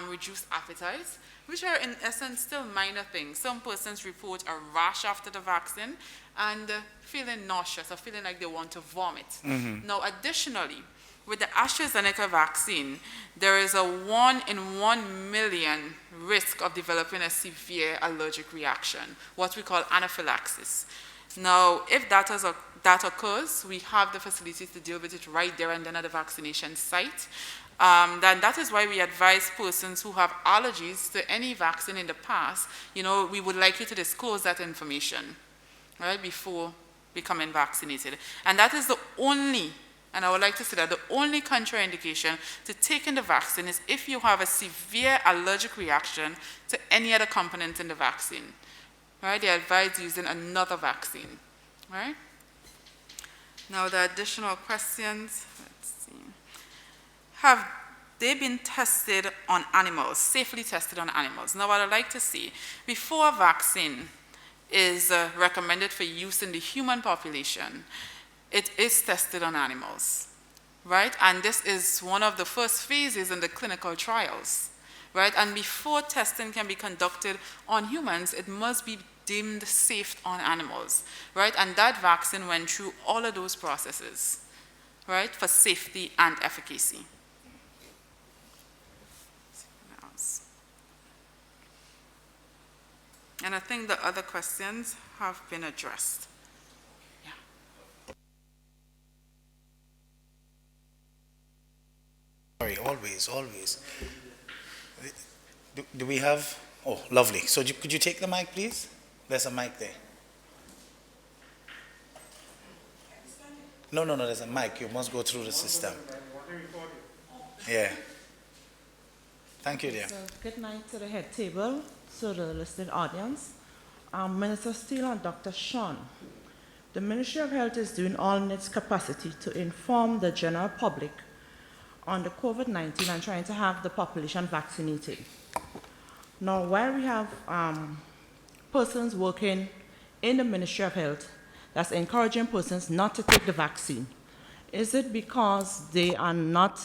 reduced appetite, which are in essence still minor things. Some persons report a rash after the vaccine and feeling nauseous or feeling like they want to vomit. Now, additionally, with the Astrazeneca vaccine, there is a 1 in 1 million risk of developing a severe allergic reaction, what we call anaphylaxis. Now, if that occurs, we have the facilities to deal with it right there and then at the vaccination site. Then that is why we advise persons who have allergies to any vaccine in the past, we would like you to disclose that information, right, before becoming vaccinated. And that is the only, and I would like to say that the only contraindication to taking the vaccine is if you have a severe allergic reaction to any other component in the vaccine. Right? They advise using another vaccine. Right? Now the additional questions, let's see. Have they been tested on animals, safely tested on animals? Now what I'd like to see, before a vaccine is recommended for use in the human population, it is tested on animals, right? And this is one of the first phases in the clinical trials, right? And before testing can be conducted on humans, it must be deemed safe on animals, right? And that vaccine went through all of those processes, right, for safety and efficacy. And I think the other questions have been addressed. Sorry, always. Do we have, oh, lovely. So could you take the mic, please? There's a mic there. No, there's a mic. You must go through the system. Yeah. Thank you, dear. So, good night to the head table, to the listening audience. Minister Steele and Dr. Sean. The Ministry of Health is doing all in its capacity to inform the general public on the COVID-19 and trying to have the population vaccinated. Now, while we have persons working in the Ministry of Health that's encouraging persons not to take the vaccine, is it because they are not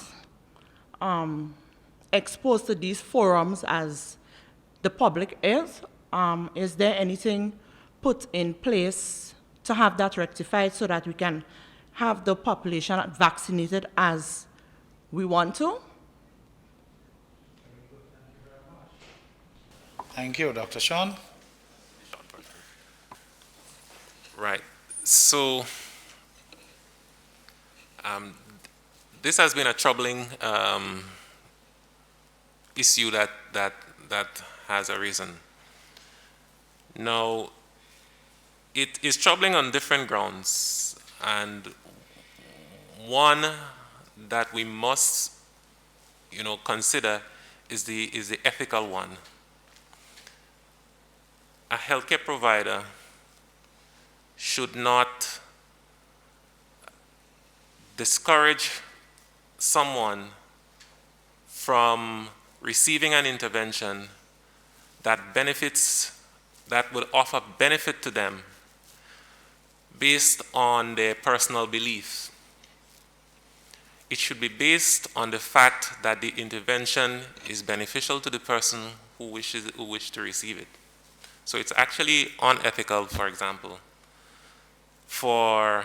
exposed to these forums as the public is? Is there anything put in place to have that rectified so that we can have the population vaccinated as we want to? Thank you, Dr. Sean. Right. So this has been a troubling issue that has arisen. Now, it is troubling on different grounds, and one that we must, consider is the ethical one. A healthcare provider should not discourage someone from receiving an intervention that would offer benefit to them based on their personal beliefs. It should be based on the fact that the intervention is beneficial to the person who wishes to receive it. So it's actually unethical, for example, for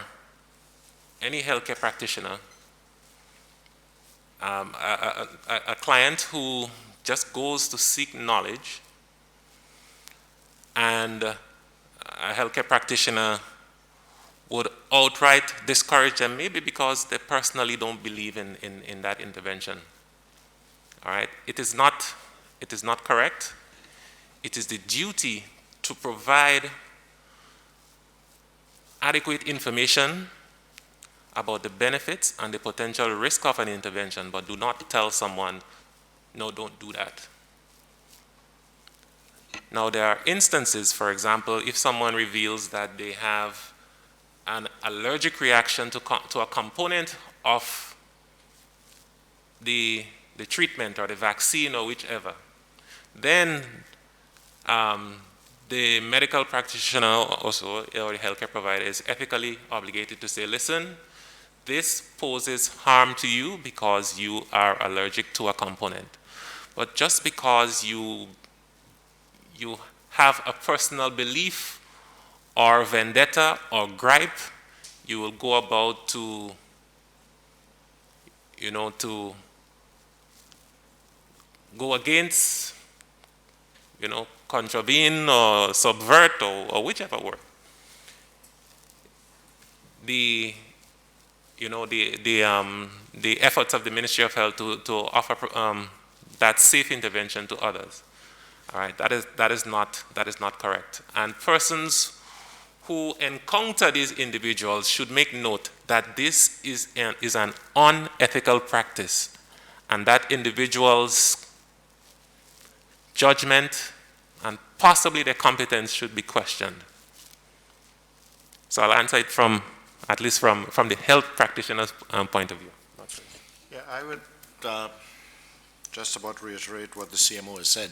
any healthcare practitioner, a client who just goes to seek knowledge, and a healthcare practitioner would outright discourage them, maybe because they personally don't believe in that intervention. All right? It is not correct. It is the duty to provide adequate information about the benefits and the potential risk of an intervention, but do not tell someone, no, don't do that. Now, there are instances, for example, if someone reveals that they have an allergic reaction to a component of the treatment or the vaccine or whichever, then the medical practitioner also, or the healthcare provider, is ethically obligated to say, listen, this poses harm to you because you are allergic to a component. But just because you have a personal belief or vendetta or gripe, you will go about to to go against, contravene or subvert or whichever word. The efforts of the Ministry of Health to offer that safe intervention to others. All right, that is not correct. And persons who encounter these individuals should make note that this is an unethical practice, and that individual's judgment and possibly their competence should be questioned. So I'll answer it at least from the health practitioner's point of view. Yeah, I would just about reiterate what the CMO has said.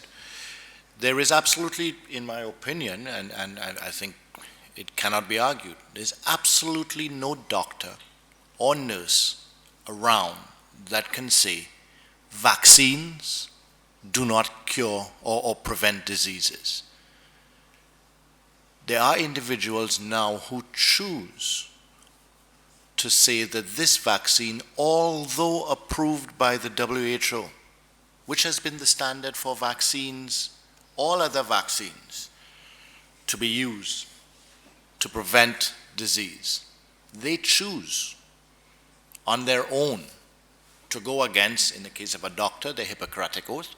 There is absolutely, in my opinion, and I think it cannot be argued, there's absolutely no doctor or nurse around that can say vaccines do not cure or prevent diseases. There are individuals now who choose to say that this vaccine, although approved by the WHO, which has been the standard for vaccines, all other vaccines, to be used to prevent disease, they choose on their own to go against, in the case of a doctor, the Hippocratic Oath,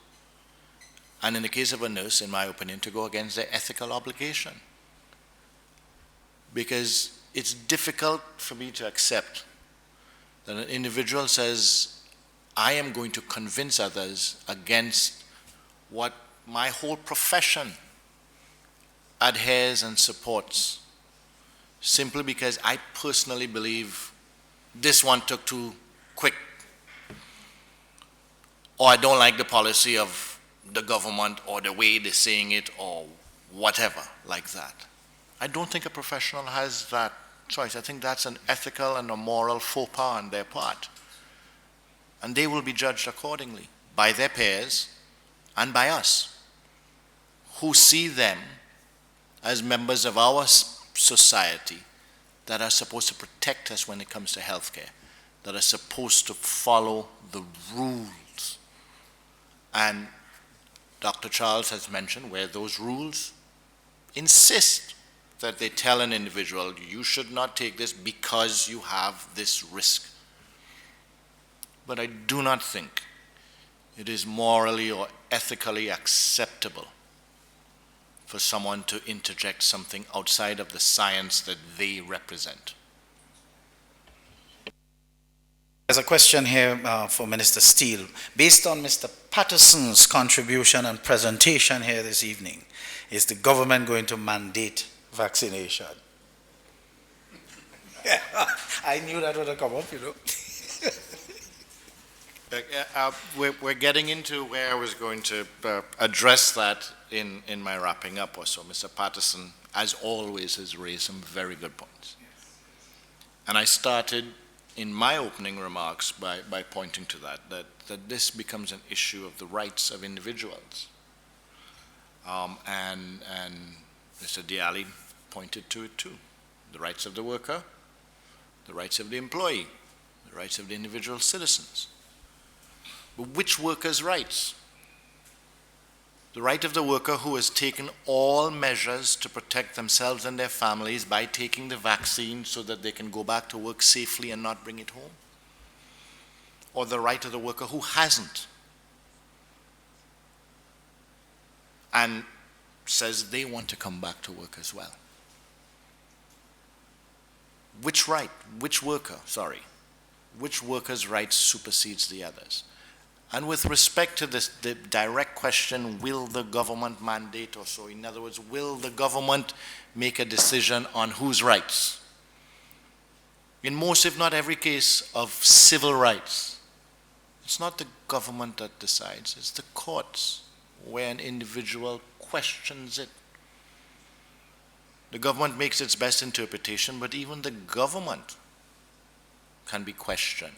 and in the case of a nurse, in my opinion, to go against their ethical obligation. Because it's difficult for me to accept that an individual says, I am going to convince others against what my whole profession adheres and supports, simply because I personally believe this one took too quick, or I don't like the policy of the government or the way they're saying it or whatever like that. I don't think a professional has that choice. I think that's an ethical and a moral faux pas on their part. And they will be judged accordingly by their peers and by us, who see them as members of our society that are supposed to protect us when it comes to healthcare, that are supposed to follow the rules. And Dr. Charles has mentioned where those rules insist that they tell an individual, you should not take this because you have this risk. But I do not think it is morally or ethically acceptable for someone to interject something outside of the science that they represent. There's a question here for Minister Steele. Based on Mr. Patterson's contribution and presentation here this evening, is the government going to mandate vaccination? Yeah, I knew that would have come up, We're getting into where I was going to address that in my wrapping up or so. Mr. Patterson, as always, has raised some very good points. And I started in my opening remarks by pointing to that this becomes an issue of the rights of individuals. And Mr. Dialli pointed to it too. The rights of the worker, the rights of the employee, the rights of the individual citizens. But which workers' rights? The right of the worker who has taken all measures to protect themselves and their families by taking the vaccine so that they can go back to work safely and not bring it home? Or the right of the worker who hasn't and says they want to come back to work as well? Which right, which worker's rights supersedes the others? And with respect to this, the direct question, will the government mandate or so? In other words, will the government make a decision on whose rights? In most, if not every case of civil rights, it's not the government that decides, it's the courts where an individual questions it. The government makes its best interpretation, but even the government can be questioned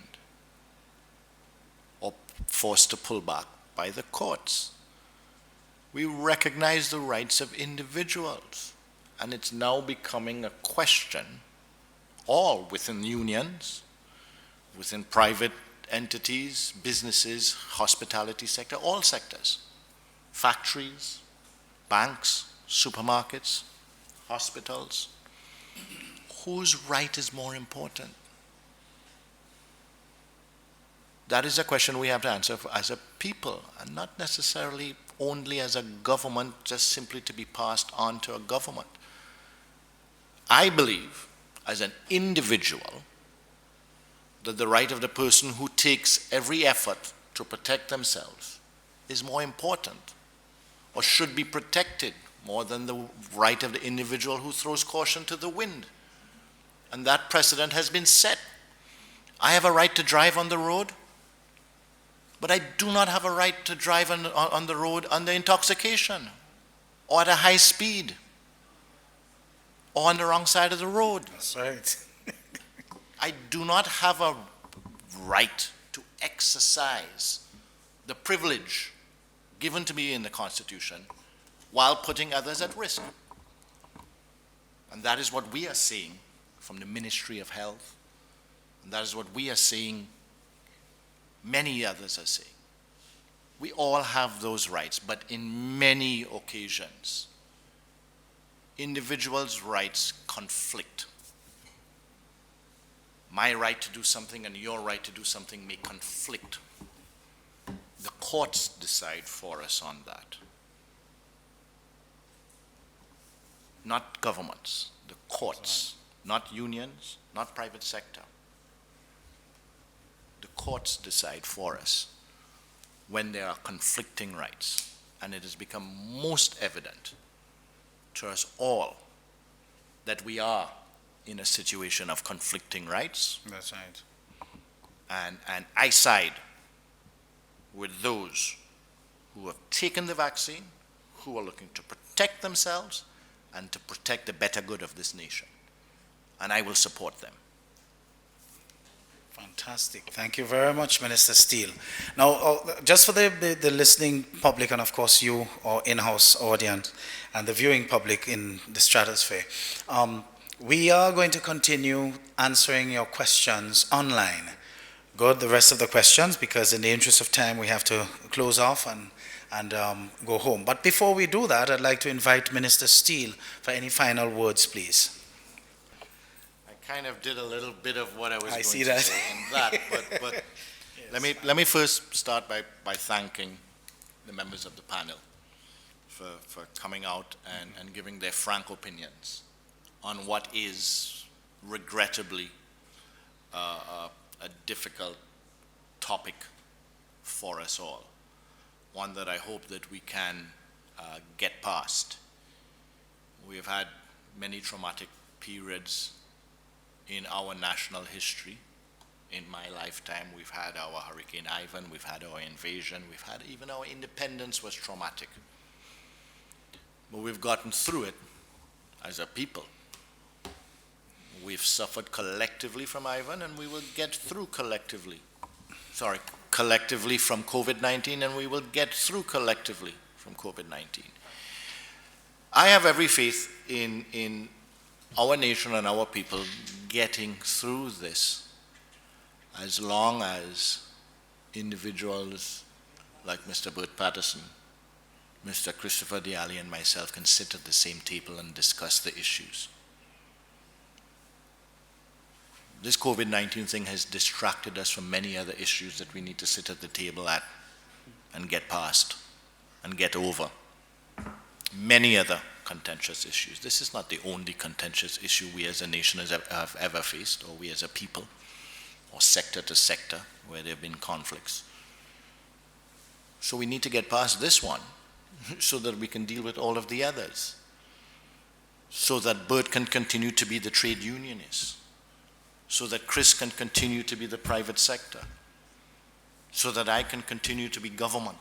or forced to pull back by the courts. We recognize the rights of individuals, and it's now becoming a question, all within unions, within private entities, businesses, hospitality sector, all sectors, factories, banks, supermarkets, hospitals. Whose right is more important? That is a question we have to answer as a people, and not necessarily only as a government, just simply to be passed on to a government. I believe, as an individual, that the right of the person who takes every effort to protect themselves is more important, or should be protected more than the right of the individual who throws caution to the wind. And that precedent has been set. I have a right to drive on the road, but I do not have a right to drive on the road under intoxication, or at a high speed, or on the wrong side of the road. That's right. I do not have a right to exercise the privilege given to me in the Constitution while putting others at risk. And that is what we are seeing from the Ministry of Health, and that is what we are seeing many others are saying. We all have those rights, but in many occasions, individuals' rights conflict. My right to do something and your right to do something may conflict. The courts decide for us on that. Not governments, the courts, not unions, not private sector. The courts decide for us when there are conflicting rights, and it has become most evident to us all that we are in a situation of conflicting rights. That's right. And I side with those who have taken the vaccine, who are looking to protect themselves and to protect the better good of this nation. And I will support them. Fantastic. Thank you very much, Minister Steele. Now, just for the listening public, and of course you, our in-house audience, and the viewing public in the stratosphere, we are going to continue answering your questions online. Good, the rest of the questions, because in the interest of time, we have to close off and go home. But before we do that, I'd like to invite Minister Steele for any final words, please. Kind of did a little bit of what I was going to say in that, but yes. let me first start by thanking the members of the panel for coming out and giving their frank opinions on what is regrettably a difficult topic for us all, one that I hope that we can get past. We have had many traumatic periods in our national history. In my lifetime, we've had our Hurricane Ivan, we've had our invasion, we've had even our independence was traumatic. But we've gotten through it as a people. We've suffered collectively from Ivan, and we will get through collectively from COVID-19, and we will get through collectively from COVID-19. I have every faith in our nation and our people getting through this, as long as individuals like Mr. Burt Patterson, Mr. Christopher Dialli, and myself can sit at the same table and discuss the issues. This COVID-19 thing has distracted us from many other issues that we need to sit at the table at and get past and get over. Many other contentious issues. This is not the only contentious issue we as a nation have ever faced, or we as a people, or sector to sector, where there have been conflicts. So we need to get past this one so that we can deal with all of the others, so that Burt can continue to be the trade unionist, so that Chris can continue to be the private sector, so that I can continue to be government,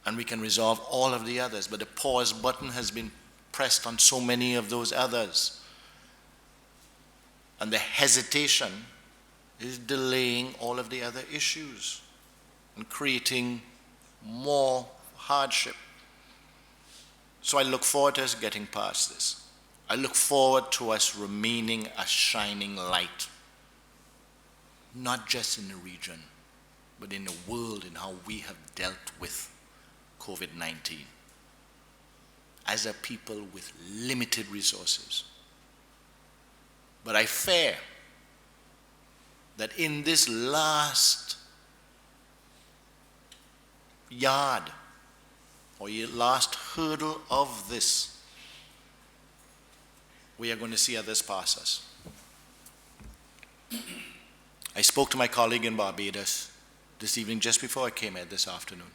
and we can resolve all of the others. But the pause button has been pressed on so many of those others, and the hesitation is delaying all of the other issues and creating more hardship. So I look forward to us getting past this. I look forward to us remaining a shining light, not just in the region, but in the world, in how we have dealt with COVID-19 as a people with limited resources. But I fear that in this last yard or last hurdle of this, we are going to see others pass us. I spoke to my colleague in Barbados this evening, just before I came here this afternoon.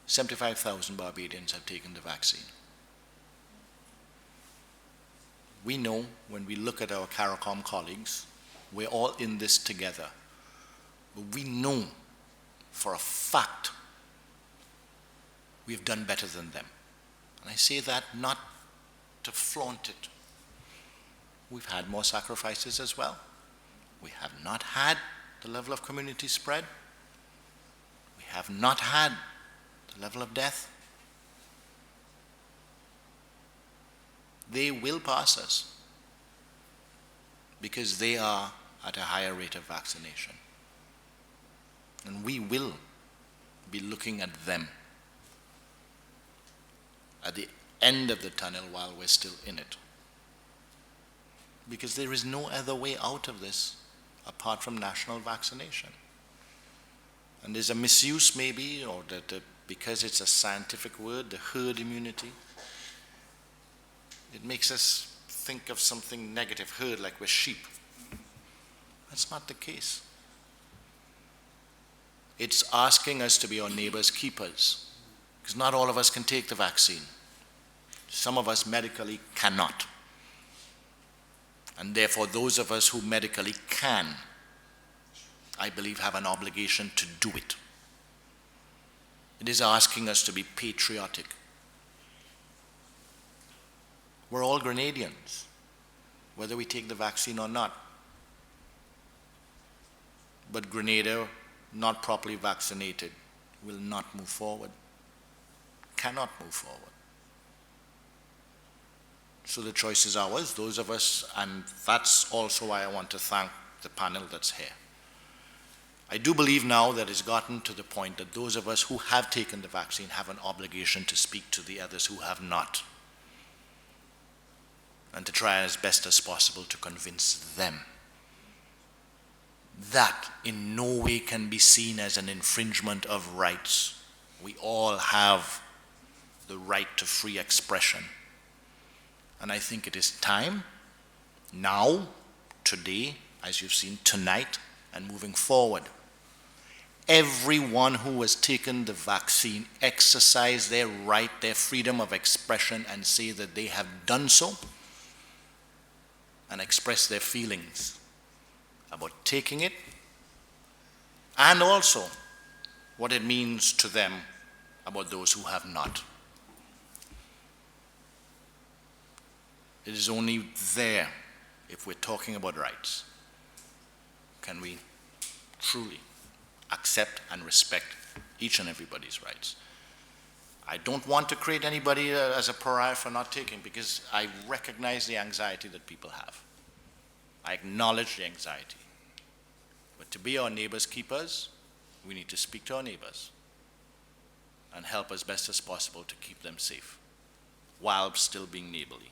75,000 Barbadians have taken the vaccine. We know when we look at our CARICOM colleagues, we're all in this together. But we know for a fact we've done better than them. And I say that not to flaunt it. We've had more sacrifices as well. We have not had the level of community spread. We have not had the level of death. They will pass us because they are at a higher rate of vaccination. And we will be looking at them at the end of the tunnel while we're still in it. Because there is no other way out of this apart from national vaccination. And there's a misuse maybe, or that because it's a scientific word, the herd immunity, it makes us think of something negative, herd, like we're sheep. That's not the case. It's asking us to be our neighbor's keepers, because not all of us can take the vaccine. Some of us medically cannot. And therefore, those of us who medically can, I believe, have an obligation to do it. It is asking us to be patriotic. We're all Grenadians, whether we take the vaccine or not. But Grenada, not properly vaccinated, will not move forward, cannot move forward. So the choice is ours, those of us, and that's also why I want to thank the panel that's here. I do believe now that it's gotten to the point that those of us who have taken the vaccine have an obligation to speak to the others who have not, and to try as best as possible to convince them that in no way can be seen as an infringement of rights. We all have the right to free expression. And I think it is time, now, today, as you've seen tonight, and moving forward, everyone who has taken the vaccine exercise their right, their freedom of expression, and say that they have done so, and express their feelings about taking it, and also what it means to them about those who have not. It is only there, if we're talking about rights, can we truly accept and respect each and everybody's rights. I don't want to create anybody as a pariah for not taking, because I recognize the anxiety that people have. I acknowledge the anxiety. But to be our neighbors' keepers, we need to speak to our neighbors and help as best as possible to keep them safe while still being neighborly.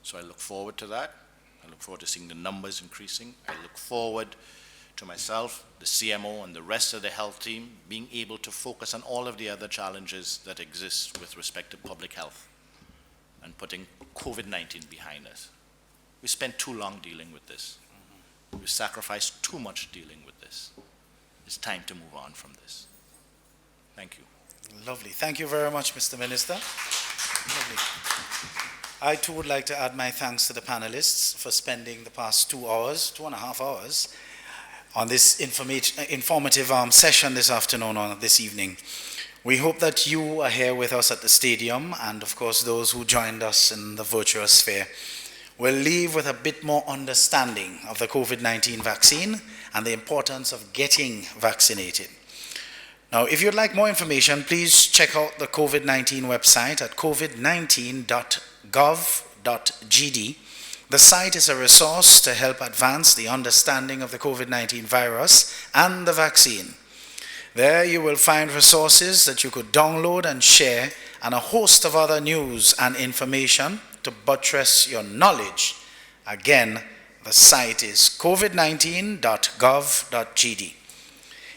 So I look forward to that. I look forward to seeing the numbers increasing. I look forward to myself, the CMO, and the rest of the health team being able to focus on all of the other challenges that exist with respect to public health and putting COVID-19 behind us. We spent too long dealing with this. We sacrificed too much dealing with this. It's time to move on from this. Thank you. Lovely. Thank you very much, Mr. Minister. Lovely. I too would like to add my thanks to the panelists for spending the past 2 hours, 2.5 hours, on this informative session this afternoon or this evening. We hope that you are here with us at the stadium, and of course those who joined us in the virtual sphere will leave with a bit more understanding of the COVID-19 vaccine and the importance of getting vaccinated. Now, if you'd like more information, please check out the COVID-19 website at covid19.gov.gd, The site is a resource to help advance the understanding of the COVID-19 virus and the vaccine. There you will find resources that you could download and share, and a host of other news and information to buttress your knowledge. Again, the site is covid19.gov.gd.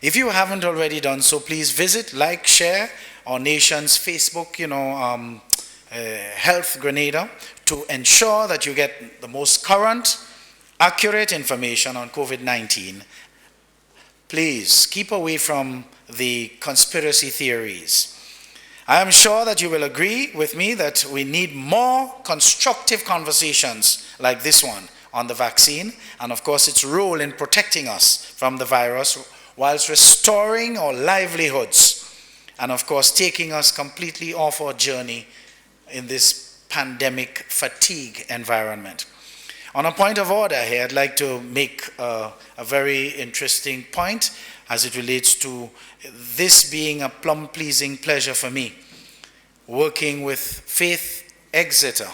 If you haven't already done so, please visit, like, share our nation's Facebook, Health Grenada, to ensure that you get the most current, accurate information on COVID-19. Please keep away from the conspiracy theories. I am sure that you will agree with me that we need more constructive conversations like this one on the vaccine, and of course its role in protecting us from the virus whilst restoring our livelihoods, and of course taking us completely off our journey in this pandemic fatigue environment. On a point of order here, I'd like to make a very interesting point as it relates to this being a plum-pleasing pleasure for me, working with Faith Exeter.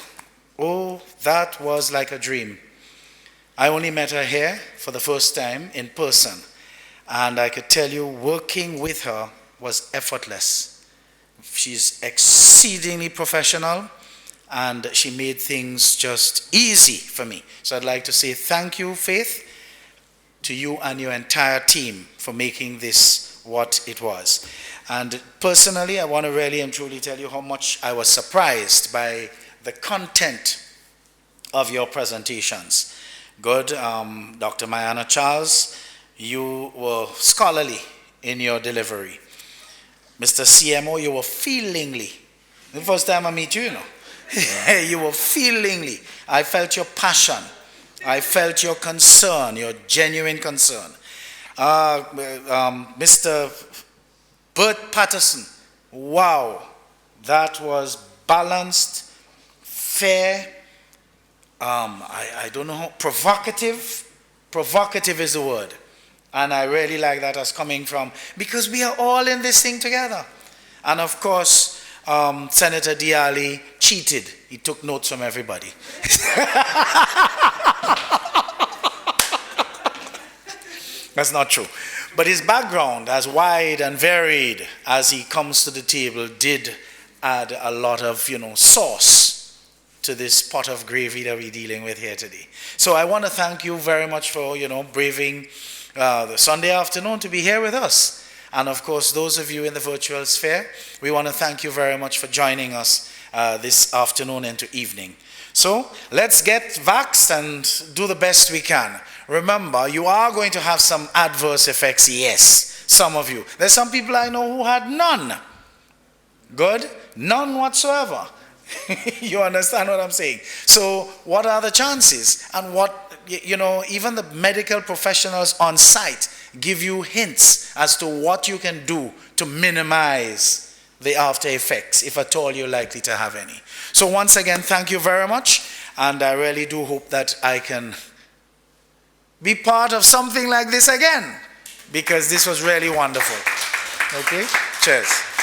Oh, that was like a dream. I only met her here for the first time in person, and I could tell you working with her was effortless. She's exceedingly professional, and she made things just easy for me. So I'd like to say thank you, Faith, to you and your entire team for making this what it was. And personally, I want to really and truly tell you how much I was surprised by the content of your presentations. Good, Dr. Mayana Charles, you were scholarly in your delivery. Mr. CMO, you were feelingly. The first time I meet you, you know. You were feelingly. I felt your passion. I felt your concern, your genuine concern. Mr. Burt Patterson, wow, that was balanced, fair, I don't know, provocative. Provocative is the word. And I really like that as coming from, because we are all in this thing together. And of course, Senator Diali cheated. He took notes from everybody. That's not true. But his background, as wide and varied as he comes to the table, did add a lot of, sauce to this pot of gravy that we're dealing with here today. So I want to thank you very much for, braving the Sunday afternoon to be here with us. And of course, those of you in the virtual sphere, we want to thank you very much for joining us this afternoon into evening. So let's get vaxxed and do the best we can. Remember, you are going to have some adverse effects, yes, some of you. There's some people I know who had none. Good? None whatsoever. You understand what I'm saying? So what are the chances? And what, even the medical professionals on site give you hints as to what you can do to minimize the after effects, if at all you're likely to have any. So once again, thank you very much, and I really do hope that I can be part of something like this again, because this was really wonderful. Okay? Cheers.